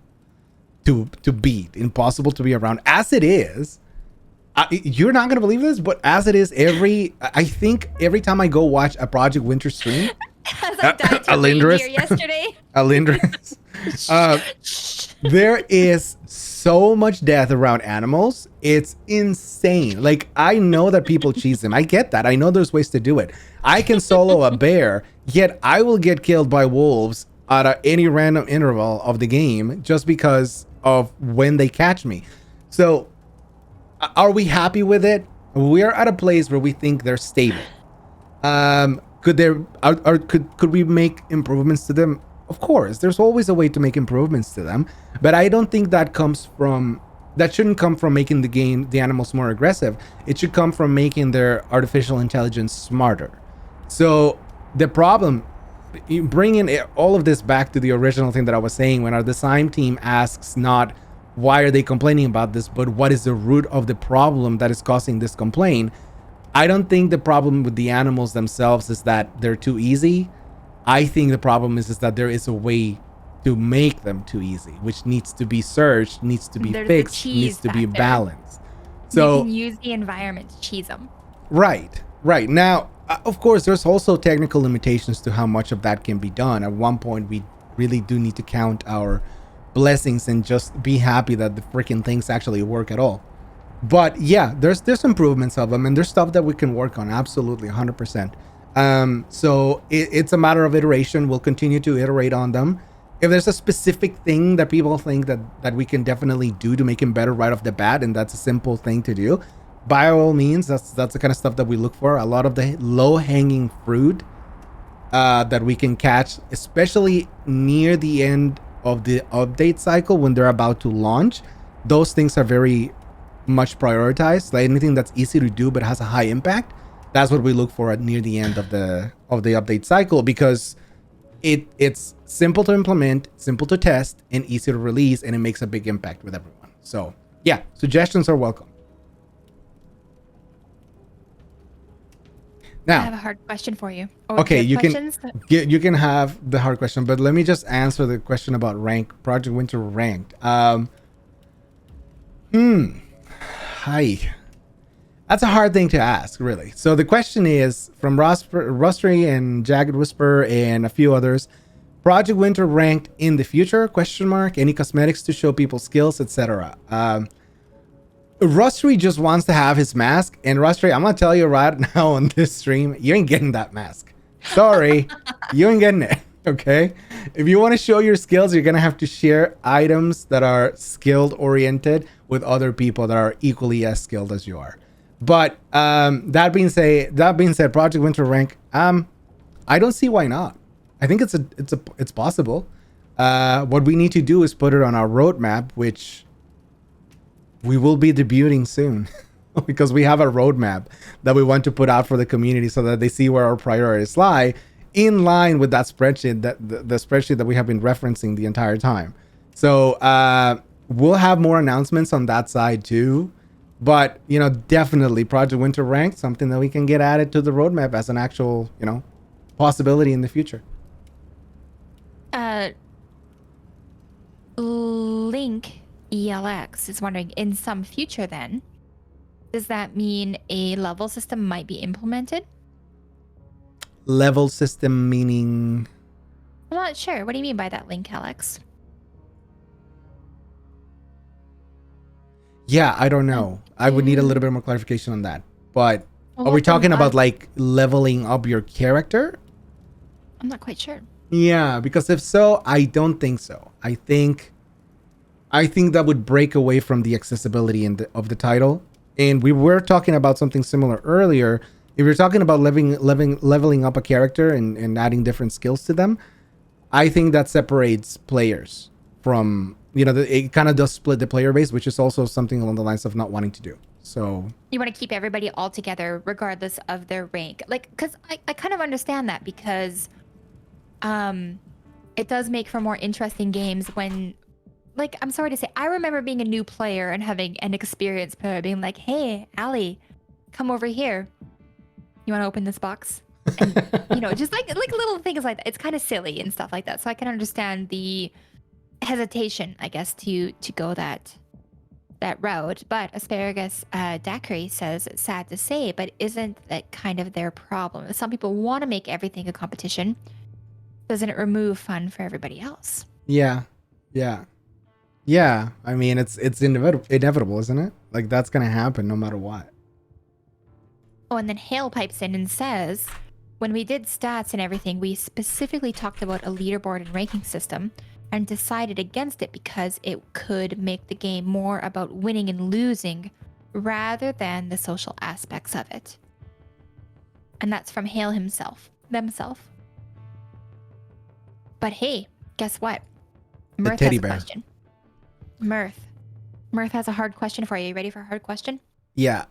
to beat, impossible to be around. As it is, you're not going to believe this, but as it is, I think every time I go watch a Project Winter stream, As I died to Alyndra's reindeer yesterday. Alyndra's, there is so much death around animals. It's insane. Like, I know that people cheese them. I get that. I know there's ways to do it. I can solo a bear, yet I will get killed by wolves at any random interval of the game just because of when they catch me. So, are we happy with it? We're at a place where we think they're stable. Could we make improvements to them? Of course, there's always a way to make improvements to them, but I don't think that shouldn't come from making the animals more aggressive. It should come from making their artificial intelligence smarter. So the problem, bringing all of this back to the original thing that I was saying, when our design team asks not why are they complaining about this, but what is the root of the problem that is causing this complaint? I don't think the problem with the animals themselves is that they're too easy. I think the problem is that there is a way to make them too easy, which needs to be searched, needs to be fixed, needs to be balanced. So you can use the environment to cheese them. Right. Now, of course, there's also technical limitations to how much of that can be done. At one point, we really do need to count our blessings and just be happy that the freaking things actually work at all. But yeah, there's improvements of them, and there's stuff that we can work on. Absolutely, 100%. So it's a matter of iteration. We'll continue to iterate on them. If there's a specific thing that people think that we can definitely do to make them better right off the bat, and that's a simple thing to do, by all means, that's the kind of stuff that we look for. A lot of the low-hanging fruit that we can catch, especially near the end of the update cycle when they're about to launch, those things are very much prioritized. Like anything that's easy to do but has a high impact, that's what we look for at near the end of the update cycle, because it's simple to implement, simple to test, and easy to release, and it makes a big impact with everyone. So yeah, suggestions are welcome. I have Now, a hard question for you. Or okay, do you can questions? you can have the hard question, but let me just answer the question about Project Winter ranked. Hi. That's a hard thing to ask, really. So the question is from Rustry and Jagged Whisper and a few others. Project Winter ranked in the future? Question mark. Any cosmetics to show people skills, etc. Rustry just wants to have his mask, and Rustry, I'm gonna tell you right now on this stream, you ain't getting that mask. Sorry, you ain't getting it. Okay. If you want to show your skills, you're gonna have to share items that are skilled oriented with other people that are equally as skilled as you are. But that being said, Project Winter rank. I don't see why not. I think it's possible. What we need to do is put it on our roadmap, which we will be debuting soon, because we have a roadmap that we want to put out for the community so that they see where our priorities lie, in line with that spreadsheet, that the spreadsheet that we have been referencing the entire time. So we'll have more announcements on that side too. But, definitely Project Winter ranked, something that we can get added to the roadmap as an actual, possibility in the future. Link ELX is wondering, in some future then, does that mean a level system might be implemented? Level system meaning? I'm not sure. What do you mean by that, Link Alex? Yeah, I don't know. I would need a little bit more clarification on that. But are we talking about like leveling up your character? I'm not quite sure. Yeah, because if so, I don't think so. I think that would break away from the accessibility of the title. And we were talking about something similar earlier. If you're talking about leveling up a character and adding different skills to them, I think that separates players from, it kind of does split the player base, which is also something along the lines of not wanting to do. So you want to keep everybody all together regardless of their rank. Like, because I kind of understand that, because it does make for more interesting games when, like, I'm sorry to say, I remember being a new player and having an experienced player being like, hey, Allie, come over here. You want to open this box? And, just like little things like that. It's kind of silly and stuff like that. So I can understand the hesitation, I guess, to go that route. But Asparagus Daiquiri says, it's sad to say, but isn't that kind of their problem? Some people want to make everything a competition. Doesn't it remove fun for everybody else? Yeah. I mean, it's inevitable, isn't it? Like, that's gonna happen no matter what. Oh, and then Hale pipes in and says, when we did stats and everything, we specifically talked about a leaderboard and ranking system and decided against it because it could make the game more about winning and losing rather than the social aspects of it. And that's from Hale themself. But hey, guess what? Mirth has a question. Mirth has a hard question for you. You ready for a hard question? Yeah.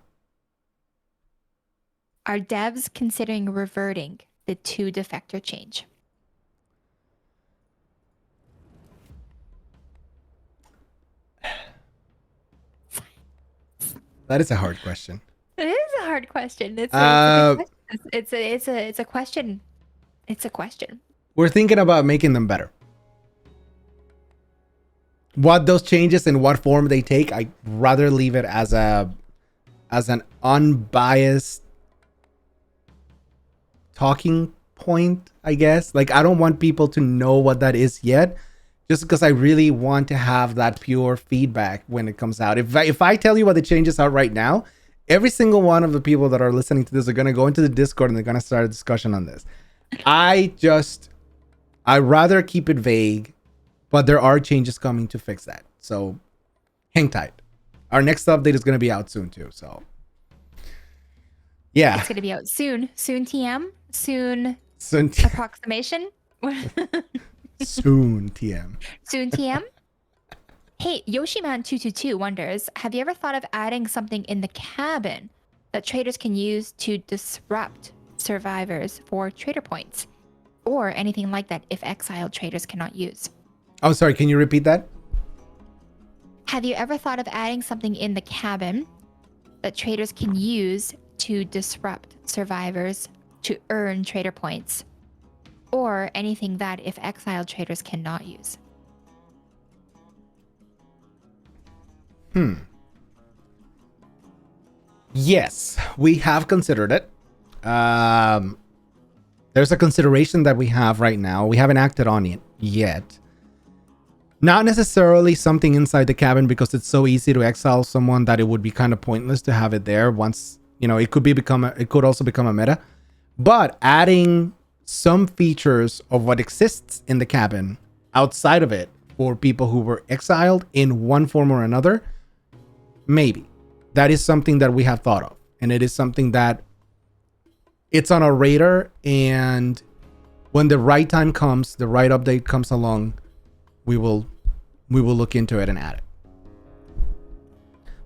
Are devs considering reverting the 2 defector change? That is a hard question. It is a hard question. It's a question. It's a question. We're thinking about making them better. What those changes and what form they take, I'd rather leave it as an unbiased talking point, I guess. Like, I don't want people to know what that is yet, just because I really want to have that pure feedback when it comes out. If I tell you what the changes are right now, every single one of the people that are listening to this are going to go into the Discord and they're going to start a discussion on this. I'd rather keep it vague, but there are changes coming to fix that. So hang tight. Our next update is going to be out soon too. So yeah. It's going to be out soon. Soon TM. Soon TM. Approximation. Soon TM. Soon TM. Hey, Yoshiman222 wonders, have you ever thought of adding something in the cabin that traders can use to disrupt survivors for trader points? Or anything like that if exiled traders cannot use? Oh, sorry. Can you repeat that? Have you ever thought of adding something in the cabin that traders can use to disrupt survivors to earn trader points, or anything that if exiled traders cannot use? Yes, we have considered it. There's a consideration that we have right now. We haven't acted on it yet. Not necessarily something inside the cabin, because it's so easy to exile someone that it would be kind of pointless to have it there once, it could also become a meta. But adding some features of what exists in the cabin outside of it for people who were exiled in one form or another, maybe. That is something that we have thought of. And it is something that it's on our radar. And when the right time comes, the right update comes along, we will look into it and add it.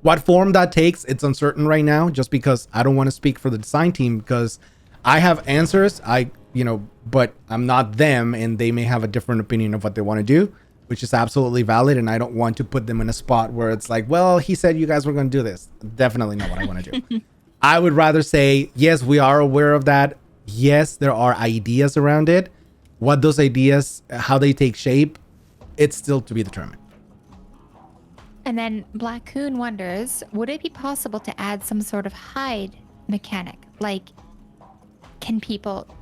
What form that takes, it's uncertain right now, just because I don't want to speak for the design team, because I have answers, but I'm not them, and they may have a different opinion of what they want to do, which is absolutely valid. And I don't want to put them in a spot where it's like, well, he said you guys were going to do this. Definitely not what I want to do. I would rather say, yes, we are aware of that. Yes, there are ideas around it. What those ideas, how they take shape, it's still to be determined. And then Black Coon wonders, would it be possible to add some sort of hide mechanic? Like, can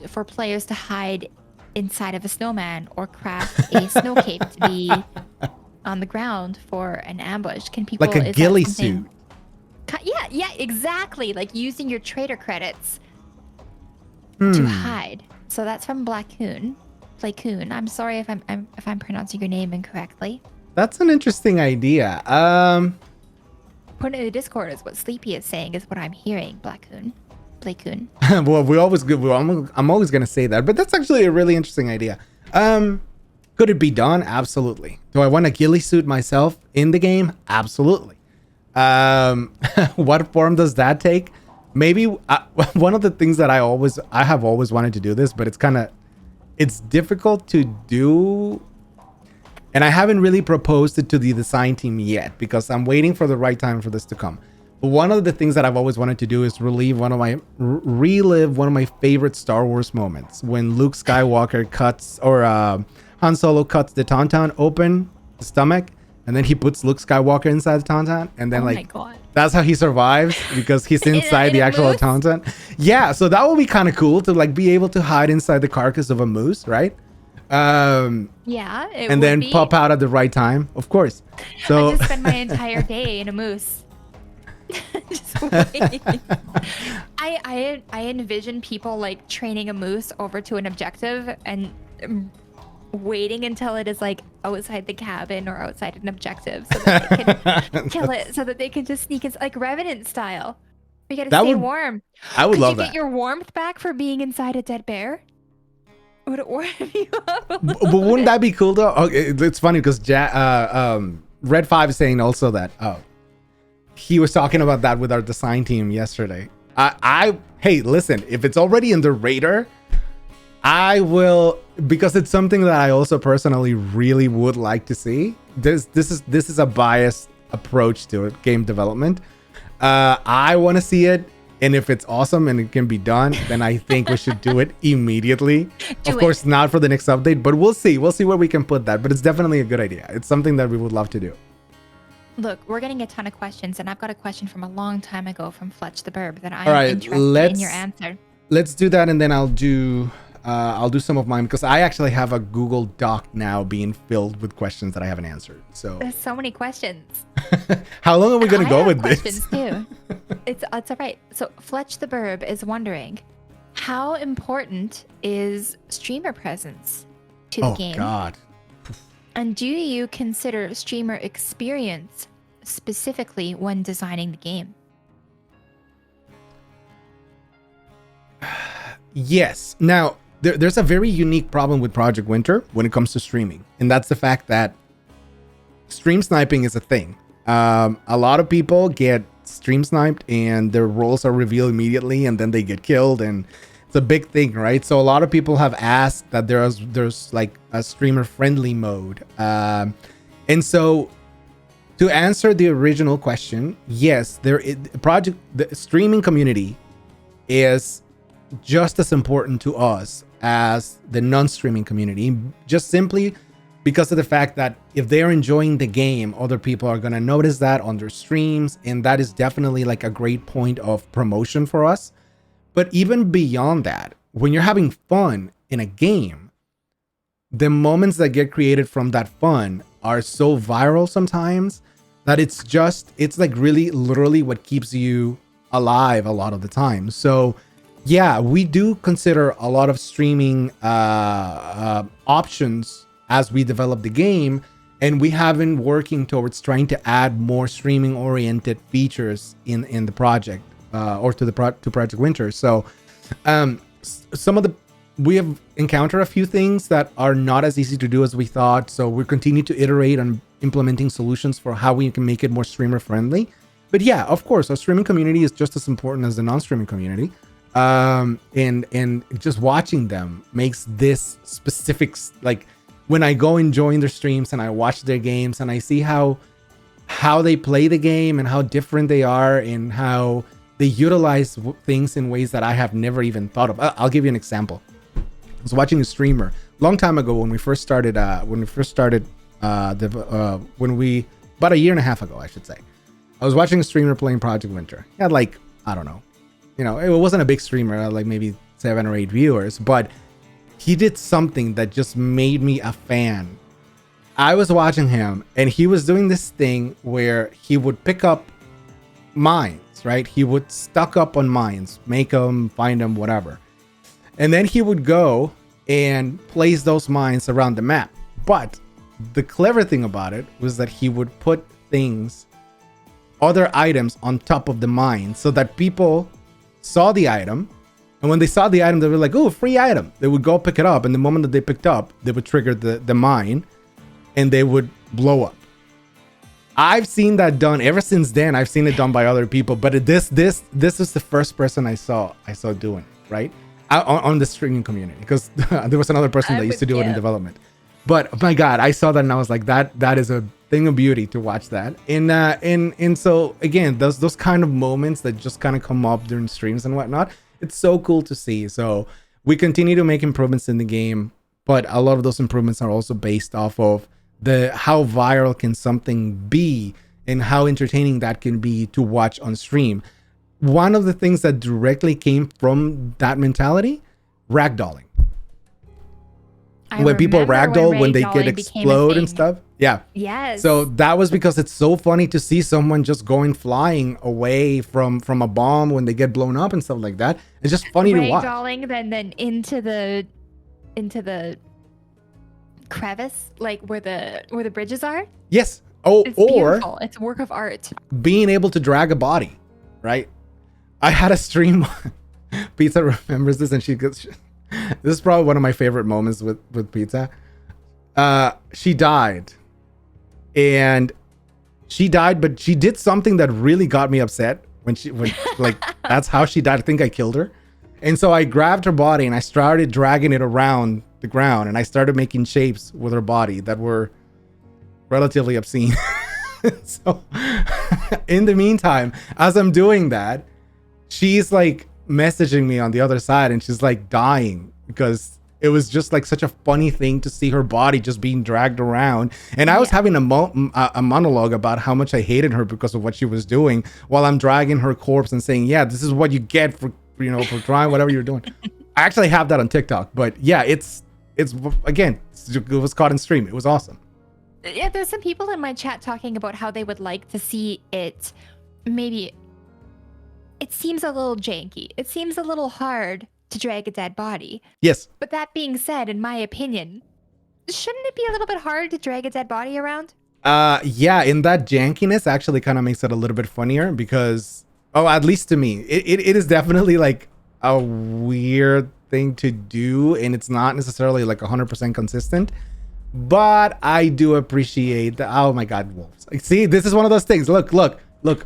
for players to hide inside of a snowman, or craft a snow cape to be on the ground for an ambush? Can people, like a ghillie suit? Yeah, exactly. Like using your trader credits to hide. So that's from Black Coon. Coon. I'm sorry if I'm pronouncing your name incorrectly. That's an interesting idea. Put it in the Discord is what Sleepy is saying, is what I'm hearing. Black Coon. Well, I'm always gonna say that, but that's actually a really interesting idea. Could it be done? Absolutely. Do I want a ghillie suit myself in the game? Absolutely. What form does that take? Maybe one of the things that I have always wanted to do this, but it's difficult to do, and I haven't really proposed it to the design team yet, because I'm waiting for the right time for this to come. But one of the things that I've always wanted to do is relive one of my favorite Star Wars moments, when Luke Skywalker Han Solo cuts the Tauntaun open, the stomach, and then he puts Luke Skywalker inside the Tauntaun, and then my God. That's how he survives, because he's inside the actual Tauntaun. Yeah, so that would be kind of cool to be able to hide inside the carcass of a moose, right? Yeah, and then pop out at the right time, of course. So I just spend my entire day in a moose. Just wait. I envision people training a moose over to an objective and waiting until it is outside the cabin or outside an objective, so that they can kill it, so that they can just sneak in, like Revenant style. You gotta stay warm. I would love that. Could you get your warmth back for being inside a dead bear? Would it warm you up? But wouldn't that be cool though? It's funny because Red 5 is saying also that he was talking about that with our design team yesterday. Hey, listen, if it's already in the radar, I will, because it's something that I also personally really would like to see. This is a biased approach to it, game development. I want to see it, and if it's awesome and it can be done, then I think we should do it immediately. Of course, not for the next update, but we'll see where we can put that. But it's definitely a good idea. It's something that we would love to do. Look, we're getting a ton of questions, and I've got a question from a long time ago from Fletch the Burb that I'm interested in your answer. Let's do that, and then I'll do some of mine, because I actually have a Google Doc now being filled with questions that I haven't answered. So there's so many questions. How long are we going to go with this? Questions too. It's all right. So Fletch the Burb is wondering, how important is streamer presence to the game? Oh God. And do you consider streamer experience specifically when designing the game? Yes. Now, there's a very unique problem with Project Winter when it comes to streaming, and that's the fact that stream sniping is a thing. A lot of people get stream sniped and their roles are revealed immediately, and then they get killed, and it's a big thing, right? So a lot of people have asked that there's like a streamer friendly mode, and so to answer the original question, yes, the streaming community is just as important to us as the non-streaming community, just simply because of the fact that if they're enjoying the game, other people are going to notice that on their streams, and that is definitely like a great point of promotion for us. But even beyond that, when you're having fun in a game, the moments that get created from that fun are so viral sometimes that it's like really literally what keeps you alive a lot of the time. So yeah, we do consider a lot of streaming options as we develop the game, and we have been working towards trying to add more streaming oriented features in the project or to Project Winter. So we have encountered a few things that are not as easy to do as we thought. So we continue to iterate on implementing solutions for how we can make it more streamer friendly. But yeah, of course, our streaming community is just as important as the non-streaming community. And just watching them makes this specifics, like when I go and join their streams and I watch their games and I see how they play the game and how different they are and how they utilize things in ways that I have never even thought of. I'll give you an example. I was watching a streamer a long time ago when we first started about a year and a half ago, I should say. I was watching a streamer playing Project Winter. He had like, I don't know, it wasn't a big streamer, like maybe 7 or 8 viewers, but he did something that just made me a fan. I was watching him and he was doing this thing where he would pick up mines, right? He would stock up on mines, make them, find them, whatever. And then he would go and place those mines around the map. But the clever thing about it was that he would put other items on top of the mine so that people saw the item. And when they saw the item, they were like, oh, free item. They would go pick it up. And the moment that they picked up, they would trigger the mine and they would blow up. I've seen that done ever since then. I've seen it done by other people, but this is the first person I saw doing it, right? On the streaming community, because there was another person that used to do it in development. But oh my God, I saw that and I was like, that is a thing of beauty to watch that. And so again, those kind of moments that just kind of come up during streams and whatnot, it's so cool to see. So we continue to make improvements in the game, but a lot of those improvements are also based off of how viral can something be and how entertaining that can be to watch on stream. One of the things that directly came from that mentality, ragdolling. When people ragdoll, when they get explode and stuff. Yeah. Yes. So that was because it's so funny to see someone just going flying away from a bomb when they get blown up and stuff like that. It's just funny to watch. Ragdolling then into the crevice, like where the bridges are. Yes. It's beautiful. It's a work of art. Being able to drag a body, right? I had a stream. Pizza remembers this, and this is probably one of my favorite moments with Pizza. She died, but she did something that really got me upset when like that's how she died. I think I killed her, and so I grabbed her body and I started dragging it around the ground, and I started making shapes with her body that were relatively obscene. So in the meantime, as I'm doing that, she's like messaging me on the other side, and she's like dying because it was just like such a funny thing to see her body just being dragged around. And I was having a monologue about how much I hated her because of what she was doing, while I'm dragging her corpse and saying, yeah, this is what you get for trying whatever you're doing. I actually have that on TikTok, but yeah, it's again, it was caught in stream. It was awesome. Yeah, there's some people in my chat talking about how they would like to see it. Maybe it seems a little janky. It seems a little hard to drag a dead body. Yes. But that being said, in my opinion, shouldn't it be a little bit hard to drag a dead body around? Yeah, in that jankiness actually kind of makes it a little bit funnier because, at least to me, it is definitely like a weird thing to do, and it's not necessarily like 100% consistent. But I do appreciate that. Oh my God, wolves! Like, see, this is one of those things. Look.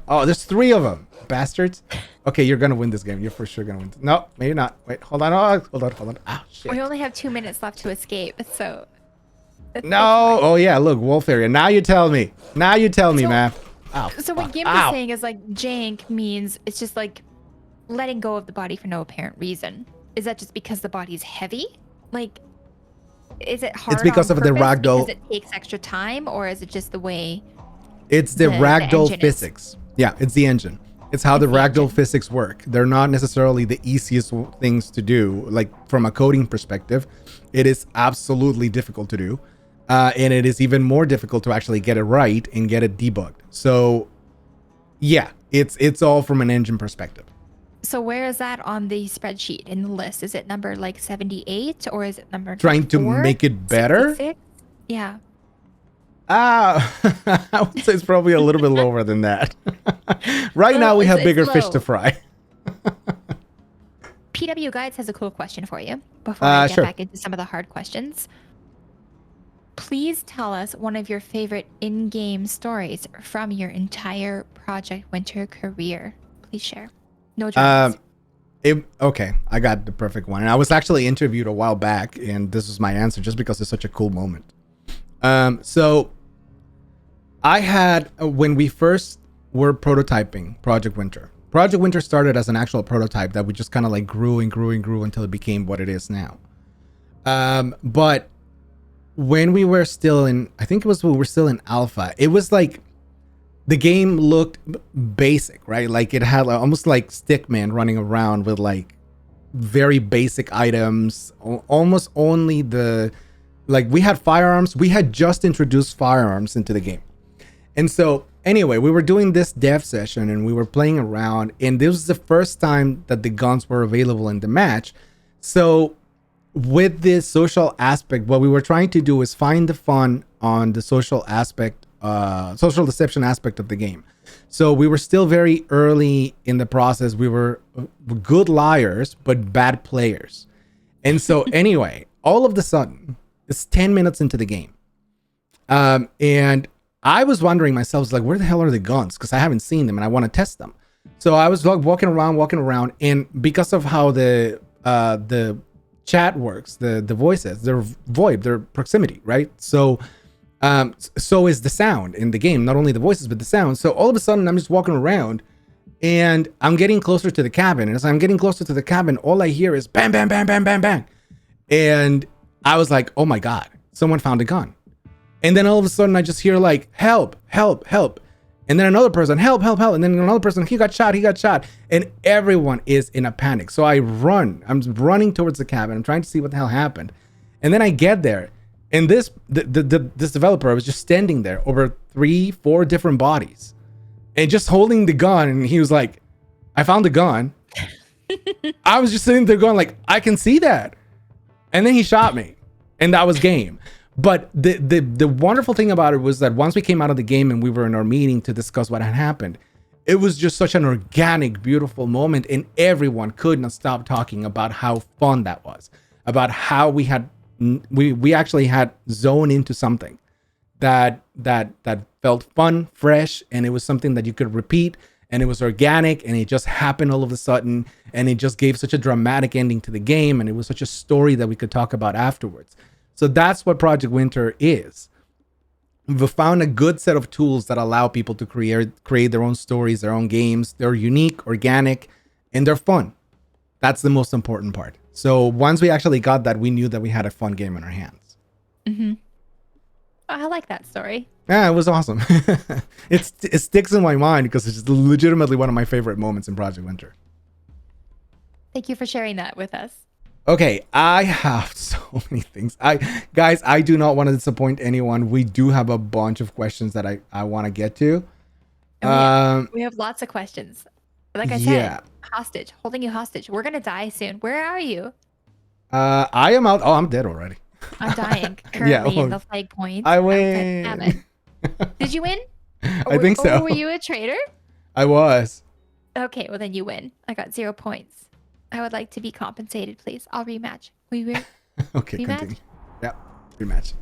Oh, there's 3 of them, bastards. Okay, you're gonna win this game. You're for sure gonna win. No, maybe not. Wait, hold on. Hold on. Ah, shit. We only have 2 minutes left to escape, so. No. Oh yeah, look, wolf area. Now you tell me, man. Ow, so what Gimp is saying is like jank means it's just like letting go of the body for no apparent reason. is that just because the body's heavy? Like, is it hard It's because on of the purpose because ragdoll. it takes extra time, or is it just the way It's the ragdoll engine is? physics. Yeah, it's the engine. It's how the It's the ragdoll engine. physics work. They're not necessarily the easiest things to do. Like from a coding perspective, it is absolutely difficult to do. And it is even more difficult to actually get it right and get it debugged. So yeah, it's all from an engine perspective. So where is that on the spreadsheet in the list? Is it number like 78 or is it number Trying to 24? make it better? 66? Yeah. I would say it's probably a little bit lower than that. Right now we have bigger fish to fry. PW Guides has a cool question for you before I get sure. back into some of the hard questions. Please tell us one of your favorite in-game stories from your entire Project Winter career. Please share. No dramas. Okay, I got the perfect one. And I was actually interviewed a while back, and this was my answer just because it's such a cool moment. So I had, when we first were prototyping Project Winter, Project Winter started as an actual prototype that we just kind of like grew and grew and grew until it became what it is now. But when we were still in, I think it was when we were still in alpha, it was like the game looked basic, right? Like it had almost like Stickman running around with like very basic items, almost only like we had firearms. We had just introduced firearms into the game. And so anyway, we were doing this dev session and we were playing around, and this was the first time that the guns were available in the match. So with this social aspect, what we were trying to do is find the fun on the social aspect, social deception aspect of the game. So we were still very early in the process. We were good liars, but bad players. And so anyway, all of a sudden, it's 10 minutes into the game. And I was wondering myself, like, where the hell are the guns? Because I haven't seen them and I want to test them. So I was walking around, and because of how the chat works, the voices, they're VoIP, they're proximity, right? So so is the sound in the game, not only the voices but the sound. So all of a sudden I'm just walking around and I'm getting closer to the cabin, and as I'm getting closer to the cabin, all I hear is bang, bang, bang, bang, bang, bang. And I was like, oh my god, someone found a gun. And then all of a sudden I just hear like, help, help, help. And then another person, help, help, help. And then another person, he got shot. And everyone is in a panic. So I'm running towards the cabin. I'm trying to see what the hell happened. And then I get there, and this developer was just standing there over 3-4 different bodies and just holding the gun. And he was like, I found the gun. I was just sitting there going like, I can see that. And then he shot me, and that was game. But the wonderful thing about it was that once we came out of the game and we were in our meeting to discuss what had happened, it was just such an organic, beautiful moment, and everyone could not stop talking about how fun that was, about how we actually had zoned into something that felt fun, fresh, and it was something that you could repeat, and it was organic, and it just happened all of a sudden, and it just gave such a dramatic ending to the game, and it was such a story that we could talk about afterwards. So that's what Project Winter is. We've found a good set of tools that allow people to create their own stories, their own games. They're unique, organic, and they're fun. That's the most important part. So once we actually got that, we knew that we had a fun game in our hands. Mm-hmm. Oh, I like that story. Yeah, it was awesome. It sticks in my mind because it's legitimately one of my favorite moments in Project Winter. Thank you for sharing that with us. Okay, I have so many things. Guys, I do not want to disappoint anyone. We do have a bunch of questions that I want to get to. We have lots of questions. Like I said, holding you hostage. We're gonna die soon. Where are you? I am out. Oh, I'm dead already. I'm dying currently in the flag point. I win. Did you win? I think so. Were you a traitor? I was. Okay, well then you win. I got 0 points. I would like to be compensated, please. I'll rematch. We will. Okay, rematch? continue. Yeah, rematch.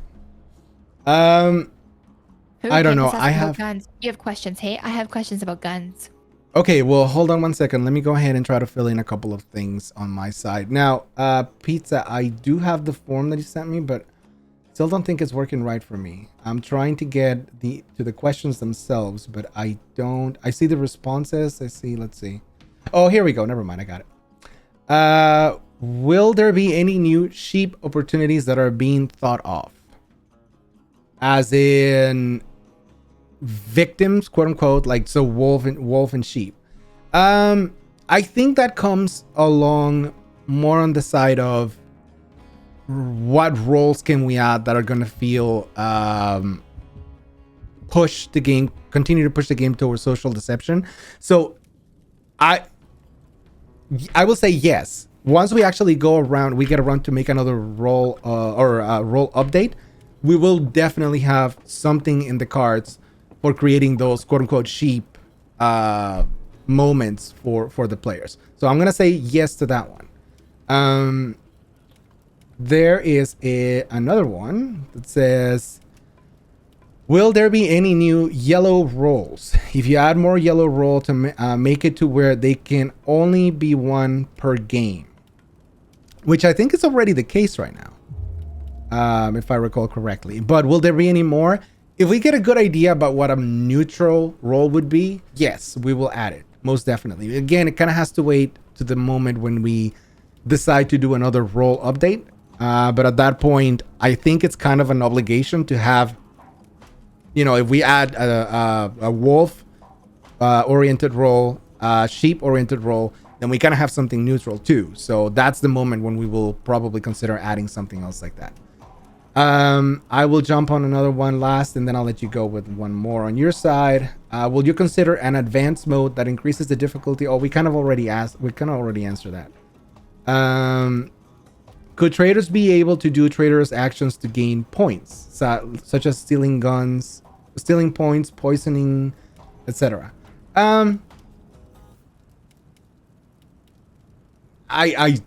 I don't know. I have guns. You have questions, hey? I have questions about guns. Okay, well, hold on 1 second. Let me go ahead and try to fill in a couple of things on my side. Now, Pizza, I do have the form that you sent me, but still don't think it's working right for me. I'm trying to get to the questions themselves, but I don't. I see the responses. Let's see. Oh, here we go. Never mind. I got it. will there be any new sheep opportunities that are being thought of? As in victims, quote unquote, like so wolf and sheep. I think that comes along more on the side of what roles can we add that are going to feel push the game, continue to push the game towards social deception. So I will say yes. Once we actually get around to make another role role update, we will definitely have something in the cards for creating those quote unquote sheep moments for the players. So I'm gonna say yes to that one. There is another one that says, will there be any new yellow rolls? If you add more yellow roll to make it to where they can only be one per game, which I think is already the case right now, if I recall correctly. But will there be any more? If we get a good idea about what a neutral roll would be, yes, we will add it. Most definitely. Again, it kind of has to wait to the moment when we decide to do another roll update. But at that point, I think it's kind of an obligation to have, if we add a wolf oriented roll, sheep oriented roll, then we kind of have something neutral too. So that's the moment when we will probably consider adding something else like that. I will jump on another one last, and then I'll let you go with one more on your side. Will you consider an advanced mode that increases the difficulty? Oh, we kind of already answered that. Could traders be able to do traders actions to gain points, such as stealing guns, stealing points, poisoning, etc.? I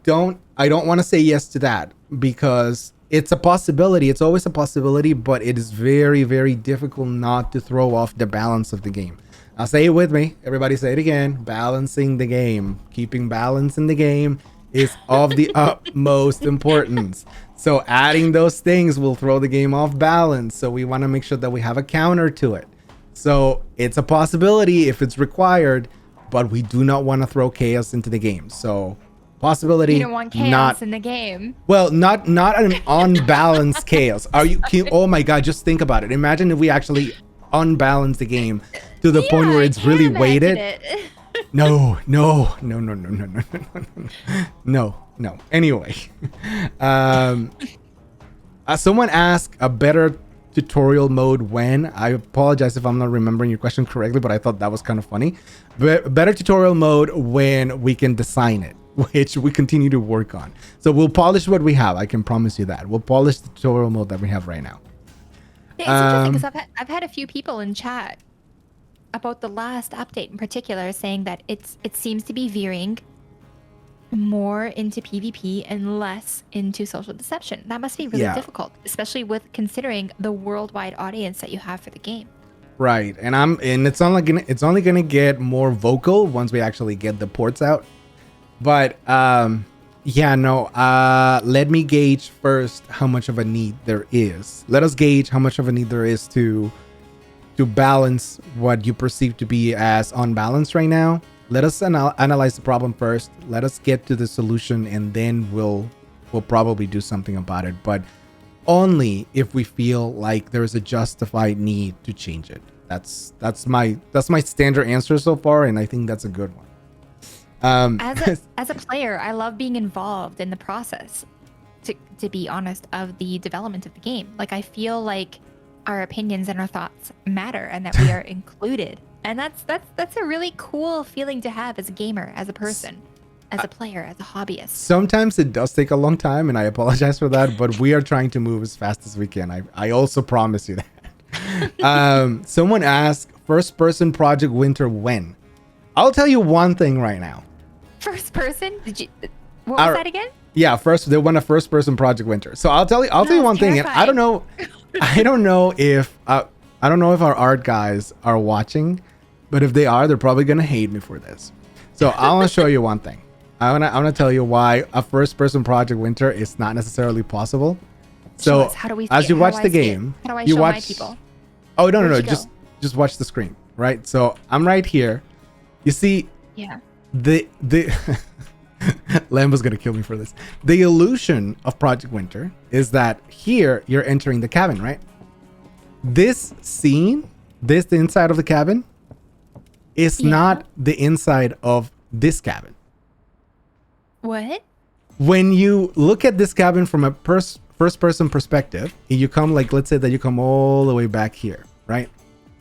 don't want to say yes to that, because it's a possibility. It's always a possibility, but it is very, very difficult not to throw off the balance of the game. I'll say it with me. Everybody say it again. Balancing the game. Keeping balance in the game is of the utmost importance. So adding those things will throw the game off balance. So we want to make sure that we have a counter to it. So it's a possibility if it's required, but we do not want to throw chaos into the game. So possibility. You don't want chaos in the game. Well, not an unbalanced chaos. Oh my God, just think about it. Imagine if we actually unbalance the game to the point where it's really weighted. No. Anyway, someone asked a better tutorial mode when. I apologize if I'm not remembering your question correctly, but I thought that was kind of funny. Better tutorial mode when we can design it, which we continue to work on. So we'll polish what we have. I can promise you that. We'll polish the tutorial mode that we have right now. Yeah, it's interesting because I've had a few people in chat about the last update in particular saying that it seems to be veering more into PvP and less into social deception. That must be really difficult, especially with considering the worldwide audience that you have for the game. Right, and it's only gonna get more vocal once we actually get the ports out. But let me gauge first how much of a need there is. Let us gauge how much of a need there is to balance what you perceive to be as unbalanced right now. Let us analyze the problem first. Let us get to the solution, and then we'll probably do something about it. But only if we feel like there is a justified need to change it. That's my standard answer so far, and I think that's a good one. As a player, I love being involved in the process, to be honest, of the development of the game. Like, I feel like our opinions and our thoughts matter, and that we are included. And that's a really cool feeling to have as a gamer, as a person, as a player, as a hobbyist. Sometimes it does take a long time, and I apologize for that, but we are trying to move as fast as we can. I also promise you that. Someone asked, first person Project Winter when? I'll tell you one thing right now. First person? What was that again? Yeah, they want a first person Project Winter. So I'll tell you one thing, and I don't know if our art guys are watching, but if they are, they're probably gonna hate me for this. So I want to show you one thing. I want to tell you why a first person Project Winter is not necessarily possible. So how do we as you watch the game, how do I show my people? Oh no, just watch the screen, right? So I'm right here. You see, yeah. the Lambo's gonna kill me for this. The illusion of Project Winter is that here you're entering the cabin, right? This scene, the inside of the cabin, is not the inside of this cabin. What? When you look at this cabin from a first person perspective, and you come, like, let's say that you come all the way back here, right?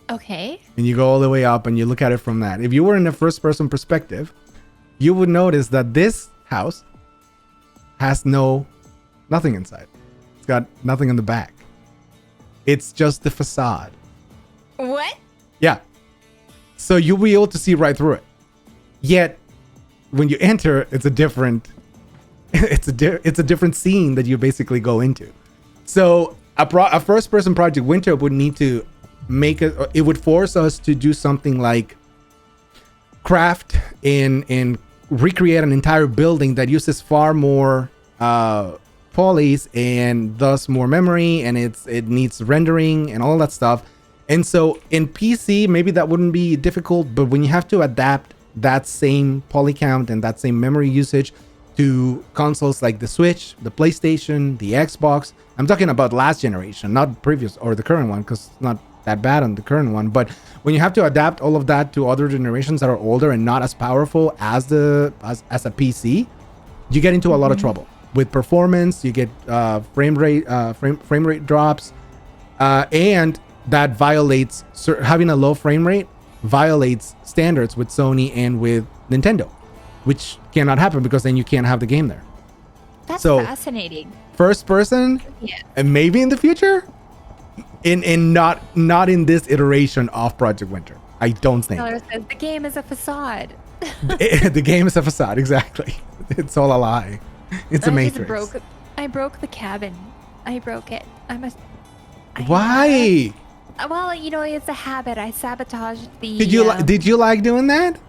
Okay. And you go all the way up and you look at it from that. If you were in a first person perspective, you would notice that this house has nothing inside. It's got nothing in the back. It's just the facade. What? Yeah. So you'll be able to see right through it. Yet, when you enter, it's a different scene that you basically go into. So a first person Project Winter would need to it would force us to do something like craft and recreate an entire building that uses far more polys and thus more memory, and it needs rendering and all that stuff. And so in PC, maybe that wouldn't be difficult, but when you have to adapt that same poly count and that same memory usage to consoles like the Switch, the PlayStation, the Xbox, I'm talking about last generation, not previous or the current one, because it's not that bad on the current one. But when you have to adapt all of that to other generations that are older and not as powerful as a PC, you get into a lot of trouble with performance. You get frame rate drops, and that violates having a low frame rate violates standards with Sony and with Nintendo, which cannot happen because then you can't have the game there. That's so fascinating. First person, and maybe in the future, in not in this iteration of Project Winter. I don't think. Says the game is a facade. The game is a facade, exactly. It's all a lie. It's a matrix. I broke the cabin. I broke it. Why? Well, it's a habit. I sabotaged the. Did you like doing that?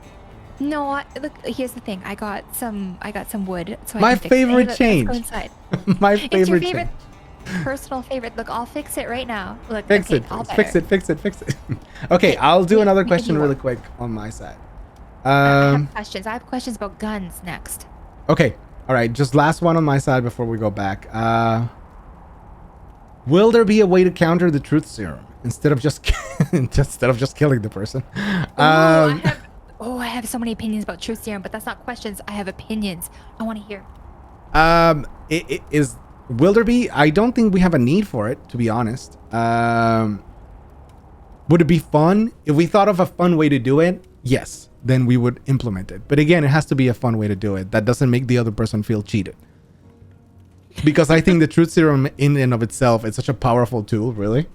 No, look. Here's the thing. I got some wood. So my I can fix favorite it. change. Let's go inside. My It's your favorite favorite, change. personal favorite. Look, I'll fix it right now. Look, Fix it. Okay, I'll do another question really quick on my side. I have questions. I have questions about guns next. Okay. All right. Just last one on my side before we go back. Will there be a way to counter the truth serum instead of just killing the person? I have so many opinions about truth serum, but that's not questions. I have opinions. I want to hear. Will there be? I don't think we have a need for it, to be honest. Would it be fun? If we thought of a fun way to do it, yes, then we would implement it. But again, it has to be a fun way to do it that doesn't make the other person feel cheated. Because I think the truth serum in and of itself is such a powerful tool, really.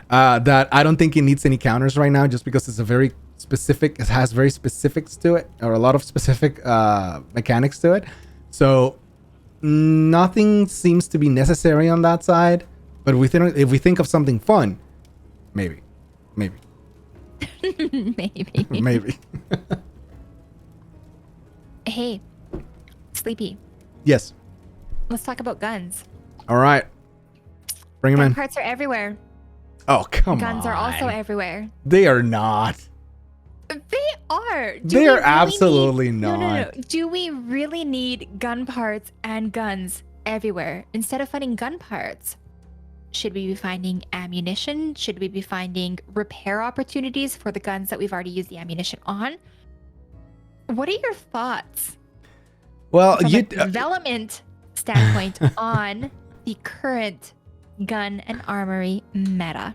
That I don't think it needs any counters right now, just because it's it has very specifics to it, or a lot of specific mechanics to it. So nothing seems to be necessary on that side. But if we think of something fun, maybe. Maybe. Hey, Sleepy. Yes. Let's talk about guns. All right. Bring them in. Gun parts are everywhere. Oh, come on. Guns are also everywhere. They are not. They are. They are absolutely not. No. Do we really need gun parts and guns everywhere? Instead of finding gun parts, should we be finding ammunition? Should we be finding repair opportunities for the guns that we've already used the ammunition on? What are your thoughts? Well, from a development standpoint on the current gun and armory meta?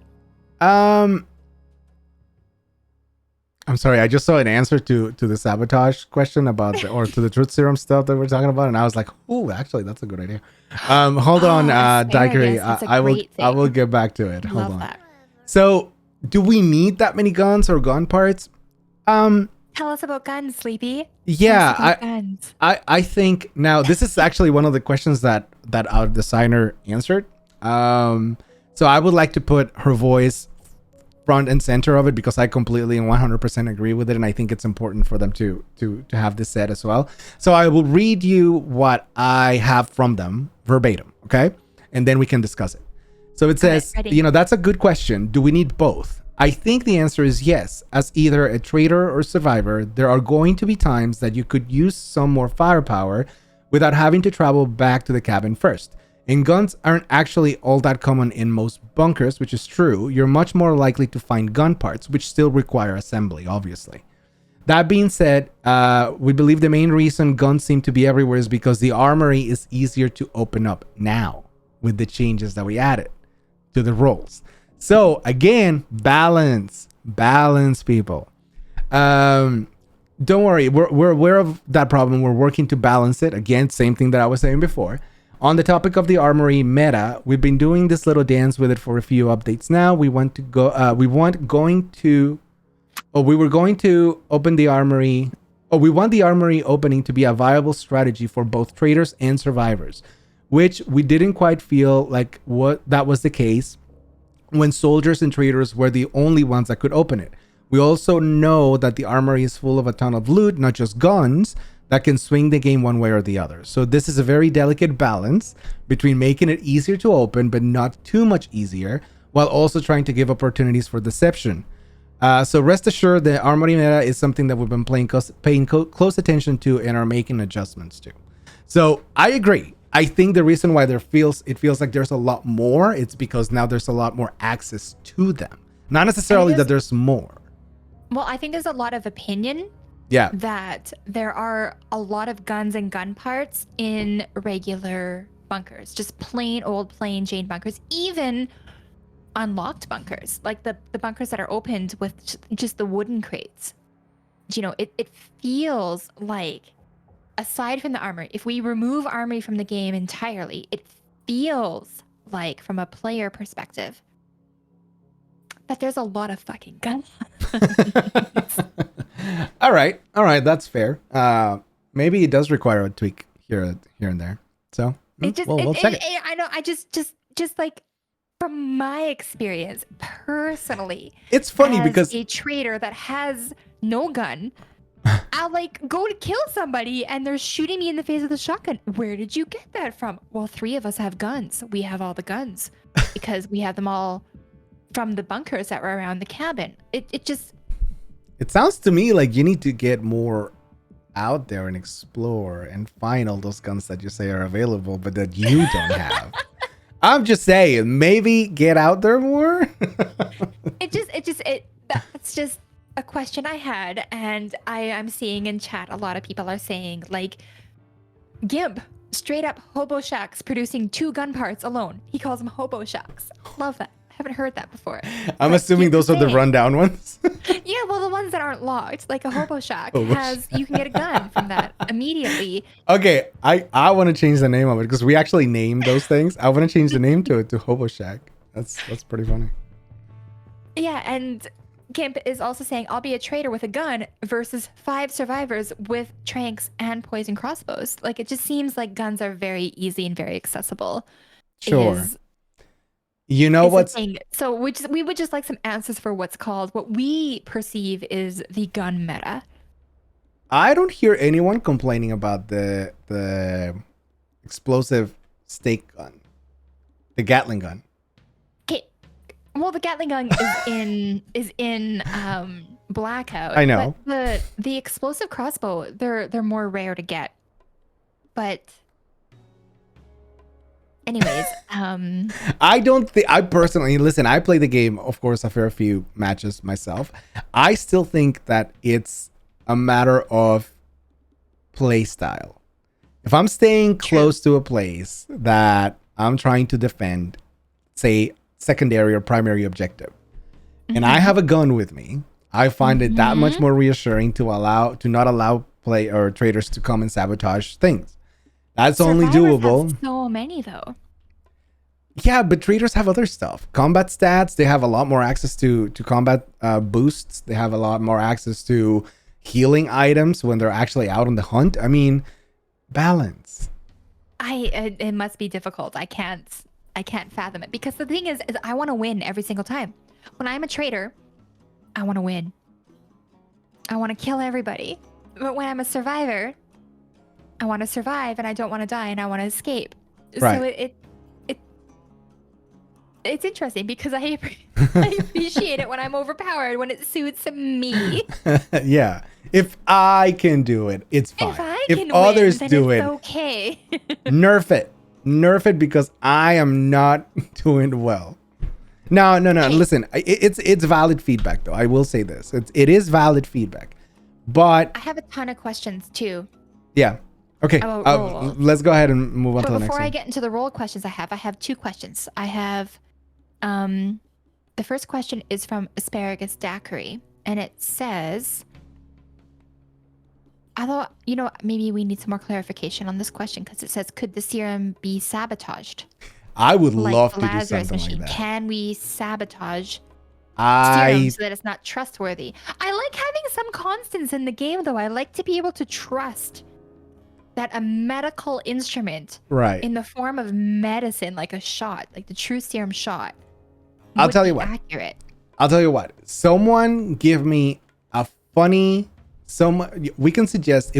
I'm sorry, I just saw an answer to the sabotage question about or to the truth serum stuff that we're talking about, and I was like, oh, actually that's a good idea. Hold on, Daiquiri. I will get back to it. Hold on. That. So do we need that many guns or gun parts? Tell us about guns, Sleepy. Yeah, guns. I think now this is actually one of the questions that our designer answered. So I would like to put her voice front and center of it because I completely and 100% agree with it, and I think it's important for them to have this said as well. So I will read you what I have from them verbatim, okay? And then we can discuss it. So it says, that's a good question. Do we need both? I think the answer is yes. As either a trader or survivor, there are going to be times that you could use some more firepower without having to travel back to the cabin first. And guns aren't actually all that common in most bunkers, which is true. You're much more likely to find gun parts, which still require assembly, obviously. That being said, we believe the main reason guns seem to be everywhere is because the armory is easier to open up now with the changes that we added to the roles. So again, balance, people. Don't worry, we're aware of that problem. We're working to balance it. Again, same thing that I was saying before. On the topic of the armory meta, we've been doing this little dance with it for a few updates now. We were going to open the armory. Oh, we want the armory opening to be a viable strategy for both traders and survivors, which we didn't quite feel like that was the case when soldiers and traders were the only ones that could open it. We also know that the armory is full of a ton of loot, not just guns, that can swing the game one way or the other. So this is a very delicate balance between making it easier to open, but not too much easier, while also trying to give opportunities for deception. So rest assured, the armory meta is something that we've been paying close attention to and are making adjustments to. So I agree. I think the reason why it feels like there's a lot more, it's because now there's a lot more access to them. Not necessarily that there's more. Well, I think there's a lot of opinion. Yeah. That there are a lot of guns and gun parts in regular bunkers, just plain Jane bunkers, even unlocked bunkers, like the bunkers that are opened with just the wooden crates. You know, it feels like, aside from the armory, if we remove armory from the game entirely, it feels like, from a player perspective, that there's a lot of fucking guns. All right, that's fair. Maybe it does require a tweak here and there. So we'll check it. I know. I just like, from my experience personally, it's funny as because a trader that has no gun, I'll like go to kill somebody and they're shooting me in the face with a shotgun. Where did you get that from? Well, 3 of us have guns. We have all the guns because we have them all from the bunkers that were around the cabin. It sounds to me like you need to get more out there and explore and find all those guns that you say are available, but that you don't have. I'm just saying, maybe get out there more. That's just a question I had, and I'm seeing in chat a lot of people are saying, like, Gimp, straight up hobo shacks producing 2 gun parts alone. He calls them hobo shacks. Love that. Haven't heard that before. I'm assuming those are the rundown ones. Yeah, well, the ones that aren't locked, like a hobo shack, you can get a gun from that immediately. Okay, I want to change the name of it because we actually named those things. I want to change the name to Hobo Shack. That's pretty funny. Yeah, and Gimp is also saying, I'll be a trader with a gun versus 5 survivors with tranks and poison crossbows. Like, it just seems like guns are very easy and very accessible. Sure. You know what's... So we would just like some answers for what we perceive is the gun meta. I don't hear anyone complaining about the explosive stake gun, the Gatling gun. Okay, well, the Gatling gun is in Blackout. I know. But the explosive crossbow, they're more rare to get. But anyways, I personally, listen, I play the game, of course, a fair few matches myself. I still think that it's a matter of play style. If I'm staying close to a place that I'm trying to defend, say secondary or primary objective, and I have a gun with me, I find it that much more reassuring to not allow play or traders to come and sabotage things. That's only doable. Have so many though. Yeah, but traders have other stuff. Combat stats, they have a lot more access to combat boosts. They have a lot more access to healing items when they're actually out on the hunt. I mean, balance. It must be difficult. I can't fathom it, because the thing is I want to win every single time. When I'm a trader, I want to win. I want to kill everybody. But when I'm a survivor, I want to survive and I don't want to die and I want to escape. Right. So it it's interesting because I appreciate it when I'm overpowered, when it suits me. Yeah. If I can do it, it's fine. If I If can others win, then do it's it, okay. nerf it. Nerf it because I am not doing well. No. Okay. Listen, it's valid feedback though. I will say this. It is valid feedback. But I have a ton of questions too. yeah. Okay. About roles. Let's go ahead and move on But to the next before I one. get into the role questions I have two questions. I have the first question is from Asparagus Daiquiri, and it says, although, maybe we need some more clarification on this question because it says, could the serum be sabotaged? I would Like love the to do Lazarus something machine. like that. Can we sabotage I serum so that it's not trustworthy? I like having some constants in the game, though. I like to be able to trust that a medical instrument right. in the form of medicine, like a shot, like the true serum shot, I'll would tell be you what. accurate. I'll tell you what. Someone give me a funny. We can suggest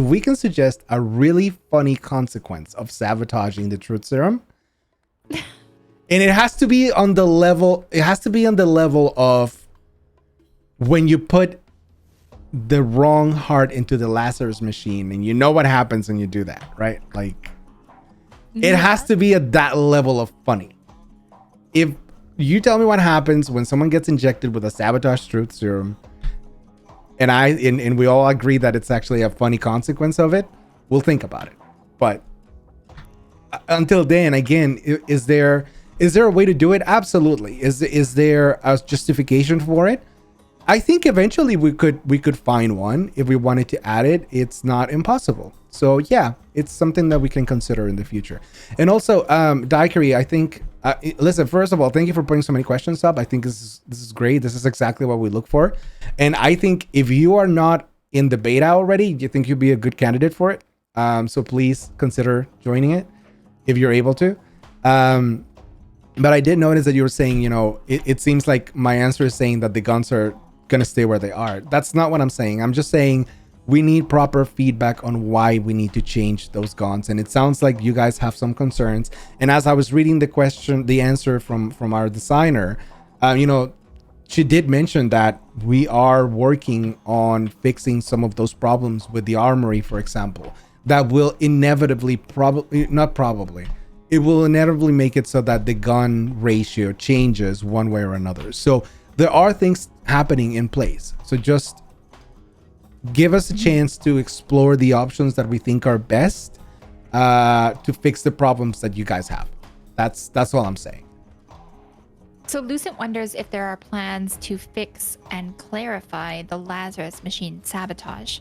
a really funny consequence of sabotaging the truth serum, and it has to be on the level. It has to be on the level of when you put the wrong heart into the Lazarus machine, and you know what happens when you do that, right? Like, it has to be at that level of funny. If you tell me what happens when someone gets injected with a sabotage truth serum, and we all agree that it's actually a funny consequence of it, we'll think about it. But until then, again, is there a way to do it? Absolutely. Is there a justification for it? I think eventually we could find one if we wanted to add it. It's not impossible. So yeah, it's something that we can consider in the future. And also, Daiquiri, I think, listen, first of all, thank you for putting so many questions up. I think this is great. This is exactly what we look for. And I think if you are not in the beta already, you think you'd be a good candidate for it. So please consider joining it if you're able to. But I did notice that you were saying, it seems like my answer is saying that the guns are going to stay where they are. That's not what I'm saying. I'm just saying we need proper feedback on why we need to change those guns. And it sounds like you guys have some concerns. And as I was reading the answer from our designer, she did mention that we are working on fixing some of those problems with the armory, for example, that will inevitably, it will inevitably make it so that the gun ratio changes one way or another. So there are things happening in place. So just give us a chance to explore the options that we think are best to fix the problems that you guys have. That's all I'm saying. So Lucent wonders if there are plans to fix and clarify the Lazarus machine sabotage,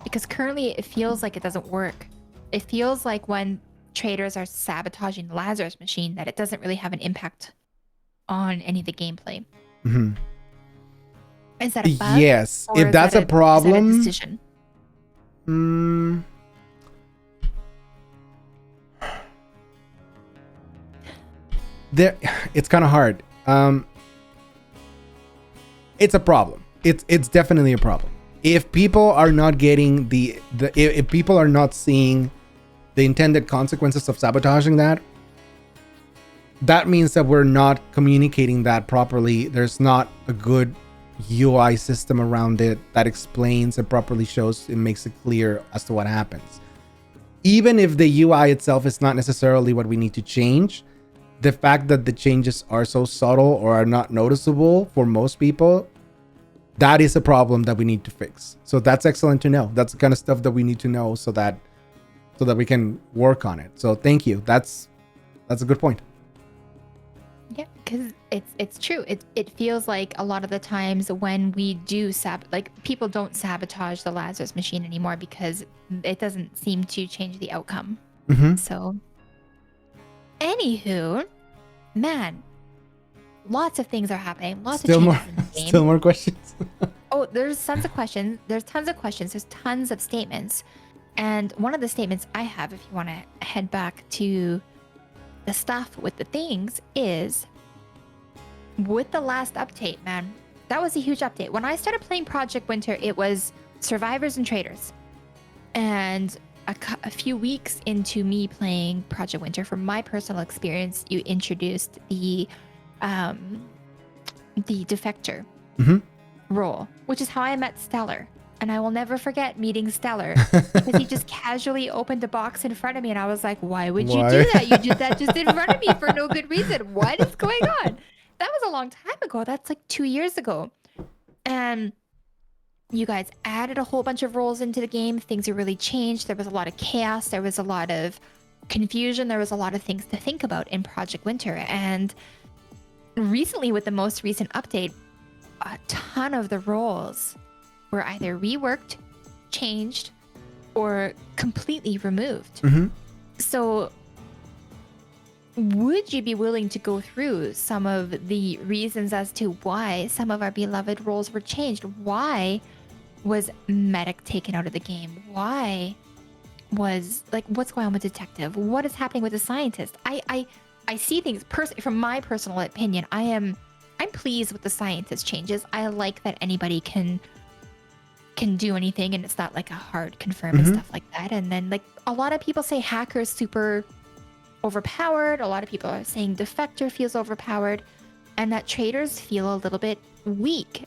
because currently it feels like it doesn't work. It feels like when traders are sabotaging the Lazarus machine that it doesn't really have an impact on any of the gameplay. Mm-hmm. Is that a bug? Yes. If that's a problem, is that a decision? It's kind of hard. It's a problem. It's definitely a problem. If people are not getting if people are not seeing the intended consequences of sabotaging that means that we're not communicating that properly. There's not a good UI system around it that explains and properly shows and makes it clear as to what happens. Even if the UI itself is not necessarily what we need to change, the fact that the changes are so subtle or are not noticeable for most people, that is a problem that we need to fix. So that's excellent to know. That's the kind of stuff that we need to know so that we can work on it. So thank you. That's a good point. Yeah, because it's true. It feels like a lot of the times when we do people don't sabotage the Lazarus machine anymore because it doesn't seem to change the outcome. Mm-hmm. So, anywho, man, lots of things are happening. Lots of changes in the game. Still more questions. Oh, there's tons of questions. There's tons of statements. And one of the statements I have, if you want to head back to the stuff with the things, is with the last update, man, that was a huge update. When I started playing Project Winter, it was survivors and traders. And a few weeks into me playing Project Winter, from my personal experience, you introduced the the defector Mhm. role, which is how I met Stellar. And I will never forget meeting Stellar because he just casually opened a box in front of me, and I was like, "Why would you do Why? that? You did that just in front of me for no good reason. What is going on?" That was a long time ago. That's like 2 years ago. And you guys added a whole bunch of roles into the game. Things have really changed. There was a lot of chaos. There was a lot of confusion. There was a lot of things to think about in Project Winter. And recently, with the most recent update, a ton of the roles were either reworked, changed, or completely removed. Mhm. So, would you be willing to go through some of the reasons as to why some of our beloved roles were changed? Why was medic taken out of the game? Why was, like, what's going on with detective? What is happening with the scientist? I see things from my personal opinion. I'm pleased with the scientist changes. I like that anybody can do anything, and it's not like a hard confirm and stuff like that. And then, like, a lot of people say hacker's super overpowered. A lot of people are saying defector feels overpowered, and that traders feel a little bit weak.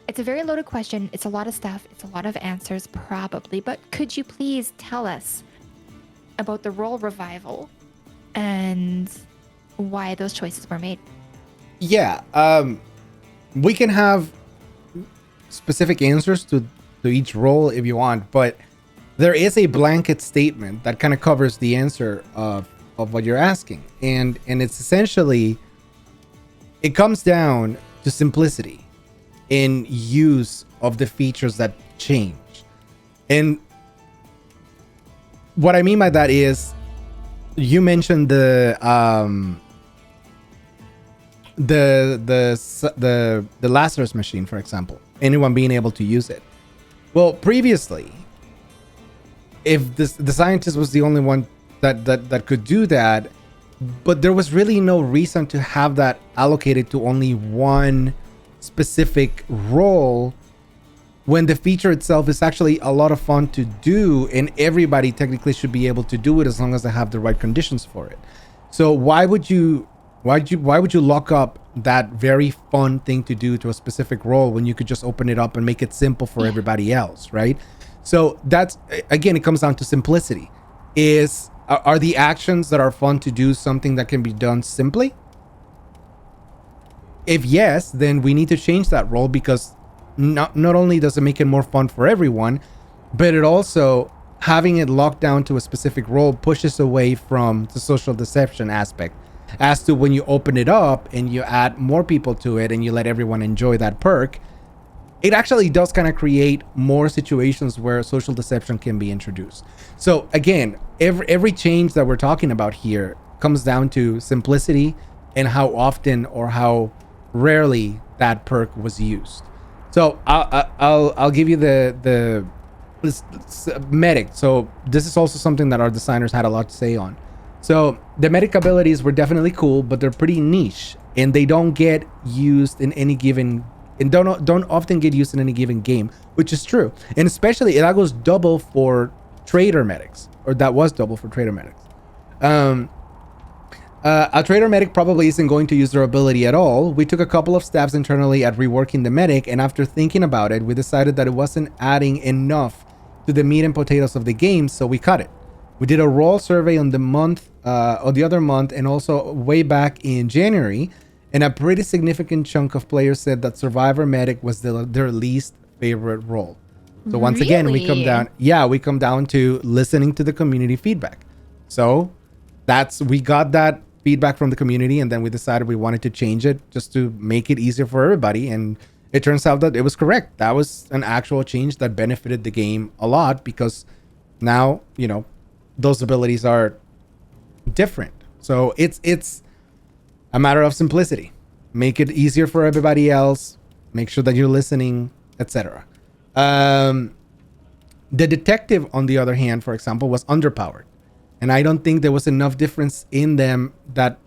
It's a very loaded question. It's a lot of stuff. It's a lot of answers, probably. But could you please tell us about the role revival and why those choices were made? Yeah. We can have specific answers to each role if you want, but there is a blanket statement that kind of covers the answer of what you're asking, and it's essentially, it comes down to simplicity in use of the features that change. And what I mean by that is, you mentioned the Lazarus machine, for example, anyone being able to use it. Well, previously, if the scientist was the only one that could do that, but there was really no reason to have that allocated to only one specific role, when the feature itself is actually a lot of fun to do, and everybody technically should be able to do it as long as they have the right conditions for it. So why would you lock up that very fun thing to do to a specific role when you could just open it up and make it simple for everybody else, right? So that's, again, it comes down to simplicity. Are the actions that are fun to do something that can be done simply? If yes, then we need to change that role, because not only does it make it more fun for everyone, but it also, having it locked down to a specific role, pushes away from the social deception aspect. As to when you open it up and you add more people to it and you let everyone enjoy that perk, it actually does kind of create more situations where social deception can be introduced. So again, every change that we're talking about here comes down to simplicity and how often or how rarely that perk was used. So I'll give you the medic. So this is also something that our designers had a lot to say on. So the medic abilities were definitely cool, but they're pretty niche, and they don't get used in any given, and don't often get used in any given game, which is true. And especially that goes double for trader medics, or that was double for trader medics. A trader medic probably isn't going to use their ability at all. We took a couple of stabs internally at reworking the medic, and after thinking about it, we decided that it wasn't adding enough to the meat and potatoes of the game, so we cut it. We did a role survey on the other month, and also way back in January, and a pretty significant chunk of players said that Survivor Medic was their least favorite role. So once again, we come down to listening to the community feedback. So we got that feedback from the community, and then we decided we wanted to change it just to make it easier for everybody. And it turns out that it was correct. That was an actual change that benefited the game a lot, because now, those abilities are different. So it's a matter of simplicity. Make it easier for everybody else. Make sure that you're listening, etc. The detective, on the other hand, for example, was underpowered. And I don't think there was enough difference in them that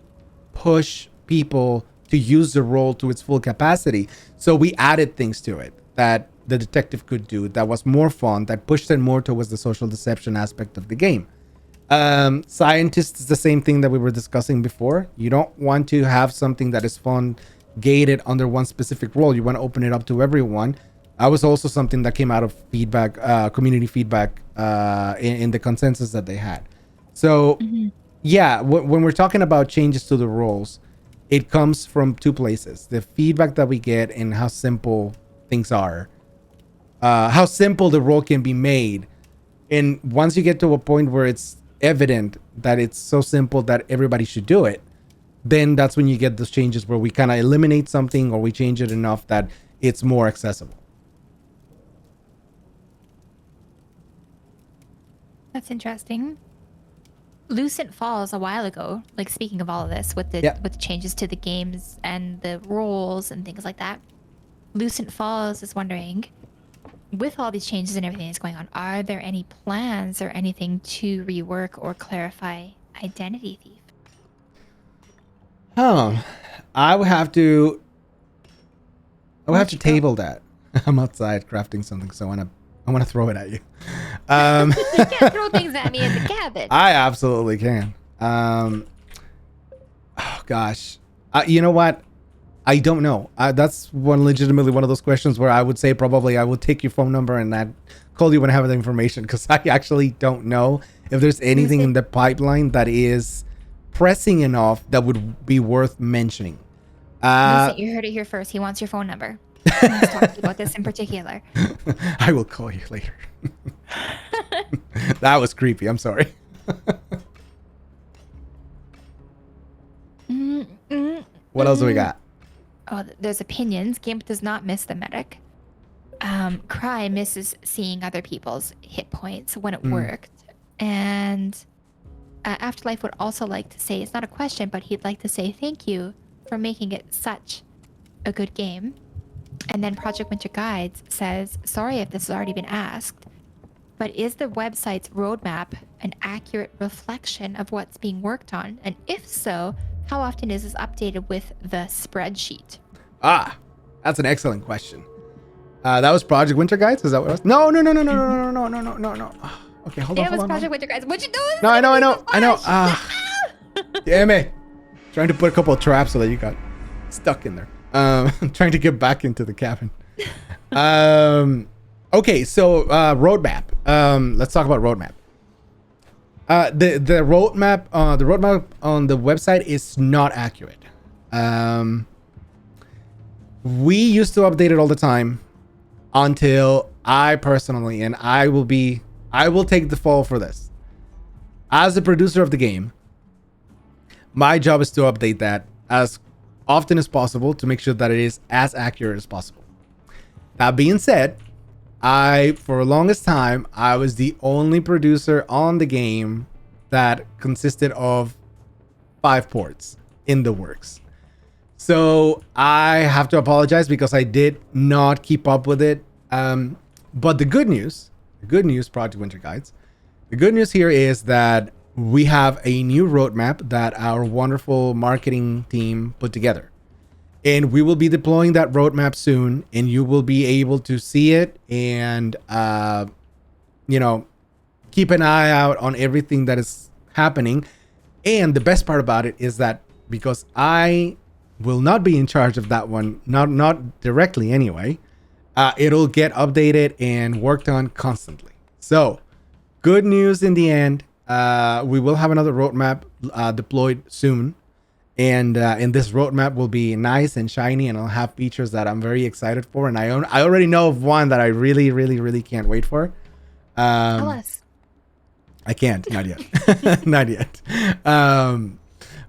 push people to use the role to its full capacity. So we added things to it that the detective could do that was more fun, that pushed it more towards the social deception aspect of the game. Scientists is the same thing that we were discussing before. You don't want to have something that is fun gated under one specific role. You want to open it up to everyone. That was also something that came out of feedback, community feedback, in the consensus that they had. So yeah, when we're talking about changes to the roles, it comes from two places: the feedback that we get and how simple things are, how simple the role can be made. And once you get to a point where it's evident that it's so simple that everybody should do it, then that's when you get those changes where we kind of eliminate something or we change it enough that it's more accessible. That's interesting. Lucent Falls a while ago, like speaking of all of this with the changes to the games and the roles and things like that, Lucent Falls is wondering, with all these changes and everything that's going on, are there any plans or anything to rework or clarify Identity Thief? I would have to table that. I'm outside crafting something, so I want to throw it at you. You can't throw things at me in the cabin. I absolutely can. Oh gosh, you know what? I don't know. That's legitimately one of those questions where I would say probably I would take your phone number and I'd call you when I have the information, because I actually don't know if there's anything in the pipeline that is pressing enough that would be worth mentioning. You heard it here first. He wants your phone number. Let's talk about this in particular. I will call you later. That was creepy. I'm sorry. What else do we got? Oh, there's opinions. Gimp does not miss the medic. Cry misses seeing other people's hit points when it worked. And Afterlife would also like to say, it's not a question, but he'd like to say thank you for making it such a good game. And then Project Winter Guides says, sorry if this has already been asked, but is the website's roadmap an accurate reflection of what's being worked on? And if so, how often is this updated with the spreadsheet? That's an excellent question. That was Project Winter Guides? Is that what it was? No. Okay, hold on. It was Project Winter Guides. What you doing? No, I know. Damn it. Trying to put a couple of traps so that you got stuck in there. Trying to get back into the cabin. Okay, so roadmap. Let's talk about roadmap. The roadmap on the website is not accurate. We used to update it all the time until I personally, and I will take the fall for this. As the producer of the game, my job is to update that as often as possible to make sure that it is as accurate as possible. That being said, for the longest time, I was the only producer on the game that consisted of 5 ports in the works. So I have to apologize because I did not keep up with it. But the good news, Project Winter Guides, the good news here is that we have a new roadmap that our wonderful marketing team put together. And we will be deploying that roadmap soon, and you will be able to see it and, keep an eye out on everything that is happening. And the best part about it is that because I will not be in charge of that one, not directly anyway, it'll get updated and worked on constantly. So good news in the end. We will have another roadmap deployed soon. And this roadmap will be nice and shiny, and I'll have features that I'm very excited for. And I already know of one that I really, really, really can't wait for. Tell us. I can't, not yet. Not yet.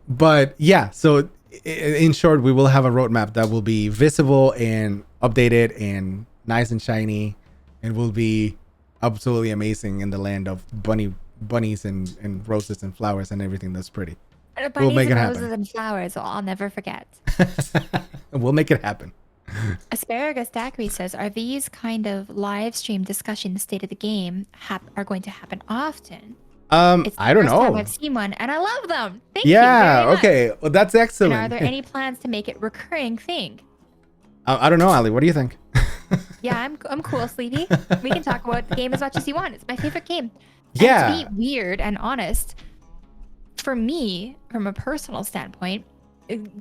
But yeah, so in short, we will have a roadmap that will be visible and updated and nice and shiny, and will be absolutely amazing in the land of bunnies and roses and flowers and everything that's pretty. Bunnies We'll make it and happen. roses and flowers, I'll never forget. We'll make it happen. Asparagus Daiquiri says, are these kind of live stream discussions, state of the game, are going to happen often? It's the I don't first time know. I've seen one, and I love them. Thank you Yeah, very much. okay. Well, that's excellent. And are there any plans to make it recurring thing? I don't know, Ali. What do you think? Yeah, I'm cool, Sleevey. We can talk about the game as much as you want. It's my favorite game. Yeah. And to be weird and honest, for me, from a personal standpoint,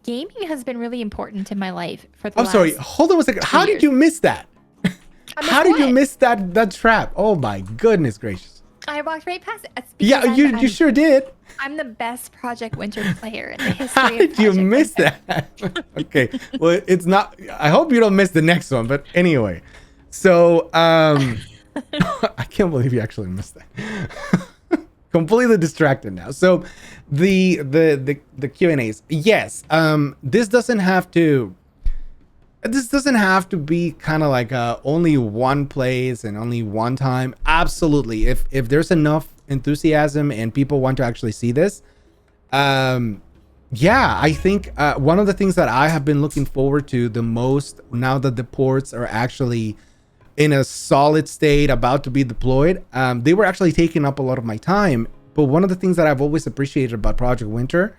gaming has been really important in my life for the I'm last sorry. Hold on a second. 2 How did years. you miss that? I How missed did you what? miss that trap? Oh my goodness gracious. I walked right past it. It's Yeah, because you sure did. I'm the best Project Winter player in the How history of did you Project miss Winter. that? Okay. Well, it's not. I hope you don't miss the next one. But anyway, so I can't believe you actually missed that. Completely distracted now. So the Q&As. Yes. This doesn't have to. This doesn't have to be kind of like only one place and only one time. Absolutely. If there's enough enthusiasm and people want to actually see this, yeah, I think one of the things that I have been looking forward to the most now that the ports are actually in a solid state, about to be deployed, they were actually taking up a lot of my time. But one of the things that I've always appreciated about Project Winter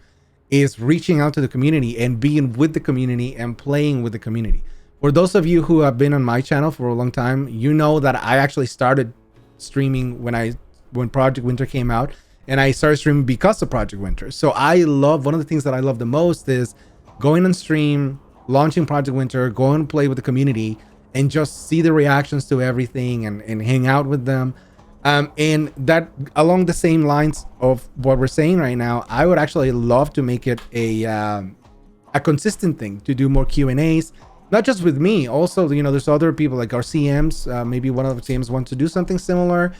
is reaching out to the community and being with the community and playing with the community. For those of you who have been on my channel for a long time, you know that I actually started streaming when Project Winter came out, and I started streaming because of Project Winter. So one of the things that I love the most is going on stream, launching Project Winter, going and play with the community, and just see the reactions to everything and hang out with them. And that, along the same lines of what we're saying right now, I would actually love to make it a consistent thing, to do more Q&As, not just with me. Also, there's other people like our CMs. Maybe one of the CMs wants to do something similar.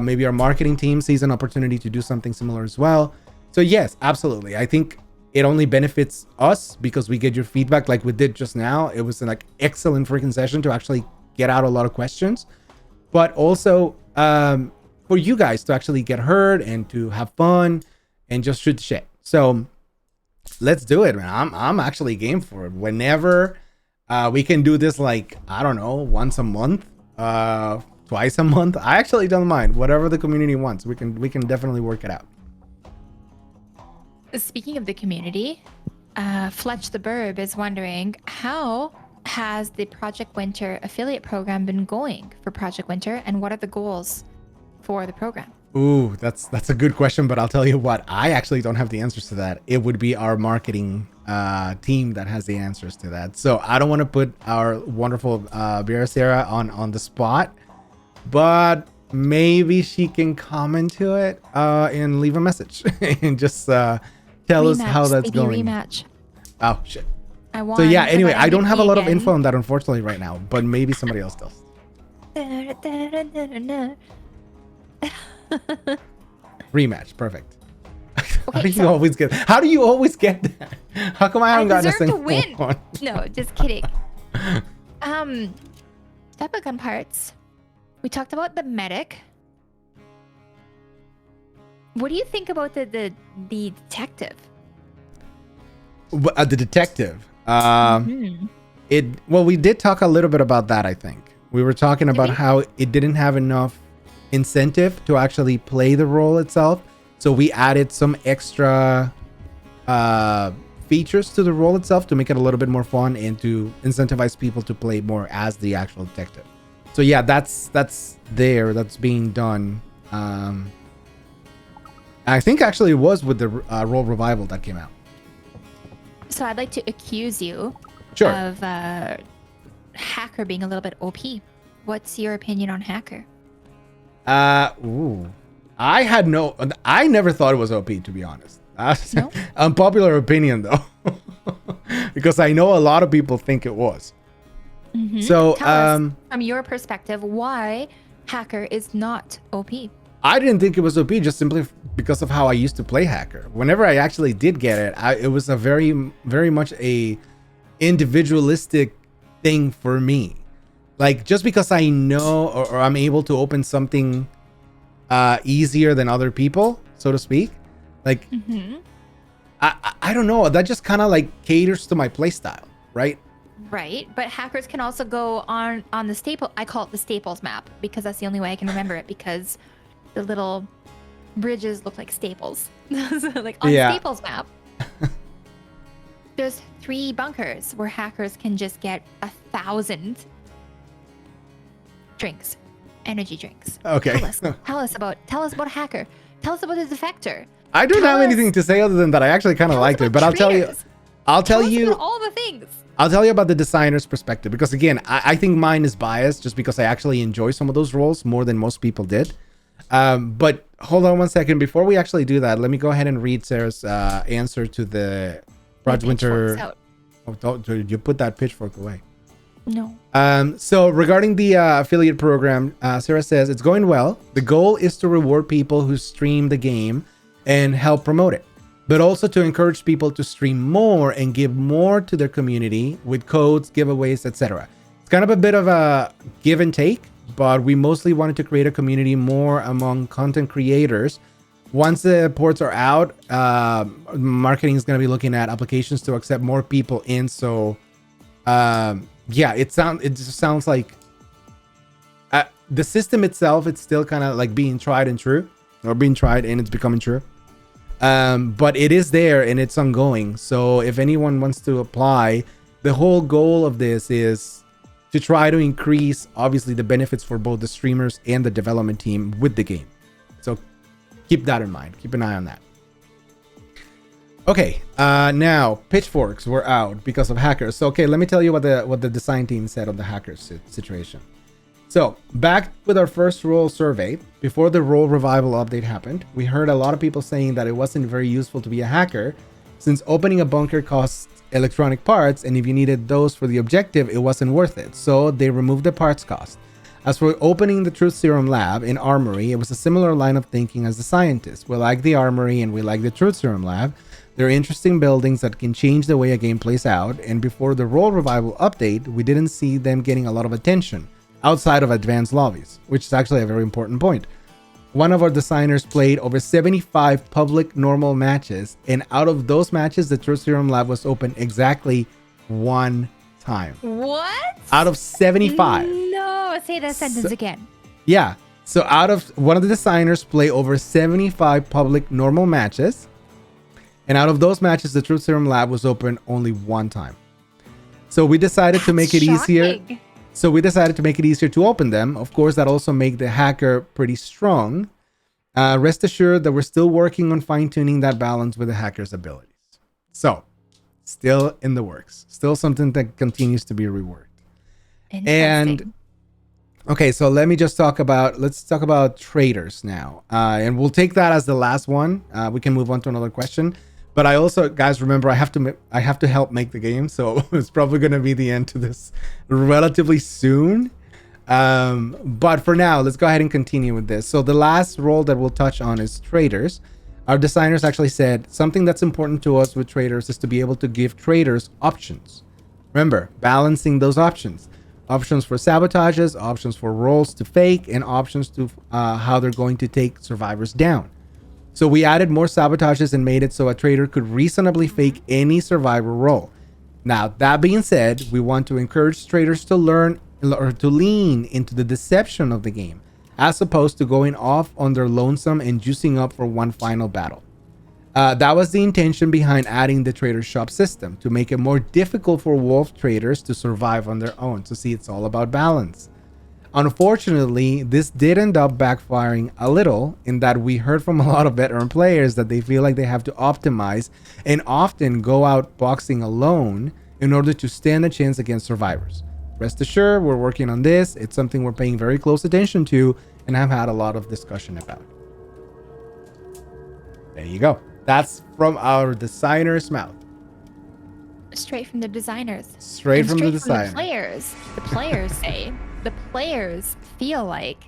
Maybe our marketing team sees an opportunity to do something similar as well. So yes, absolutely. I think it only benefits us because we get your feedback like we did just now. It was an excellent freaking session to actually get out a lot of questions, but also for you guys to actually get heard and to have fun and just shoot shit. So let's do it, man. I'm actually game for it. Whenever we can do this, like, I don't know, once a month, twice a month. I actually don't mind. Whatever the community wants, we can definitely work it out. Speaking of the community, Fletch the Burb is wondering, how has the Project Winter affiliate program been going for Project Winter, and what are the goals for the program? Ooh, that's a good question, but I'll tell you what, I actually don't have the answers to that. It would be our marketing team that has the answers to that. So I don't want to put our wonderful Vera Sarah on the spot, but maybe she can comment to it and leave a message and just tell us how that's going. Rematch. Oh shit. I won. So yeah, anyway, but I don't have a lot of again. info on that, unfortunately, right now, but maybe somebody else does. Rematch, perfect. How do you always get that? How come I haven't gotten a single one? No, just kidding. Type of gun parts. We talked about the medic. What do you think about the detective? The detective. We did talk a little bit about that. I think we were talking about how it didn't have enough incentive to actually play the role itself. So we added some extra features to the role itself to make it a little bit more fun and to incentivize people to play more as the actual detective. So yeah, that's being done. I think actually it was with the role revival that came out. So I'd like to accuse you of Hacker being a little bit OP. What's your opinion on Hacker? I never thought it was OP, to be honest. No? Unpopular opinion though, because I know a lot of people think it was. Mm-hmm. So Tell us, from your perspective, why Hacker is not OP. I didn't think it was OP just simply because of how I used to play Hacker. Whenever I actually did get it, it was a very, very much a individualistic thing for me. Like, just because I know or I'm able to open something easier than other people, so to speak, like, I don't know, that just kind of like caters to my play style, right? Right, but hackers can also go on the staple. I call it the Staples map because that's the only way I can remember it, because the little bridges look like staples. So like on Staples map, there's 3 bunkers where hackers can just get 1,000 drinks. energy drinks. Okay. Tell us about hacker. Tell us about the defector. I don't Tell have anything to say other than that I actually kind of liked it, but I'll tell you about all the things. I'll tell you about the designer's perspective, because again, I think mine is biased just because I actually enjoy some of those roles more than most people did. But hold on one second. Before we actually do that, let me go ahead and read Sarah's answer to the Project Winter. Oh, don't you put that pitchfork away. No. So regarding the affiliate program, Sarah says it's going well. The goal is to reward people who stream the game and help promote it, but also to encourage people to stream more and give more to their community with codes, giveaways, etc. It's kind of a bit of a give and take, but we mostly wanted to create a community more among content creators. Once the ports are out, marketing is going to be looking at applications to accept more people in. So yeah, it just sounds like the system itself, it's still kind of like being tried and true, or being tried and it's becoming true. But it is there and it's ongoing. So if anyone wants to apply, the whole goal of this is to try to increase, obviously, the benefits for both the streamers and the development team with the game. So keep that in mind. Keep an eye on that. Okay, now pitchforks were out because of hackers. So okay, let me tell you what the design team said on the hackers situation. So back with our first role survey, before the role revival update happened, we heard a lot of people saying that it wasn't very useful to be a hacker, since opening a bunker costs electronic parts, and if you needed those for the objective, it wasn't worth it. So they removed the parts cost. As for opening the Truth Serum lab in Armory, it was a similar line of thinking as the scientists. We like the Armory and we like the Truth Serum lab. They're interesting buildings that can change the way a game plays out, and before the role revival update, we didn't see them getting a lot of attention outside of advanced lobbies, which is actually a very important point. One of our designers played over 75 public normal matches, and out of those matches, the Truth Serum lab was open exactly one time. What? Out of 75. No, say that sentence again. Yeah. So out of one of the designers play over 75 public normal matches, and out of those matches, the Truth Serum lab was open only one time. So we decided to make it easier. So we decided to make it easier to open them. Of course, that also made the hacker pretty strong. Rest assured that we're still working on fine-tuning that balance with the hacker's abilities. So, still in the works. Still something that continues to be reworked. And okay, so let's talk about traders now. And we'll take that as the last one. We can move on to another question. But I also, guys, remember, I have to help make the game, so it's probably going to be the end to this relatively soon. But for now, let's go ahead and continue with this. So the last role that we'll touch on is traders. Our designers actually said something that's important to us with traders is to be able to give traders options. Remember, balancing those options. Options for sabotages, options for roles to fake, and options to how they're going to take survivors down. So we added more sabotages and made it so a trader could reasonably fake any survivor role. Now, that being said, we want to encourage traders to learn or to lean into the deception of the game, as opposed to going off on their lonesome and juicing up for one final battle. That was the intention behind adding the trader shop system, to make it more difficult for wolf traders to survive on their own. So see, it's all about balance. Unfortunately, this did end up backfiring a little, in that we heard from a lot of veteran players that they feel like they have to optimize and often go out boxing alone in order to stand a chance against survivors. Rest assured, we're working on this. It's something we're paying very close attention to and have had a lot of discussion about. There you go. That's from our designer's mouth. Straight from the designers. Straight from the designers. The players feel like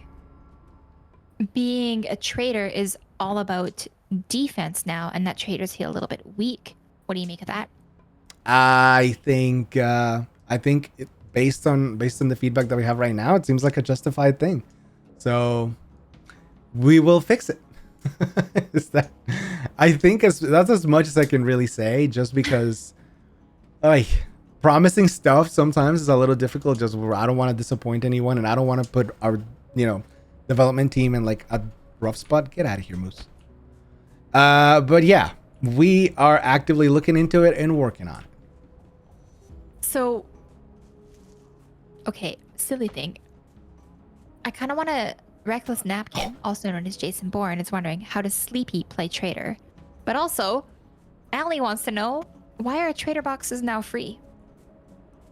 being a trader is all about defense now, and that traders feel a little bit weak. What do you make of that? I think based on the feedback that we have right now, it seems like a justified thing. So we will fix it. I think that's as much as I can really say, just because promising stuff sometimes is a little difficult. Just I don't want to disappoint anyone, and I don't want to put our development team in like a rough spot. Get out of here, Moose. But yeah, we are actively looking into it and working on it. So, okay, silly thing. I kind of want to. Reckless Napkin, also known as Jason Bourne, is wondering how does Sleepy play Trader? But also, Allie wants to know why are Trader boxes now free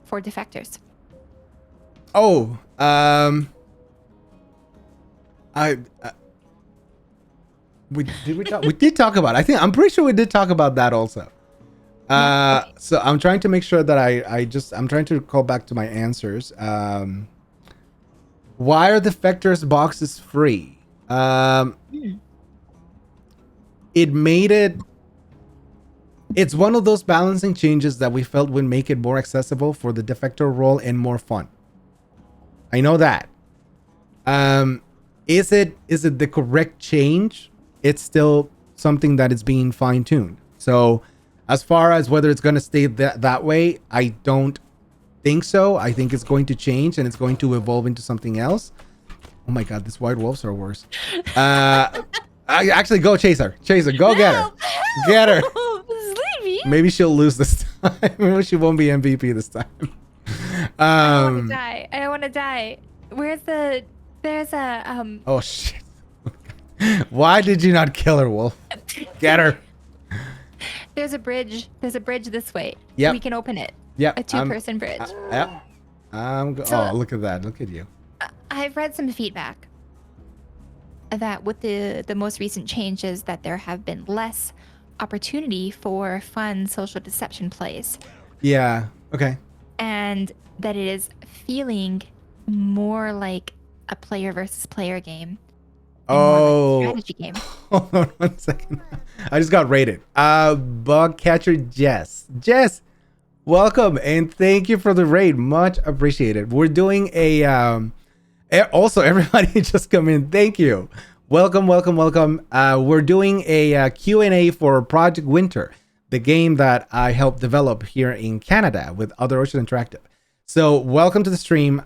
for defectors? Oh, we did talk about it. I'm pretty sure we did talk about that also. Yeah, okay. So I'm trying to make sure that I'm trying to call back to my answers. Why are the Defectors boxes free? It made it. It's one of those balancing changes that we felt would make it more accessible for the defector role and more fun. I know that. Is it the correct change? It's still something that is being fine-tuned. So as far as whether it's going to stay that way, I don't think so. I think it's going to change and it's going to evolve into something else. Oh my god, these white wolves are worse. I actually go chase her. Go get her. Get her. Sleepy. Maybe she'll lose this time. Maybe she won't be MVP this time. I don't want to die. I don't want to die. There's a Oh shit. Why did you not kill her, Wolf? Get her. There's a bridge. There's a bridge this way. Yep. We can open it. Yep. A two-person bridge. Yep. Oh, look at that. Look at you. I've read some feedback that with the most recent changes that there have been less opportunity for fun social deception plays. Yeah. Okay. And that it is feeling more like a player versus player game. Oh. Like a strategy game. Hold on 1 second. I just got rated. Bug catcher Jess. Jess, welcome and thank you for the raid. Much appreciated. We're doing a also everybody just come in. Thank you. Welcome. We're doing a Q&A for Project Winter, the game that I helped develop here in Canada with Other Ocean Interactive. So welcome to the stream.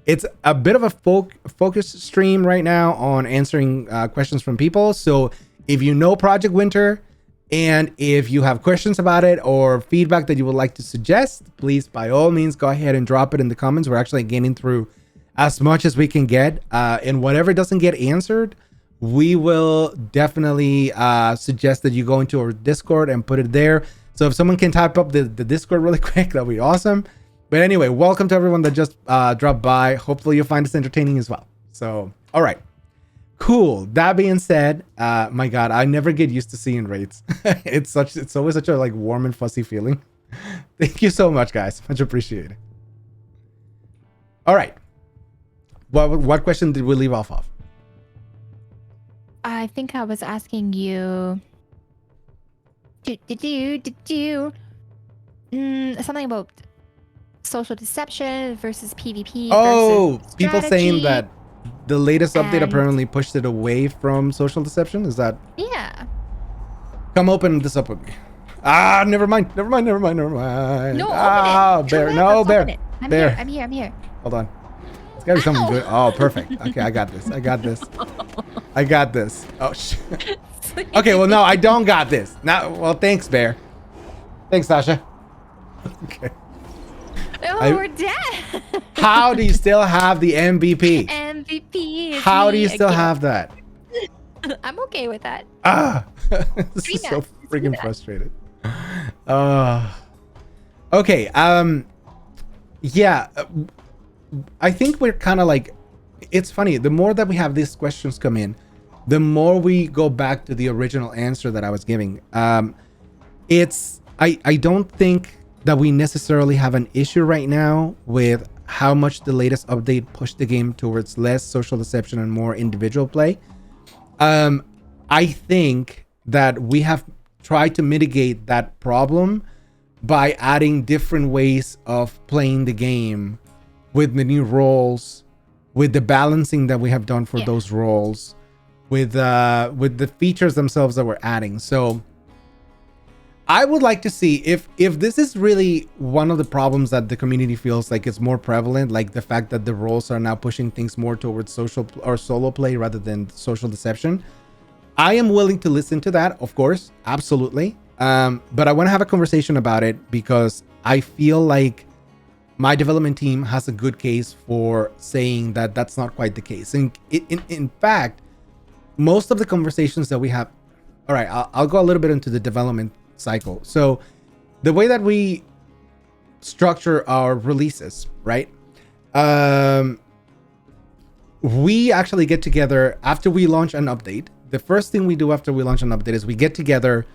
It's a bit of a focus stream right now on answering questions from people. So if you know Project Winter and if you have questions about it or feedback that you would like to suggest, please by all means go ahead and drop it in the comments. We're actually getting through as much as we can get, and whatever doesn't get answered, we will definitely suggest that you go into our Discord and put it there. So if someone can type up the Discord really quick, that'll be awesome. But anyway, welcome to everyone that just dropped by. Hopefully you'll find this entertaining as well. So, all right. Cool. That being said, my God, I never get used to seeing raids. It's always such a like warm and fuzzy feeling. Thank you so much, guys. Much appreciated. All right. What question did we leave off of? I think I was asking you. Something about social deception versus PvP. Oh, versus people strategy. saying that the latest update apparently pushed it away from social deception. Is that? Yeah. Come open this up with me. Never mind. No, Bear. open it. No, Bear. Bear. I'm here. Hold on. It's gotta be something good. Oh, perfect. Okay, I got this. Oh, shit. Okay, well, no, I don't got this. Now, well, thanks, Bear. Thanks, Sasha. Okay. Oh, we're dead. How do you still have the MVP? MVP. How do you still have that? I'm okay with that. This is so freaking frustrated. Okay. Yeah. I think we're kind of like, it's funny. The more that we have these questions come in, the more we go back to the original answer that I was giving. I don't think that we necessarily have an issue right now with how much the latest update pushed the game towards less social deception and more individual play. I think that we have tried to mitigate that problem by adding different ways of playing the game with the new roles, with the balancing that we have done for those roles, with the features themselves that we're adding. So I would like to see if this is really one of the problems that the community feels like it's more prevalent, like the fact that the roles are now pushing things more towards social or solo play rather than social deception. I am willing to listen to that, of course, absolutely. But I want to have a conversation about it because I feel like my development team has a good case for saying that that's not quite the case. And in fact, most of the conversations that we have, all right, I'll go a little bit into the development cycle. So the way that we structure our releases, right? We actually get together after we launch an update. The first thing we do after we launch an update is we get together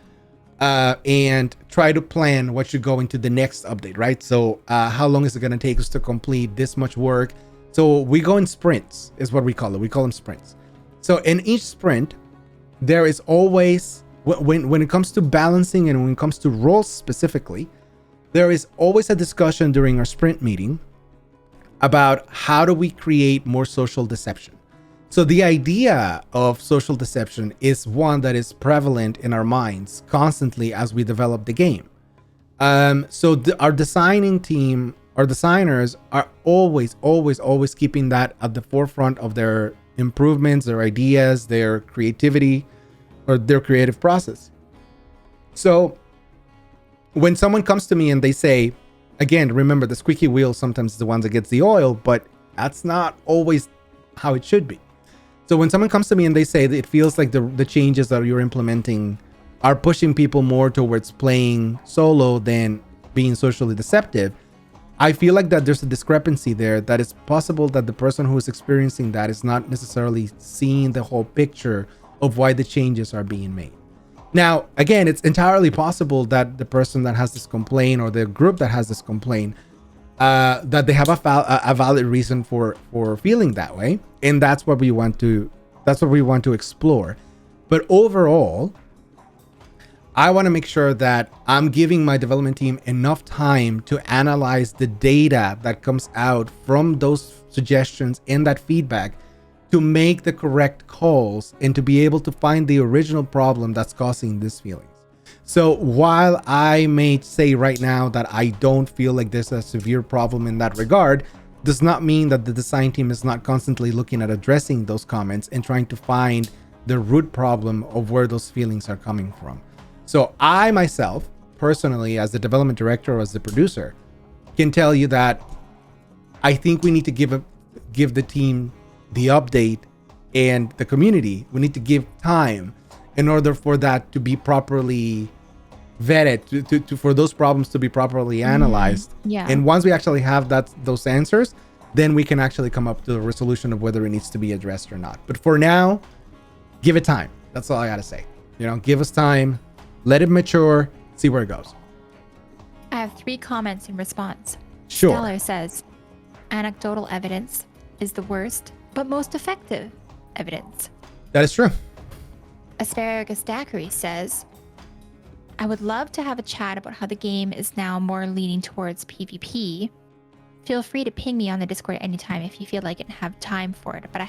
and try to plan what should go into the next update, right? So how long is it going to take us to complete this much work? So we go in sprints, is what we call it. We call them sprints. So in each sprint, there is always, when it comes to balancing and when it comes to roles specifically, there is always a discussion during our sprint meeting about how do we create more social deception. So the idea of social deception is one that is prevalent in our minds constantly as we develop the game. So our designing team, our designers are always keeping that at the forefront of their improvements, their ideas, their creativity, or their creative process. So when someone comes to me and they say, again, remember the squeaky wheel sometimes is the one that gets the oil, but that's not always how it should be. So when someone comes to me and they say that it feels like the changes that you're implementing are pushing people more towards playing solo than being socially deceptive, I feel like that there's a discrepancy there, that it's possible that the person who is experiencing that is not necessarily seeing the whole picture of why the changes are being made. Now, again, it's entirely possible that the person that has this complaint or the group that has this complaint, that they have a valid reason for feeling that way, and that's what we want to explore. But overall, I want to make sure that I'm giving my development team enough time to analyze the data that comes out from those suggestions and that feedback to make the correct calls and to be able to find the original problem that's causing these feelings. So while I may say right now that I don't feel like there's a severe problem in that regard, does not mean that the design team is not constantly looking at addressing those comments and trying to find the root problem of where those feelings are coming from. So I myself, personally, as the development director or as the producer, can tell you that I think we need to give the team the update and the community. We need to give time in order for that to be properly vetted, for those problems to be properly analyzed. Yeah. And once we actually have those answers, then we can actually come up to a resolution of whether it needs to be addressed or not. But for now, give it time. That's all I gotta say. Give us time, let it mature, see where it goes. I have 3 comments in response. Sure. Stellar says, anecdotal evidence is the worst, but most effective evidence. That is true. Asparagus Daiquiri says, I would love to have a chat about how the game is now more leaning towards PvP. Feel free to ping me on the Discord anytime if you feel like it and have time for it. But I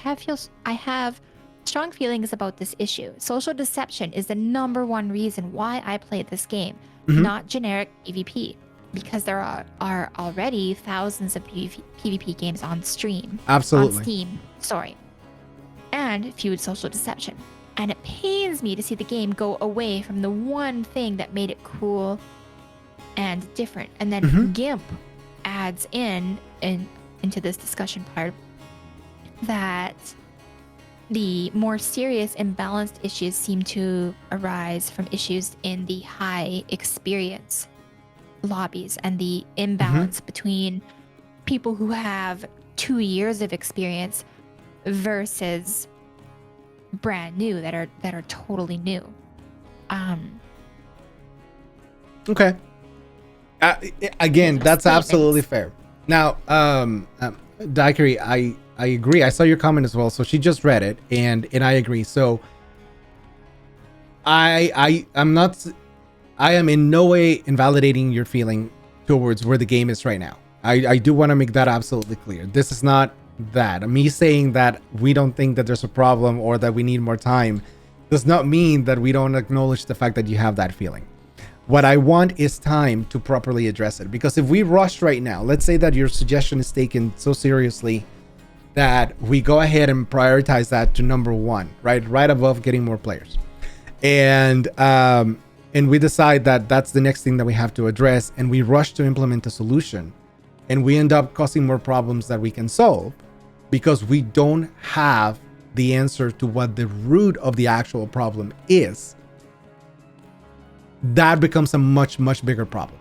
have strong feelings about this issue. Social deception is the #1 reason why I play this game, not generic PvP, because there are already thousands of PvP games on Steam. Absolutely. On Steam, sorry. And feud social deception. And it pains me to see the game go away from the one thing that made it cool and different. And then GIMP adds into this discussion part that the more serious imbalanced issues seem to arise from issues in the high experience lobbies and the imbalance between people who have 2 years of experience versus brand new that are totally new. Okay. Again, that's absolutely fair. Now, Daiquiri, I agree. I saw your comment as well. So she just read it, and I agree. So I am in no way invalidating your feeling towards where the game is right now. I do want to make that absolutely clear. This is not that. Me saying that we don't think that there's a problem or that we need more time does not mean that we don't acknowledge the fact that you have that feeling. What I want is time to properly address it. Because if we rush right now, let's say that your suggestion is taken so seriously that we go ahead and prioritize that to #1, right above getting more players. And we decide that that's the next thing that we have to address, and we rush to implement a solution and we end up causing more problems that we can solve because we don't have the answer to what the root of the actual problem is, that becomes a much, much bigger problem.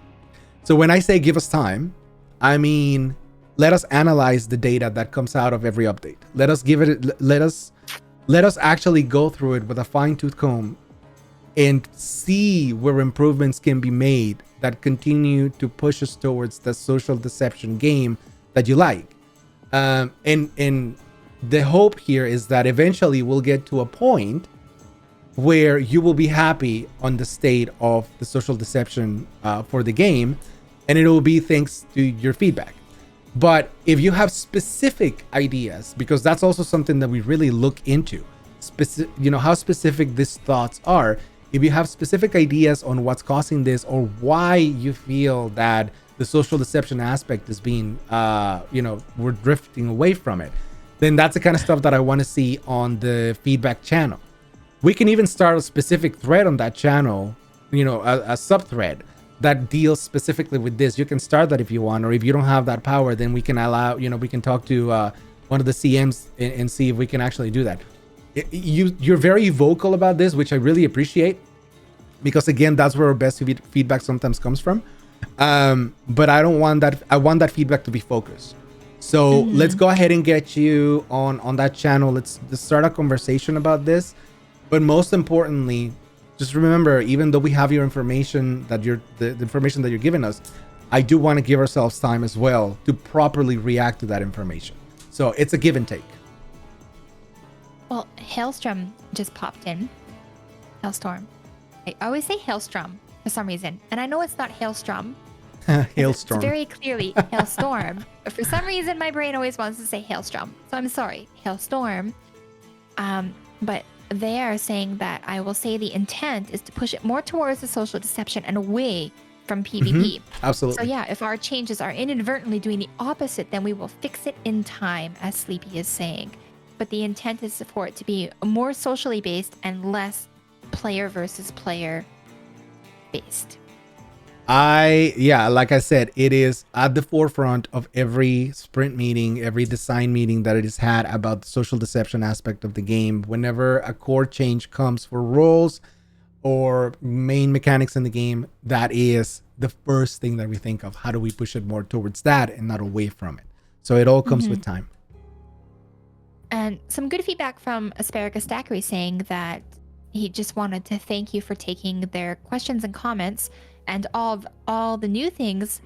So when I say give us time, I mean, let us analyze the data that comes out of every update. Let us actually go through it with a fine-tooth comb and see where improvements can be made that continue to push us towards the social deception game that you like. And the hope here is that eventually we'll get to a point where you will be happy on the state of the social deception for the game, and it will be thanks to your feedback. But if you have specific ideas, because that's also something that we really look into, how specific these thoughts are. If you have specific ideas on what's causing this or why you feel that the social deception aspect is being, we're drifting away from it, then that's the kind of stuff that I want to see on the feedback channel. We can even start a specific thread on that channel, a sub-thread that deals specifically with this. You can start that if you want, or if you don't have that power, then we can allow, we can talk to one of the CMs and see if we can actually do that. You're very vocal about this, which I really appreciate, because again, that's where our best feedback sometimes comes from. But I don't want that. I want that feedback to be focused. So let's go ahead and get you on that channel. Let's start a conversation about this. But most importantly, just remember, even though we have your information, the information that you're giving us, I do want to give ourselves time as well to properly react to that information. So it's a give and take. Well, Hailstrom just popped in. Hailstorm. I always say Hailstrom for some reason. And I know it's not Hailstrom. Hailstorm. It's very clearly Hailstorm. But for some reason, my brain always wants to say Hailstrom. So I'm sorry, Hailstorm. But they are saying that I will say the intent is to push it more towards the social deception and away from PvP. Absolutely. So yeah, if our changes are inadvertently doing the opposite, then we will fix it in time, as Sleepy is saying. But the intent is for it to be more socially based and less player versus player based. Like I said, it is at the forefront of every sprint meeting, every design meeting that it is had about the social deception aspect of the game. Whenever a core change comes for roles or main mechanics in the game, that is the first thing that we think of. How do we push it more towards that and not away from it? So it all comes with time. And some good feedback from Asparagus Stackery saying that he just wanted to thank you for taking their questions and comments and all the new things.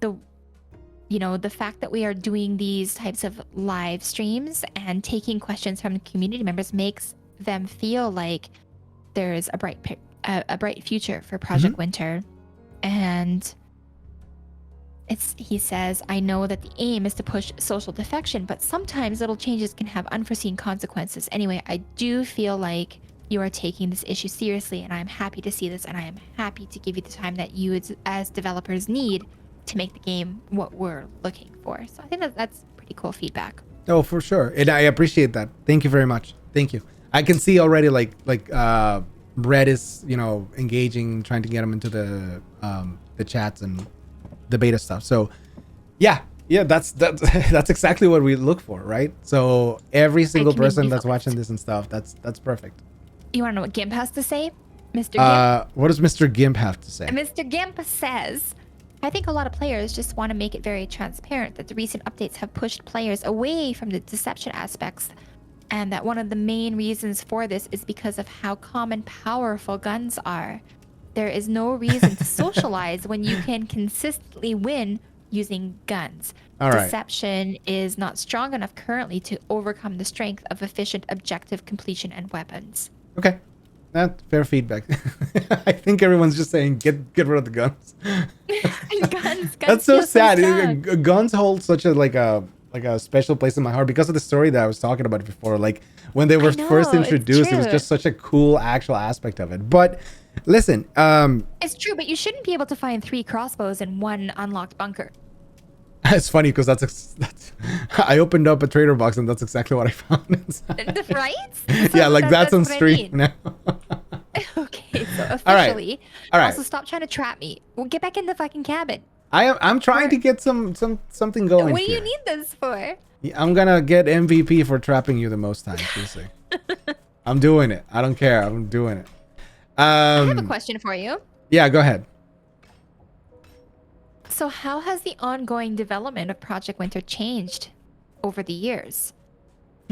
The fact that we are doing these types of live streams and taking questions from community members makes them feel like there's a bright future for Project Winter. And he says, I know that the aim is to push social defection, but sometimes little changes can have unforeseen consequences. Anyway, I do feel like you are taking this issue seriously, and I'm happy to see this, and I am happy to give you the time that you as developers need to make the game what we're looking for. So I think that's pretty cool feedback. Oh, for sure. And I appreciate that. Thank you very much. Thank you. I can see already like Red is, engaging, trying to get him into the chats and the beta stuff. So yeah, that's exactly what we look for, right? So every single person that's watching this and stuff, that's perfect. You want to know what Gimp has to say, Mr. Gimp? What does Mr. Gimp have to say? Mr. Gimp says, I think a lot of players just want to make it very transparent that the recent updates have pushed players away from the deception aspects, and that one of the main reasons for this is because of how common powerful guns are. There is no reason to socialize when you can consistently win using guns. All right. Deception is not strong enough currently to overcome the strength of efficient objective completion and weapons. Okay, that's fair feedback. I think everyone's just saying get rid of the guns. guns That's so sad. strong. Guns hold such a special place in my heart because of the story that I was talking about before. Like when they were first introduced, it was just such a cool actual aspect of it. But listen, it's true, but you shouldn't be able to find 3 crossbows in one unlocked bunker. It's funny because that's I opened up a trader box and that's exactly what I found inside. Right? Yeah, like that's on stream now. Okay, so officially. All right. Also, stop trying to trap me. Well, get back in the fucking cabin. I'm trying to get something going. What do you here. need this for? I'm gonna get MVP for trapping you the most times. You'll see. I'm doing it. I don't care. I'm doing it. I have a question for you. Yeah, go ahead. So how has the ongoing development of Project Winter changed over the years?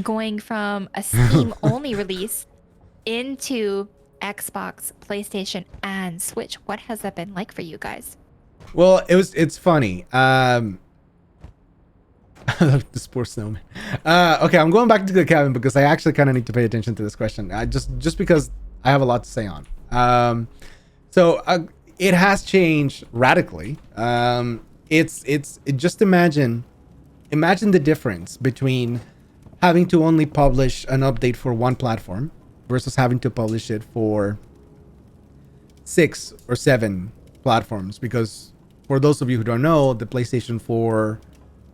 Going from a Steam-only release into Xbox, PlayStation, and Switch. What has that been like for you guys? Well, it's funny. The sports snowman. Okay, I'm going back to the cabin because I actually kind of need to pay attention to this question. Just because I have a lot to say on. So it has changed radically. It's just imagine the difference between having to only publish an update for one platform versus having to publish it for 6 or 7 platforms. Because for those of you who don't know, the PlayStation 4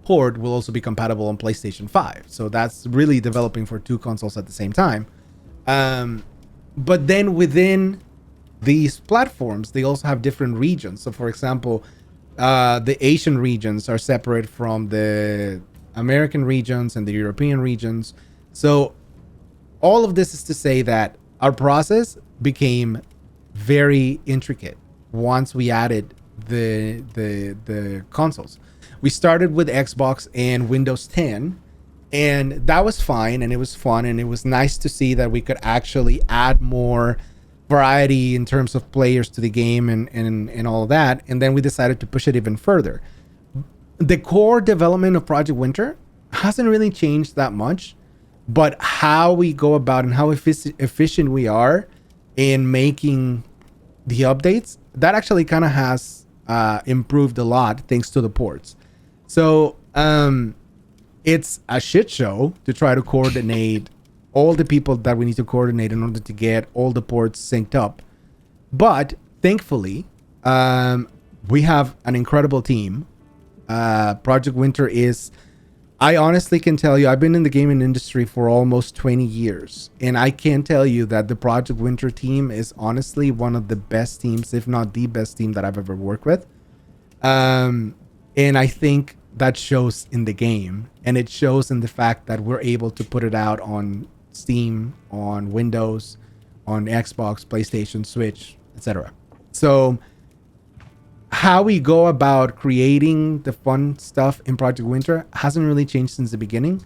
port will also be compatible on PlayStation 5. So that's really developing for 2 consoles at the same time. But then within these platforms, they also have different regions. So for example, the Asian regions are separate from the American regions and the European regions. So all of this is to say that our process became very intricate once we added the consoles. We started with Xbox and Windows 10, and that was fine, and it was fun, and it was nice to see that we could actually add more variety in terms of players to the game and all of that. And then we decided to push it even further. The core development of Project Winter hasn't really changed that much, but how we go about and how efficient we are in making the updates, that actually kind of has improved a lot thanks to the ports. So it's a shit show to try to coordinate all the people that we need to coordinate in order to get all the ports synced up. But thankfully, we have an incredible team. Project Winter is, I honestly can tell you, I've been in the gaming industry for almost 20 years, and I can tell you that the Project Winter team is honestly one of the best teams, if not the best team that I've ever worked with. And I think that shows in the game, and it shows in the fact that we're able to put it out on Steam, on Windows, on Xbox, PlayStation, Switch, etc. So how we go about creating the fun stuff in Project Winter hasn't really changed since the beginning.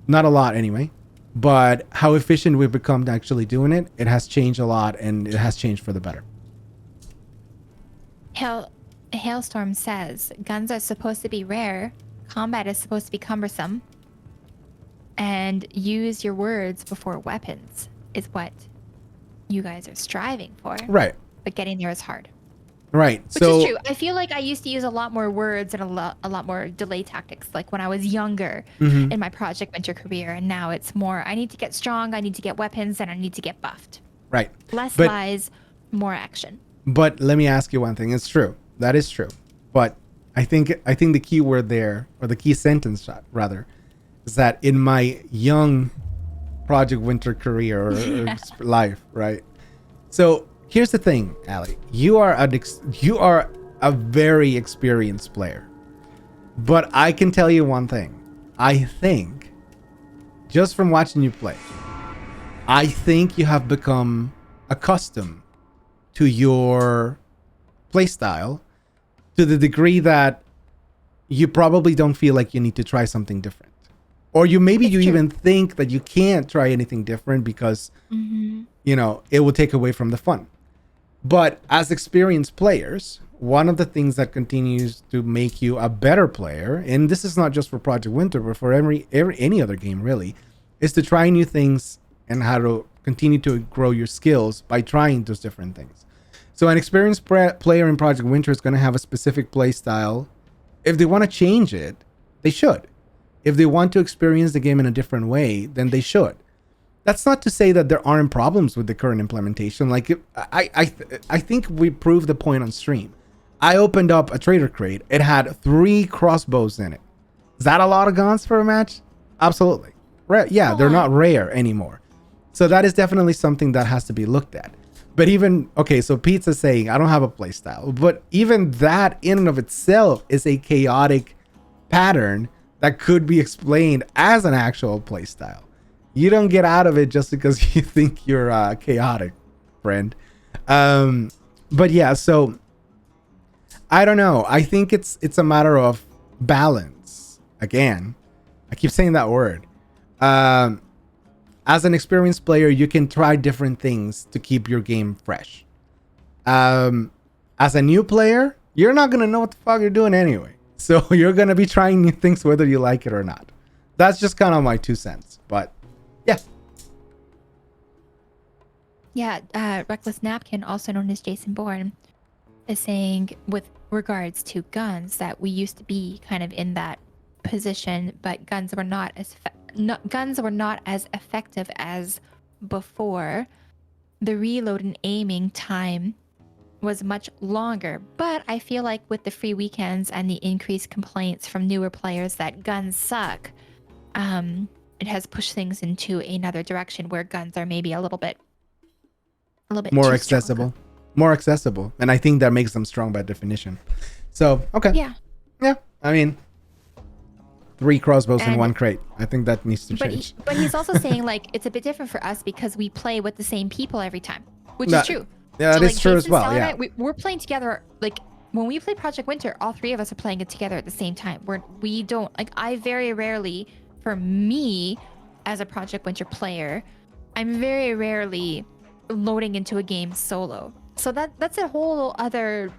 Not a lot anyway, but how efficient we've become to actually doing it, it has changed a lot, and it has changed for the better. Hailstorm says guns are supposed to be rare, combat is supposed to be cumbersome, and use your words before weapons is what you guys are striving for. Right. But getting there is hard. Right. Which is true. I feel like I used to use a lot more words and a lot more delay tactics, like when I was younger in my Project Winter career, and now it's more, I need to get strong, I need to get weapons, and I need to get buffed. Right. Less lies, more action. But let me ask you one thing. It's true. That is true. But I think the key word there, or the key sentence rather, is that in my young Project Winter career or life, right? So here's the thing, Ali. You are a very experienced player. But I can tell you one thing. I think, just from watching you play, I think you have become accustomed to your playstyle to the degree that you probably don't feel like you need to try something different. Or you even think that you can't try anything different because, it will take away from the fun. But as experienced players, one of the things that continues to make you a better player, and this is not just for Project Winter, but for any other game really, is to try new things and how to continue to grow your skills by trying those different things. So an experienced player in Project Winter is going to have a specific play style. If they want to change it, they should. If they want to experience the game in a different way, then they should. That's not to say that there aren't problems with the current implementation. Like, I think we proved the point on stream. I opened up a trader crate. It had 3 crossbows in it. Is that a lot of guns for a match? Absolutely. Right? Yeah, they're not rare anymore. So that is definitely something that has to be looked at. But even, okay, so Pizza's saying, I don't have a play style. But even that in and of itself is a chaotic pattern that could be explained as an actual play style. You don't get out of it just because you think you're chaotic, friend. But yeah, so I don't know. I think it's a matter of balance. Again, I keep saying that word. As an experienced player, you can try different things to keep your game fresh. As a new player, you're not going to know what the fuck you're doing anyway. So you're going to be trying new things whether you like it or not. That's just kind of my 2 cents. But yeah. Yeah, Reckless Napkin, also known as Jason Bourne, is saying with regards to guns that we used to be kind of in that position, but guns were not as effective as before. The reload and aiming time was much longer, but I feel like with the free weekends and the increased complaints from newer players that guns suck, it has pushed things into another direction where guns are maybe a little bit More too accessible. strong. More accessible. And I think that makes them strong by definition. So, okay. Yeah. I mean, 3 crossbows in 1 crate. I think that needs to change. But he's also saying like it's a bit different for us because we play with the same people every time, which is true. Yeah, that is true as well. Yeah. We're playing together. Like when we play Project Winter, all 3 of us are playing it together at the same time. We don't like. I very rarely, for me, as a Project Winter player, I'm very rarely loading into a game solo. So that's a whole other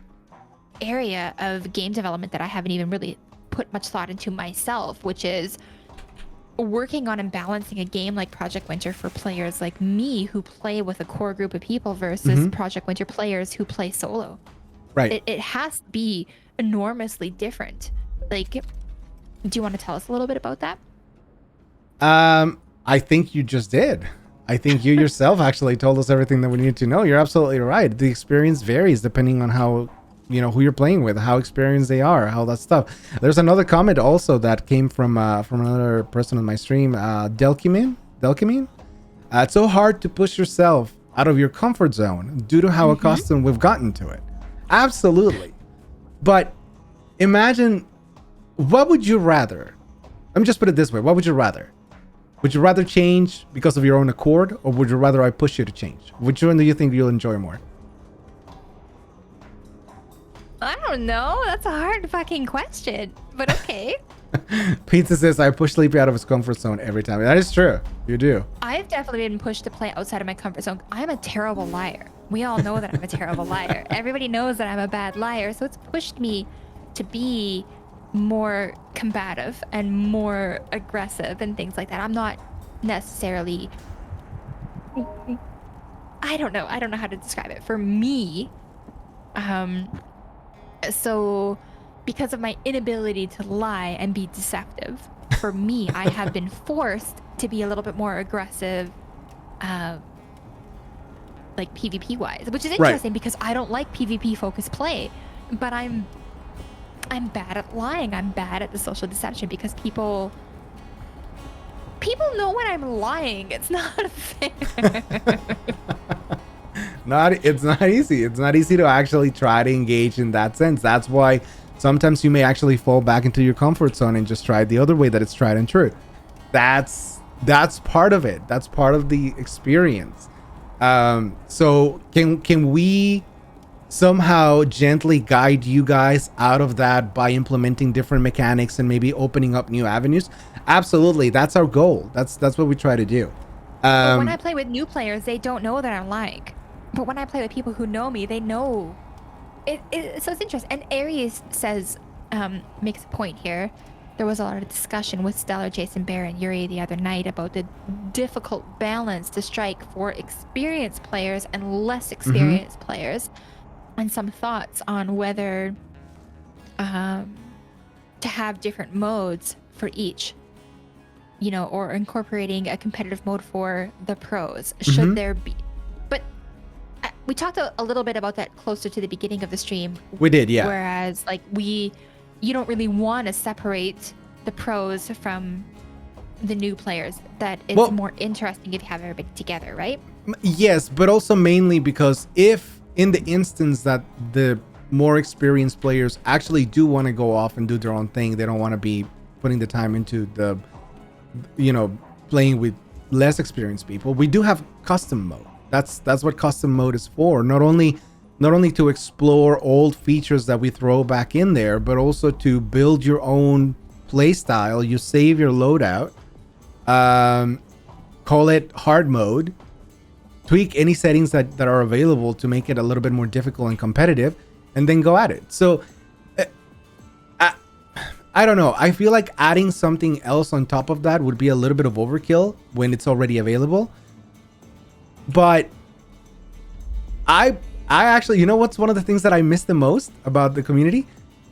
area of game development that I haven't even really put much thought into myself, which is working on and balancing a game like Project Winter for players like me who play with a core group of people versus Project Winter players who play solo. Right. It has to be enormously different. Like, do you want to tell us a little bit about that? I think you just did. I think you yourself actually told us everything that we need to know. You're absolutely right. The experience varies depending on how, who you're playing with, how experienced they are, how that stuff. There's another comment also that came from another person on my stream, Delkimin. It's so hard to push yourself out of your comfort zone due to how accustomed we've gotten to it. Absolutely. But imagine, what would you rather? Let me just put it this way. What would you rather? Would you rather change because of your own accord, or would you rather I push you to change? Which one do you think you'll enjoy more? I don't know. That's a hard fucking question, but okay. Pizza says, I push Sleepy out of his comfort zone every time. That is true. You do. I've definitely been pushed to play outside of my comfort zone. I'm a terrible liar. We all know that I'm a terrible liar. Everybody knows that I'm a bad liar, so it's pushed me to be more combative and more aggressive and things like that. I'm not necessarily, I don't know how to describe it. For me, so because of my inability to lie and be deceptive, for me, I have been forced to be a little bit more aggressive, like PvP wise, which is interesting because I don't like PvP focused play, but I'm bad at lying. I'm bad at the social deception because people know when I'm lying. It's not fair. It's not easy. It's not easy to actually try to engage in that sense. That's why sometimes you may actually fall back into your comfort zone and just try it the other way that it's tried and true. That's part of it. That's part of the experience. So can we somehow gently guide you guys out of that by implementing different mechanics and maybe opening up new avenues? Absolutely. That's our goal. That's what we try to do. But when I play with new players, they don't know that I'm lying. But when I play with people who know me, they know. So it's interesting. And Aries says, makes a point here. There was a lot of discussion with Stellar, Jason Bear, and Yuri the other night about the difficult balance to strike for experienced players and less experienced players. And some thoughts on whether to have different modes for each, or incorporating a competitive mode for the pros. Should there be? But we talked a little bit about that closer to the beginning of the stream. We did, yeah. Whereas, like, you don't really want to separate the pros from the new players. That it's more interesting if you have everybody together, right? Yes, but also mainly because if in the instance that the more experienced players actually do want to go off and do their own thing, they don't want to be putting the time into the, playing with less experienced people. We do have custom mode. That's what custom mode is for. Not only to explore old features that we throw back in there, but also to build your own play style. You save your loadout, call it hard mode, tweak any settings that are available to make it a little bit more difficult and competitive, and then go at it. So I don't know. I feel like adding something else on top of that would be a little bit of overkill when it's already available. But I actually, what's one of the things that I miss the most about the community?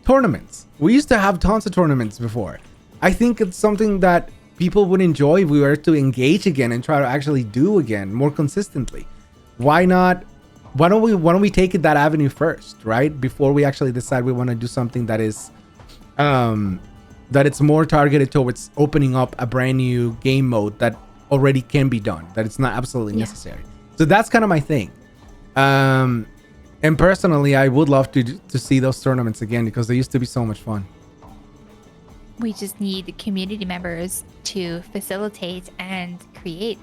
Tournaments. We used to have tons of tournaments before. I think it's something that people would enjoy if we were to engage again and try to actually do again more consistently. Why not? Why don't we take it that avenue first, right? Before we actually decide we want to do something that is that it's more targeted towards opening up a brand new game mode that already can be done, that it's not absolutely necessary. So that's kind of my thing. And personally, I would love to see those tournaments again because they used to be so much fun. We just need community members to facilitate and create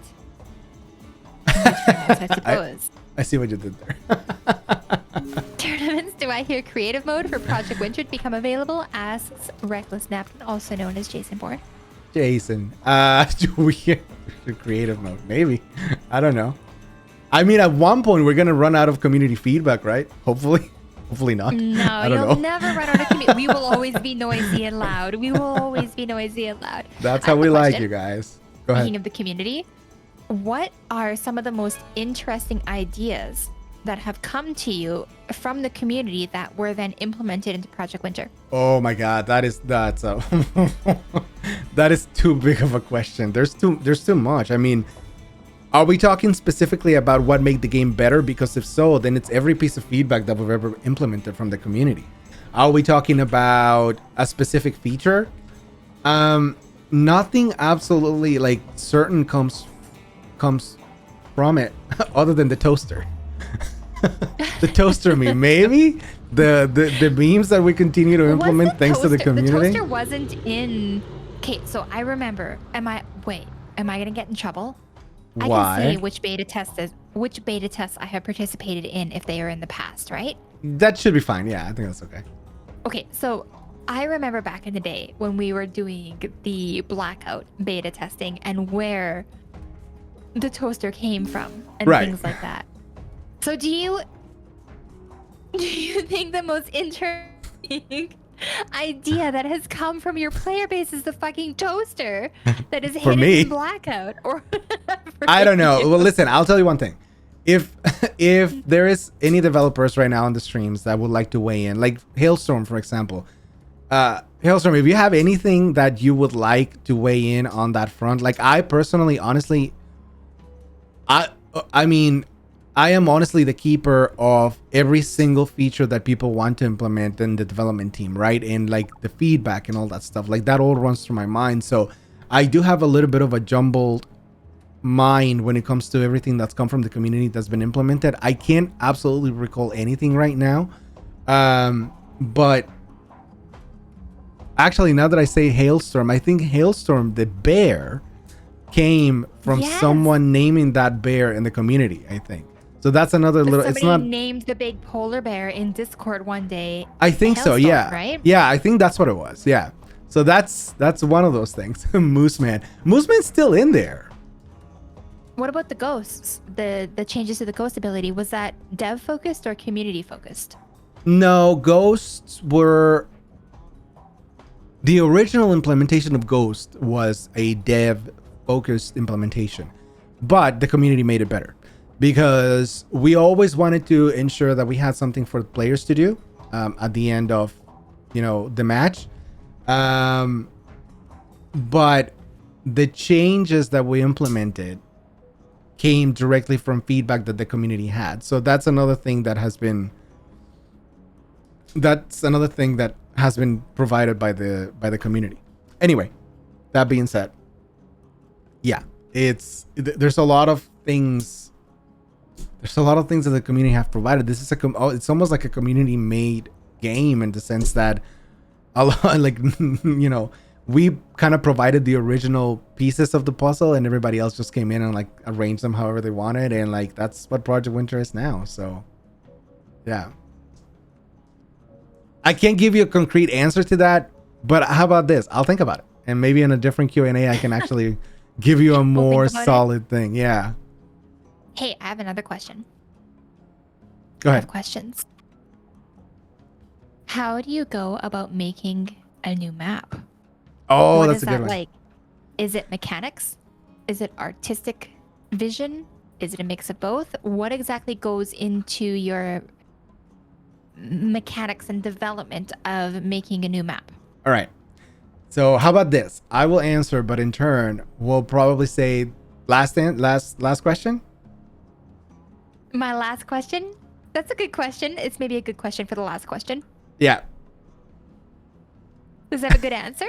tournaments, I suppose. I see what you did there. Tournaments, do I hear creative mode for Project Winter to become available? Asks Reckless Napkin, also known as Jason Bourne. Jason, do we hear creative mode? Maybe. I don't know. I mean, at one point, we're going to run out of community feedback, right? Hopefully. Hopefully not. No, you'll never run out of community. We will always be noisy and loud. We will always be noisy and loud. That's how we like you guys. Go ahead. Speaking of the community, what are some of the most interesting ideas that have come to you from the community that were then implemented into Project Winter? Oh my God, that's that is too big of a question. There's too much. I mean, are we talking specifically about what made the game better? Because if so, then it's every piece of feedback that we've ever implemented from the community. Are we talking about a specific feature? Nothing absolutely like certain comes from it other than the toaster. The toaster meme, maybe the memes that we continue to implement thanks to the community. The toaster wasn't in. Okay, so I remember. Am I gonna get in trouble? Why? I can say which beta tests I have participated in if they are in the past, right? That should be fine. Yeah, I think that's okay. Okay, so I remember back in the day when we were doing the blackout beta testing and where the toaster came from and things like that. So do you think the most interesting idea that has come from your player base is the fucking toaster that is hidden in blackout? Or I don't know. Well, listen, I'll tell you one thing. If there is any developers right now on the streams that would like to weigh in, like Hailstorm, for example, Hailstorm, if you have anything that you would like to weigh in on that front, like I personally, honestly, I mean, I am honestly the keeper of every single feature that people want to implement in the development team, right? And like the feedback and all that stuff, like that all runs through my mind. So I do have a little bit of a jumbled mind when it comes to everything that's come from the community that's been implemented. I can't absolutely recall anything right now. But actually, now that I say Hailstorm, I think Hailstorm, the bear, came from someone naming that bear in the community, I think. So that's another little. Somebody it's not named the big polar bear in Discord one day. I think so. Yeah. Right? Yeah, I think that's what it was. Yeah. So that's one of those things. Mooseman's still in there. What about the ghosts? The changes to the ghost ability, was that dev focused or community focused? No, ghosts were. The original implementation of Ghost was a dev focused implementation, but the community made it better. Because we always wanted to ensure that we had something for players to do at the end of, the match. But the changes that we implemented came directly from feedback that the community had. So that's another thing that has been provided by the community. Anyway, that being said, yeah, there's a lot of things there's a lot of things that the community have provided. This is it's almost like a community made game in the sense that a lot like we kind of provided the original pieces of the puzzle and everybody else just came in and like arranged them however they wanted, and like that's what Project Winter is now. So yeah, I can't give you a concrete answer to that, but how about this? I'll think about it, and maybe in a different Q&A I can actually give you a more solid thing. Yeah. Hey, I have another question. Go I ahead. have questions. How do you go about making a new map? Oh, What that's is a good that one. like? Is it mechanics? Is it artistic vision? Is it a mix of both? What exactly goes into your mechanics and development of making a new map? All right. So how about this? I will answer, but in turn, we'll probably say last question. My last question? That's a good question. It's maybe a good question for the last question. Yeah. Does that have a good answer?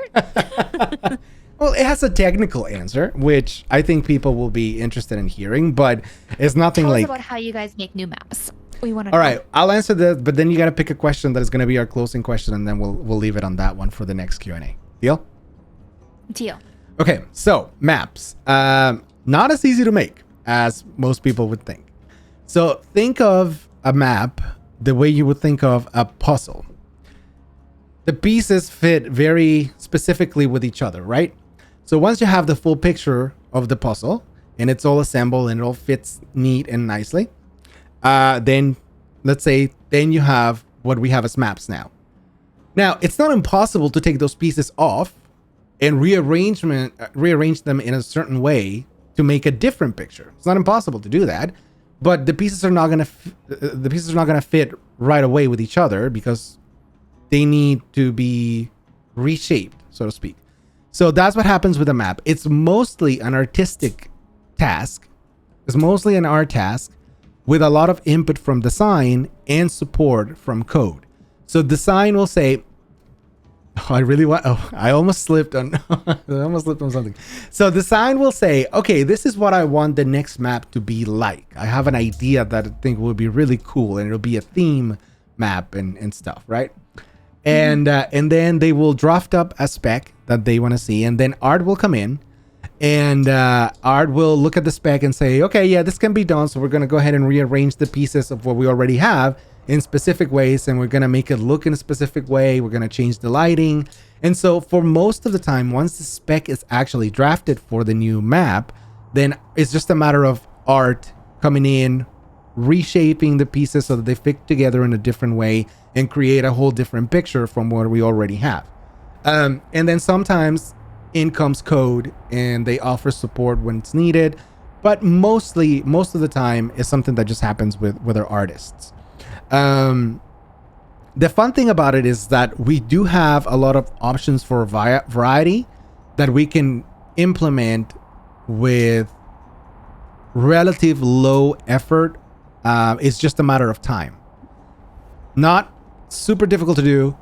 Well, it has a technical answer, which I think people will be interested in hearing, but it's nothing Tell like. us about how you guys make new maps. We want to All know. right, I'll answer that, but then you got to pick a question that is going to be our closing question, and then we'll leave it on that one for the next Q&A. Deal? Deal. Okay, so maps, not as easy to make as most people would think. So think of a map the way you would think of a puzzle. The pieces fit very specifically with each other, right? So once you have the full picture of the puzzle and it's all assembled and it all fits neat and nicely, then let's say then you have what we have as maps now. Now, it's not impossible to take those pieces off and rearrange them in a certain way to make a different picture. It's not impossible to do that, but the pieces are not going to fit right away with each other because they need to be reshaped, so to speak. So that's what happens with a map. It's mostly an artistic task. It's mostly an art task with a lot of input from design and support from code. So design will say, I almost slipped on something. So design will say, okay, this is what I want the next map to be like. I have an idea that I think will be really cool, and it'll be a theme map and stuff, right? And then they will draft up a spec that they want to see, and then art will come in, and art will look at the spec and say, okay, yeah, this can be done, so we're going to go ahead and rearrange the pieces of what we already have in specific ways, and we're going to make it look in a specific way. We're going to change the lighting. And so for most of the time, once the spec is actually drafted for the new map, then it's just a matter of art coming in, reshaping the pieces so that they fit together in a different way and create a whole different picture from what we already have. And then sometimes in comes code and they offer support when it's needed, but most of the time is something that just happens with our artists. The fun thing about it is that we do have a lot of options for variety that we can implement with relative low effort. It's just a matter of time. Not super difficult to do,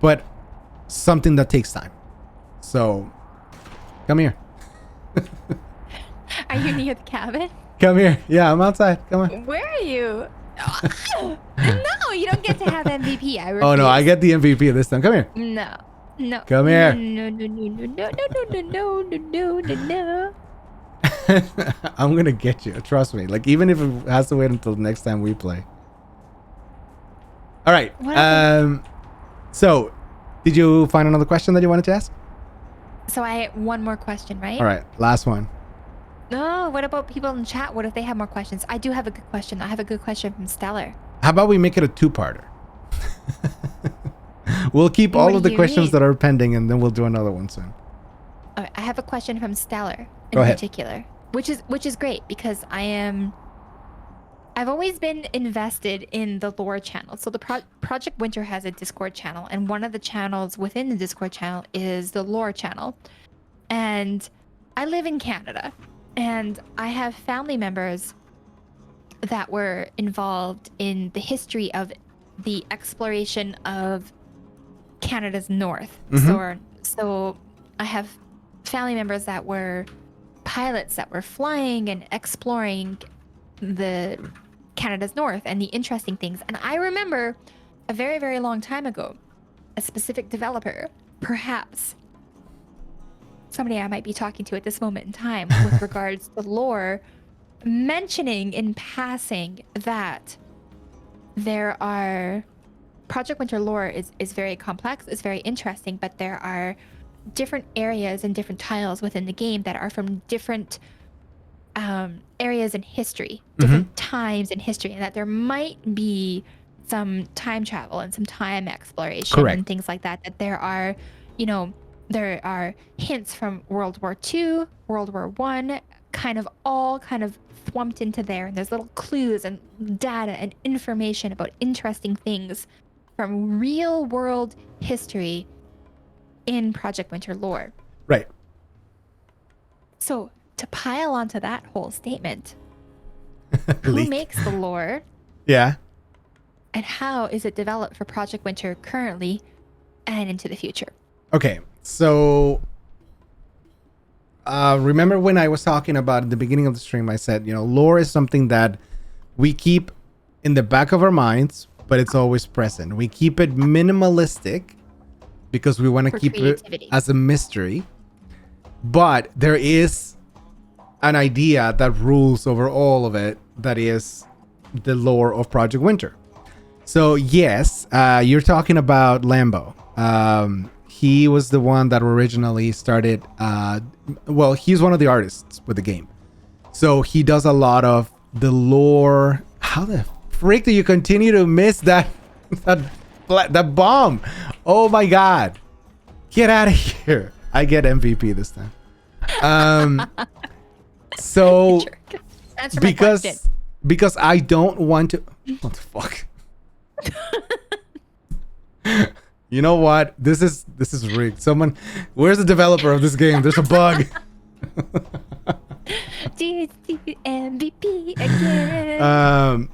but something that takes time. So come here. Are you near the cabin? Come here. Yeah, I'm outside. Come on. Where are you? No, you don't get to have MVP. I refuse. Oh no, I get the MVP this time. Come here. No. Come here. No. I'm gonna get you. Trust me. Like even if it has to wait until the next time we play. All right. So, did you find another question that you wanted to ask? So I one more question, right? All right, last one. No, what about people in chat? What if they have more questions? I do have a good question. I have a good question from Stellar. How about we make it a two-parter? We'll keep all of the questions that are pending, and then we'll do another one soon. All right, I have a question from Stellar in Go ahead. particular, which is great because I've always been invested in the lore channel. So the Project Winter has a Discord channel, and one of the channels within the Discord channel is the lore channel. And I live in Canada, and I have family members that were involved in the history of the exploration of Canada's north. So I have family members that were pilots that were flying and exploring the Canada's north and the interesting things. And I remember a very, very long time ago, a specific developer, perhaps somebody I might be talking to at this moment in time with regards to lore, mentioning in passing that there are Project Winter lore is very complex, it's very interesting, but there are different areas and different tiles within the game that are from different areas in history, different times in history, and that there might be some time travel and some time exploration Correct. and things like that. That there are, you know, there are hints from World War II, World War One, kind of thwumped into there, and there's little clues and data and information about interesting things from real world history in Project Winter lore. Right. So to pile onto that whole statement, who Leak. makes the lore Yeah. and how is it developed for Project Winter currently and into the future? Okay. So remember when I was talking about at the beginning of the stream, I said, lore is something that we keep in the back of our minds, but it's always present. We keep it minimalistic because we want to keep it as a mystery. But there is an idea that rules over all of it, that is the lore of Project Winter. So yes, you're talking about Lambo. He was the one that originally started, he's one of the artists with the game. So he does a lot of the lore. How the frick do you continue to miss that bomb? Oh my God. Get out of here. I get MVP this time. So because I don't want to, what the fuck? You know what? This is rigged. Someone, where's the developer of this game? There's a bug. MVP again.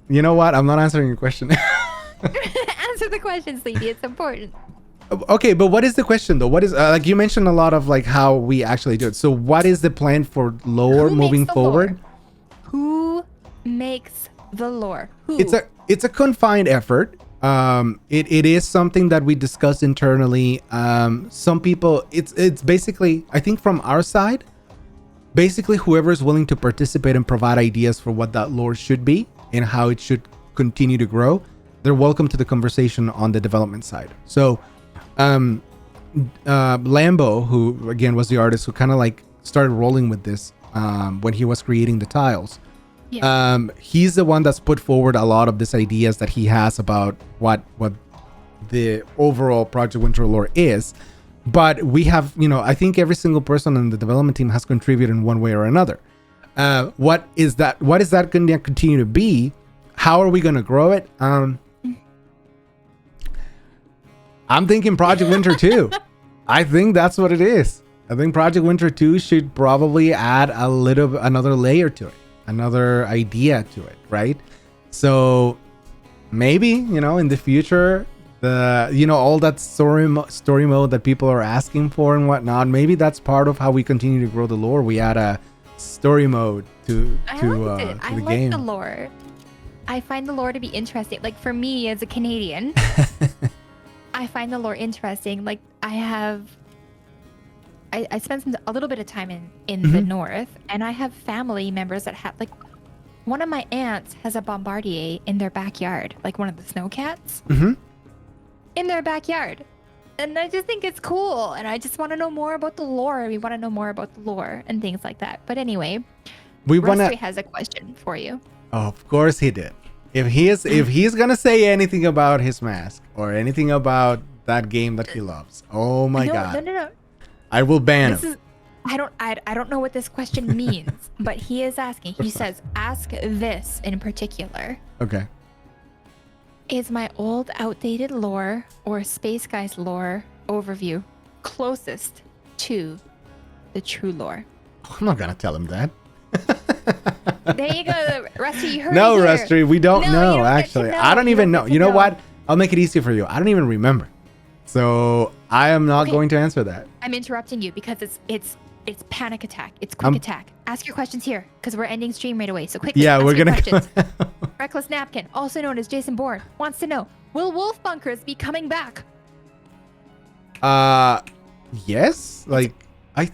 You know what? I'm not answering your question. Answer the question, Sleepy. It's important. Okay, but what is the question though? What is like you mentioned a lot of like how we actually do it. So what is the plan for lore moving forward? Lore? Who makes the lore? Who? It's a confined effort. It is something that we discuss internally. Some people, it's basically, I think from our side, basically whoever is willing to participate and provide ideas for what that lore should be and how it should continue to grow, they're welcome to the conversation on the development side. So Lambo, who again was the artist who kind of like started rolling with this when he was creating the tiles. Yeah. He's the one that's put forward a lot of these ideas that he has about what the overall Project Winter lore is. But we have, I think every single person in the development team has contributed in one way or another. What is that going to continue to be? How are we going to grow it? I'm thinking Project Winter 2. I think that's what it is. I think Project Winter 2 should probably add another layer to it, another idea to it, right? So maybe, in the future, all that story mode that people are asking for and whatnot, maybe that's part of how we continue to grow the lore. We add a story mode to the game. I like the lore. I find the lore to be interesting. Like for me as a Canadian, I find the lore interesting. Like I spent a little bit of time in the north, and I have family members that have, like, one of my aunts has a Bombardier in their backyard, like one of the snowcats in their backyard. And I just think it's cool, and I just want to know more about the lore. We want to know more about the lore and things like that. But anyway, Rustry has a question for you. Oh, of course he did. If he's gonna say anything about his mask or anything about that game that he loves, oh my God. No. I will ban him. I don't know what this question means, but he is asking. He says, ask this in particular. Okay. Is my old outdated lore or Space Guy's lore overview closest to the true lore? I'm not gonna tell him that. There you go, Rusty. You heard No, it here. Rusty, we don't know, actually. I don't even know. You know what? I'll make it easy for you. I don't even remember. So I am not going to answer that. I'm interrupting you because it's It's panic attack. It's quick I'm- attack. Ask your questions here because we're ending stream right away. So quickly, Yeah, ask we're your gonna. questions. Reckless Napkin, also known as Jason Bourne, wants to know: will wolf bunkers be coming back? Yes. Like I.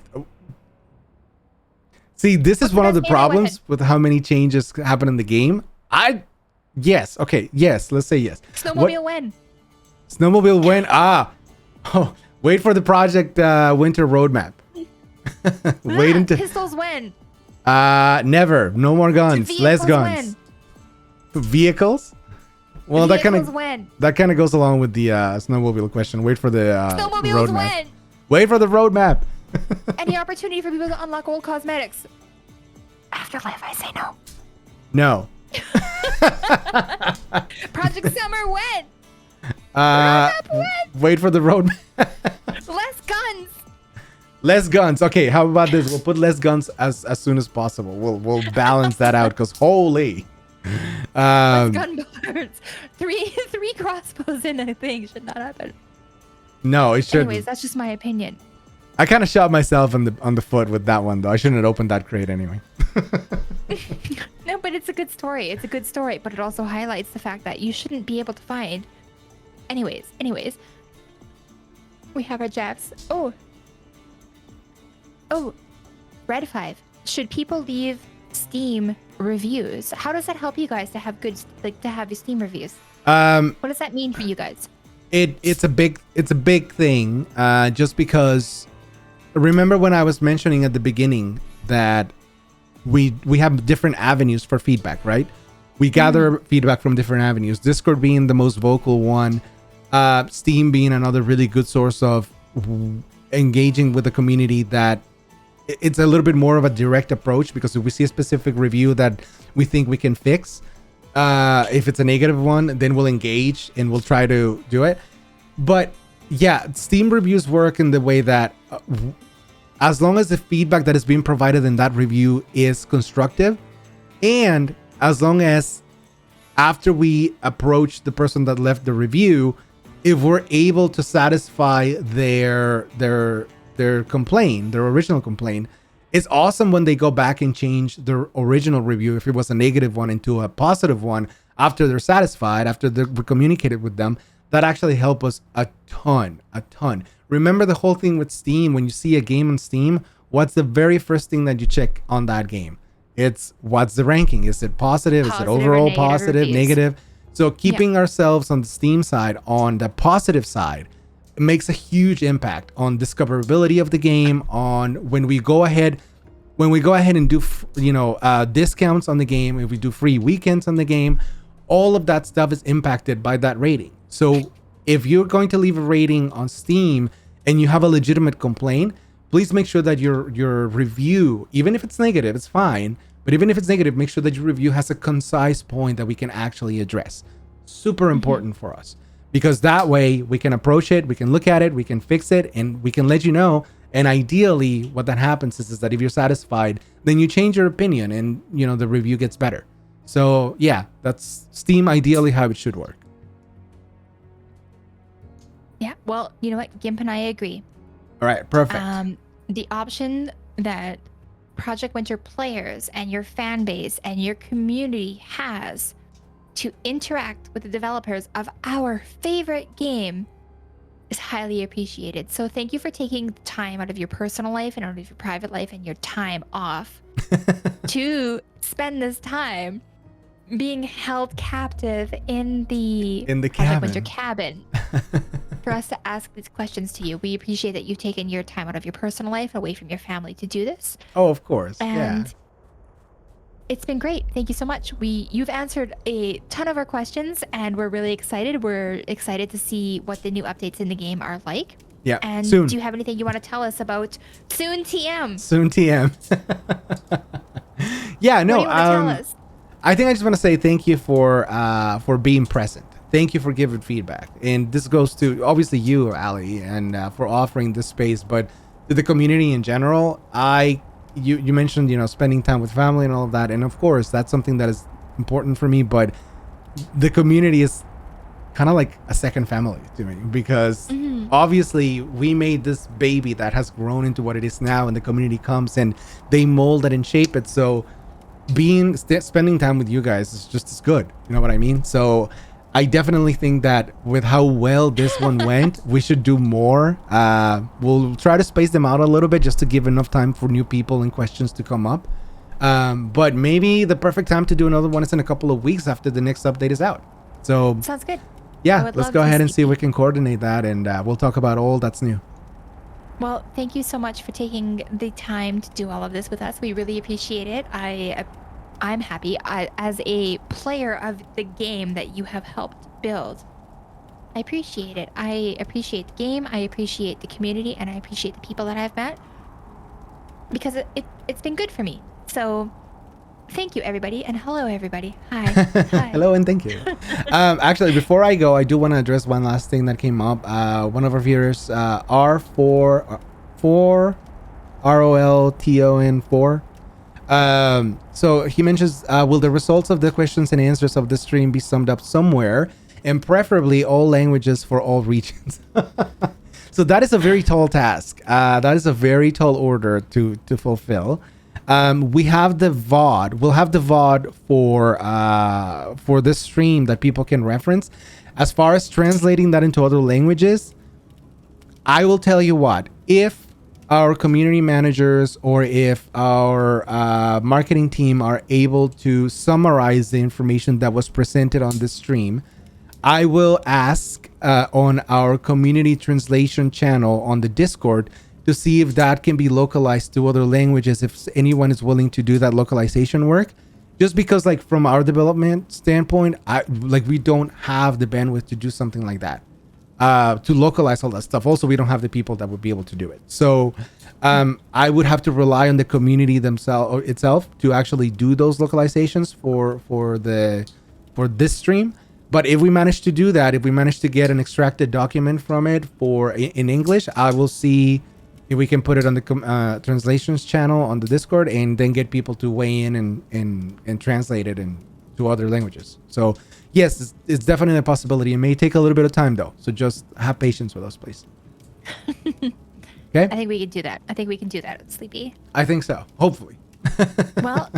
See, this is What's the one of the best game? Go problems ahead. with how many changes happen in the game. Yes. Okay. Yes. Let's say yes. Snowmobile when? Snowmobile when? Oh, wait for the Project Winter roadmap. Wait until. Pistols when? Never. No more guns. Less Vehicles guns. Vehicles? Well, Vehicles when? that kind of goes along with the snowmobile question. Wait for the Snowmobiles roadmap. when? Wait for the roadmap. Any opportunity for people to unlock old cosmetics? Afterlife, I say no. No. Project Summer when? Wait for the roadmap. Less guns. Less guns. Okay, how about this? We'll put less guns as soon as possible. We'll balance that out because holy. Gun barns. Three crossbows in a thing should not happen. No, it shouldn't. Anyways, that's just my opinion. I kind of shot myself on the foot with that one though. I shouldn't have opened that crate anyway. No, but it's a good story. It's a good story, but it also highlights the fact that you shouldn't be able to find. Anyways, we have our jabs. Oh, Red 5. Should people leave Steam reviews? How does that help you guys to have good, to have your Steam reviews? What does that mean for you guys? It's a big thing. Just because, remember when I was mentioning at the beginning that we have different avenues for feedback, right? We gather feedback from different avenues. Discord being the most vocal one, Steam being another really good source of engaging with the community. That it's a little bit more of a direct approach, because if we see a specific review that we think we can fix, if it's a negative one, then we'll engage and we'll try to do it. But yeah, Steam reviews work in the way that as long as the feedback that is being provided in that review is constructive, and as long as after we approach the person that left the review, if we're able to satisfy their complaint, their original complaint, it's awesome when they go back and change their original review, if it was a negative one, into a positive one after they're satisfied, after we communicated with them. That actually help us a ton. Remember the whole thing with Steam. When you see a game on Steam, what's the very first thing that you check on that game? It's what's the ranking? Is it positive? Is it overall positive, negative? So keeping ourselves on the Steam side, on the positive side, it makes a huge impact on discoverability of the game, on when we go ahead and do discounts on the game, if we do free weekends on the game, all of that stuff is impacted by that rating. So if you're going to leave a rating on Steam and you have a legitimate complaint, please make sure that your review, even if it's negative, it's fine, but even if it's negative, make sure that your review has a concise point that we can actually address. Super important for us, because that way we can approach it, we can look at it, we can fix it, and we can let you know. And ideally what that happens is that if you're satisfied, then you change your opinion and the review gets better. So yeah, that's Steam ideally how it should work. Yeah, well, you know what? Gimp and I agree. All right, perfect. The option that Project Winter players and your fan base and your community has to interact with the developers of our favorite game is highly appreciated. So thank you for taking time out of your personal life and out of your private life and your time off to spend this time being held captive in the Project Winter cabin for us to ask these questions to you. We appreciate that you've taken your time out of your personal life away from your family to do this. Oh, of course. And yeah. It's been great. Thank you so much. You've answered a ton of our questions, and we're really excited. We're excited to see what the new updates in the game are like. Yeah. And soon. Do you have anything you want to tell us about soon TM? Soon TM. Yeah, no. What do you want to tell us? I think I just want to say thank you for being present. Thank you for giving feedback. And this goes to obviously you, Ali, and for offering this space, but to the community in general. You mentioned, spending time with family and all of that. And of course, that's something that is important for me, but the community is kind of like a second family to me, because obviously we made this baby that has grown into what it is now, and the community comes and they mold it and shape it. So spending time with you guys is just as good. You know what I mean? So I definitely think that with how well this one went, we should do more. We'll try to space them out a little bit just to give enough time for new people and questions to come up. But maybe the perfect time to do another one is in a couple of weeks after the next update is out. So sounds good. Yeah, let's go ahead and see if we can coordinate that, and we'll talk about all that's new. Well, thank you so much for taking the time to do all of this with us. We really appreciate it. I'm happy. As a player of the game that you have helped build, I appreciate it. I appreciate the game, I appreciate the community, and I appreciate the people that I've met, because it's been good for me. So thank you, everybody, and hello, everybody. Hi. Hi. Hello, and thank you. Actually, before I go, I do want to address one last thing that came up. One of our viewers, R4 ROLTON4. So he mentions, will the results of the questions and answers of the stream be summed up somewhere, and preferably all languages for all regions? So that is a very tall task. That is a very tall order to fulfill. We have the VOD. We'll have the VOD for this stream that people can reference. As far as translating that into other languages, I will tell you what, if our community managers or if our marketing team are able to summarize the information that was presented on this stream, I will ask on our community translation channel on the Discord to see if that can be localized to other languages, if anyone is willing to do that localization work. Just because, like, from our development standpoint, we don't have the bandwidth to do something like that, to localize all that stuff. Also, we don't have the people that would be able to do it. So I would have to rely on the community itself to actually do those localizations for this stream. But if we manage to do that, if we manage to get an extracted document from it in English, I will see if we can put it on the translations channel on the Discord, and then get people to weigh in and translate it into other languages. So yes, it's definitely a possibility. It may take a little bit of time though, so just have patience with us, please. Okay? I think we can do that. I think we can do that, Sleepy. I think so. Hopefully. Well,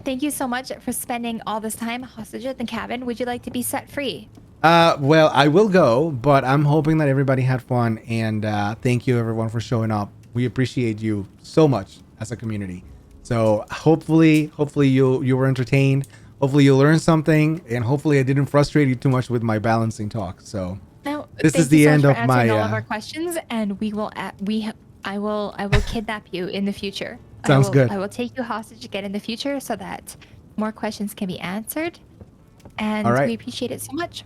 thank you so much for spending all this time hostage at the cabin. Would you like to be set free? Well, I will go, but I'm hoping that everybody had fun, and thank you everyone for showing up. We appreciate you so much as a community. So hopefully you were entertained. Hopefully you learned something, and hopefully I didn't frustrate you too much with my balancing talk. So no, this is the end of my all of our questions, and I will kidnap you in the future. Sounds good. I will take you hostage again in the future so that more questions can be answered, and all right. we appreciate it so much.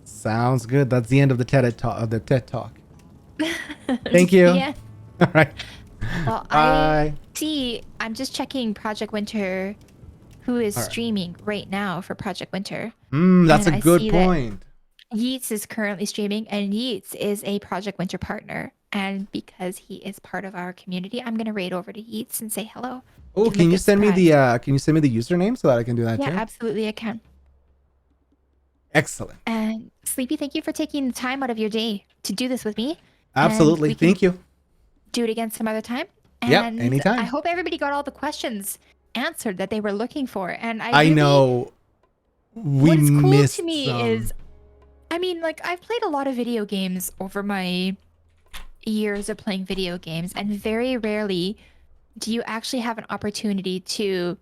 Sounds good. That's the end of the TED Talk. Thank you. Yeah. All right. Well, Bye. I'm just checking Project Winter, who is streaming right now for Project Winter. That's a good point. Yeats is currently streaming, and Yeats is a Project Winter partner. And because he is part of our community, I'm gonna raid over to Yeats and say hello. Oh, can you send me the username so that I can do that too? Yeah, absolutely, I can. Excellent. And Sleepy, thank you for taking the time out of your day to do this with me. Absolutely. Thank you. Do it again some other time. Yeah, And anytime. I hope everybody got all the questions answered that they were looking for. And I know we what's cool missed to me some. is, I mean, like, I've played a lot of video games over my years of playing video games, and very rarely do you actually have an opportunity to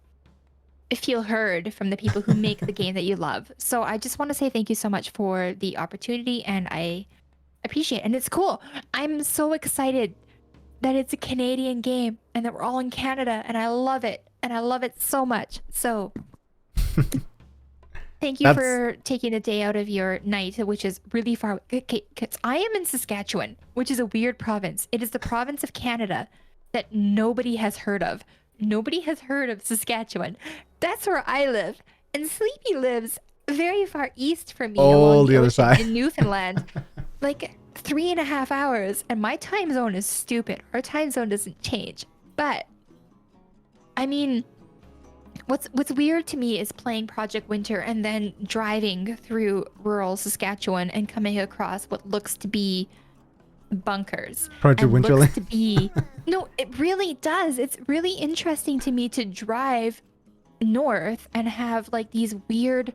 feel heard from the people who make the game that you love. So I just want to say thank you so much for the opportunity, and I appreciate it. And it's cool. I'm so excited that it's a Canadian game and that we're all in Canada, and I love it. And I love it so much. So thank you for taking a day out of your night, which is really far. Okay, 'cause I am in Saskatchewan, which is a weird province. It is the province of Canada that nobody has heard of. Nobody has heard of Saskatchewan. That's where I live. And Sleepy lives very far east from me, along the other ocean side. in Newfoundland. Like 3.5 hours. And my time zone is stupid. Our time zone doesn't change. But, I mean, What's weird to me is playing Project Winter and then driving through rural Saskatchewan and coming across what looks to be bunkers Project and Winterland. looks to be no, it really does. It's really interesting to me to drive north and have like these weird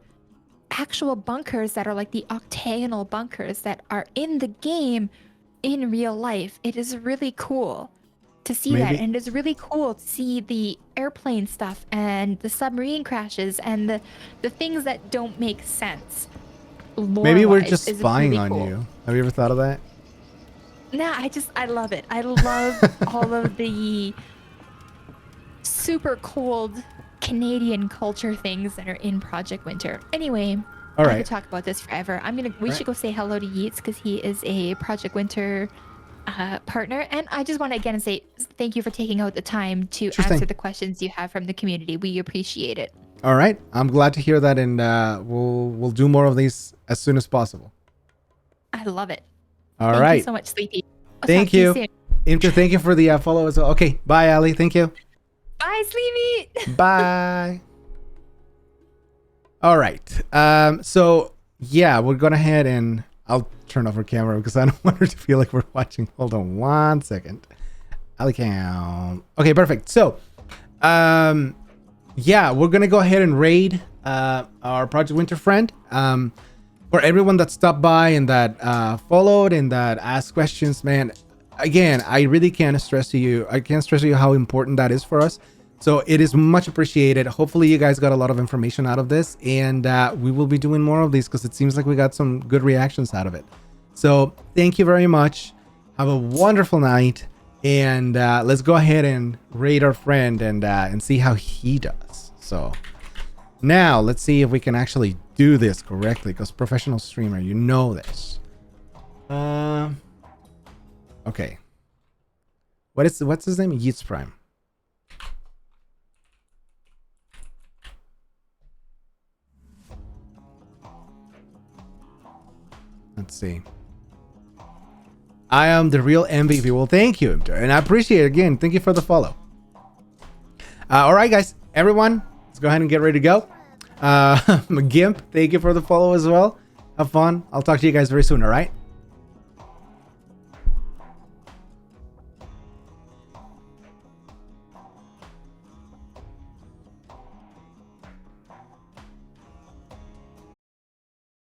actual bunkers that are like the octagonal bunkers that are in the game in real life. It is really cool to see that, Maybe and it's really cool to see the airplane stuff and the submarine crashes and the things that don't make sense. maybe we're Lore-wise just is spying really on cool. you. Have you ever thought of that? Nah, I love it. I love all of the super cold Canadian culture things that are in Project Winter. Anyway, All I right. could talk about this forever. We Right. should go say hello to Yeats because he is a Project Winter partner. And I just want to again say thank you for taking out the time to Sure answer thing. the questions you have from the community. We appreciate it. All right. I'm glad to hear that, and we'll do more of these as soon as possible. I love it. All Thank you right. so much, Sleepy. I'll talk Thank to you you. soon. Imter, thank you for the follow as well. Okay. Bye, Ali. Thank you. Bye, Sleepy. Bye. All right. So yeah, we're gonna head and I'll turn off our camera because I don't want her to feel like we're watching. Hold on one second. Ali count. Okay, perfect. So, yeah, we're gonna go ahead and raid our Project Winter friend. For everyone that stopped by and that followed and that asked questions, man. Again, I really can't stress to you. I can't stress to you how important that is for us. So it is much appreciated. Hopefully you guys got a lot of information out of this, and we will be doing more of these because it seems like we got some good reactions out of it. So thank you very much. Have a wonderful night, and let's go ahead and raid our friend and see how he does. So now let's see if we can actually do this correctly, because professional streamer, you know this. Okay. What's his name? Yeats Prime. Let's see. I am the real MVP. Well, thank you, and I appreciate it again. Thank you for the follow. All right, guys, everyone, let's go ahead and get ready to go. Gimp, thank you for the follow as well. Have fun. I'll talk to you guys very soon. All right.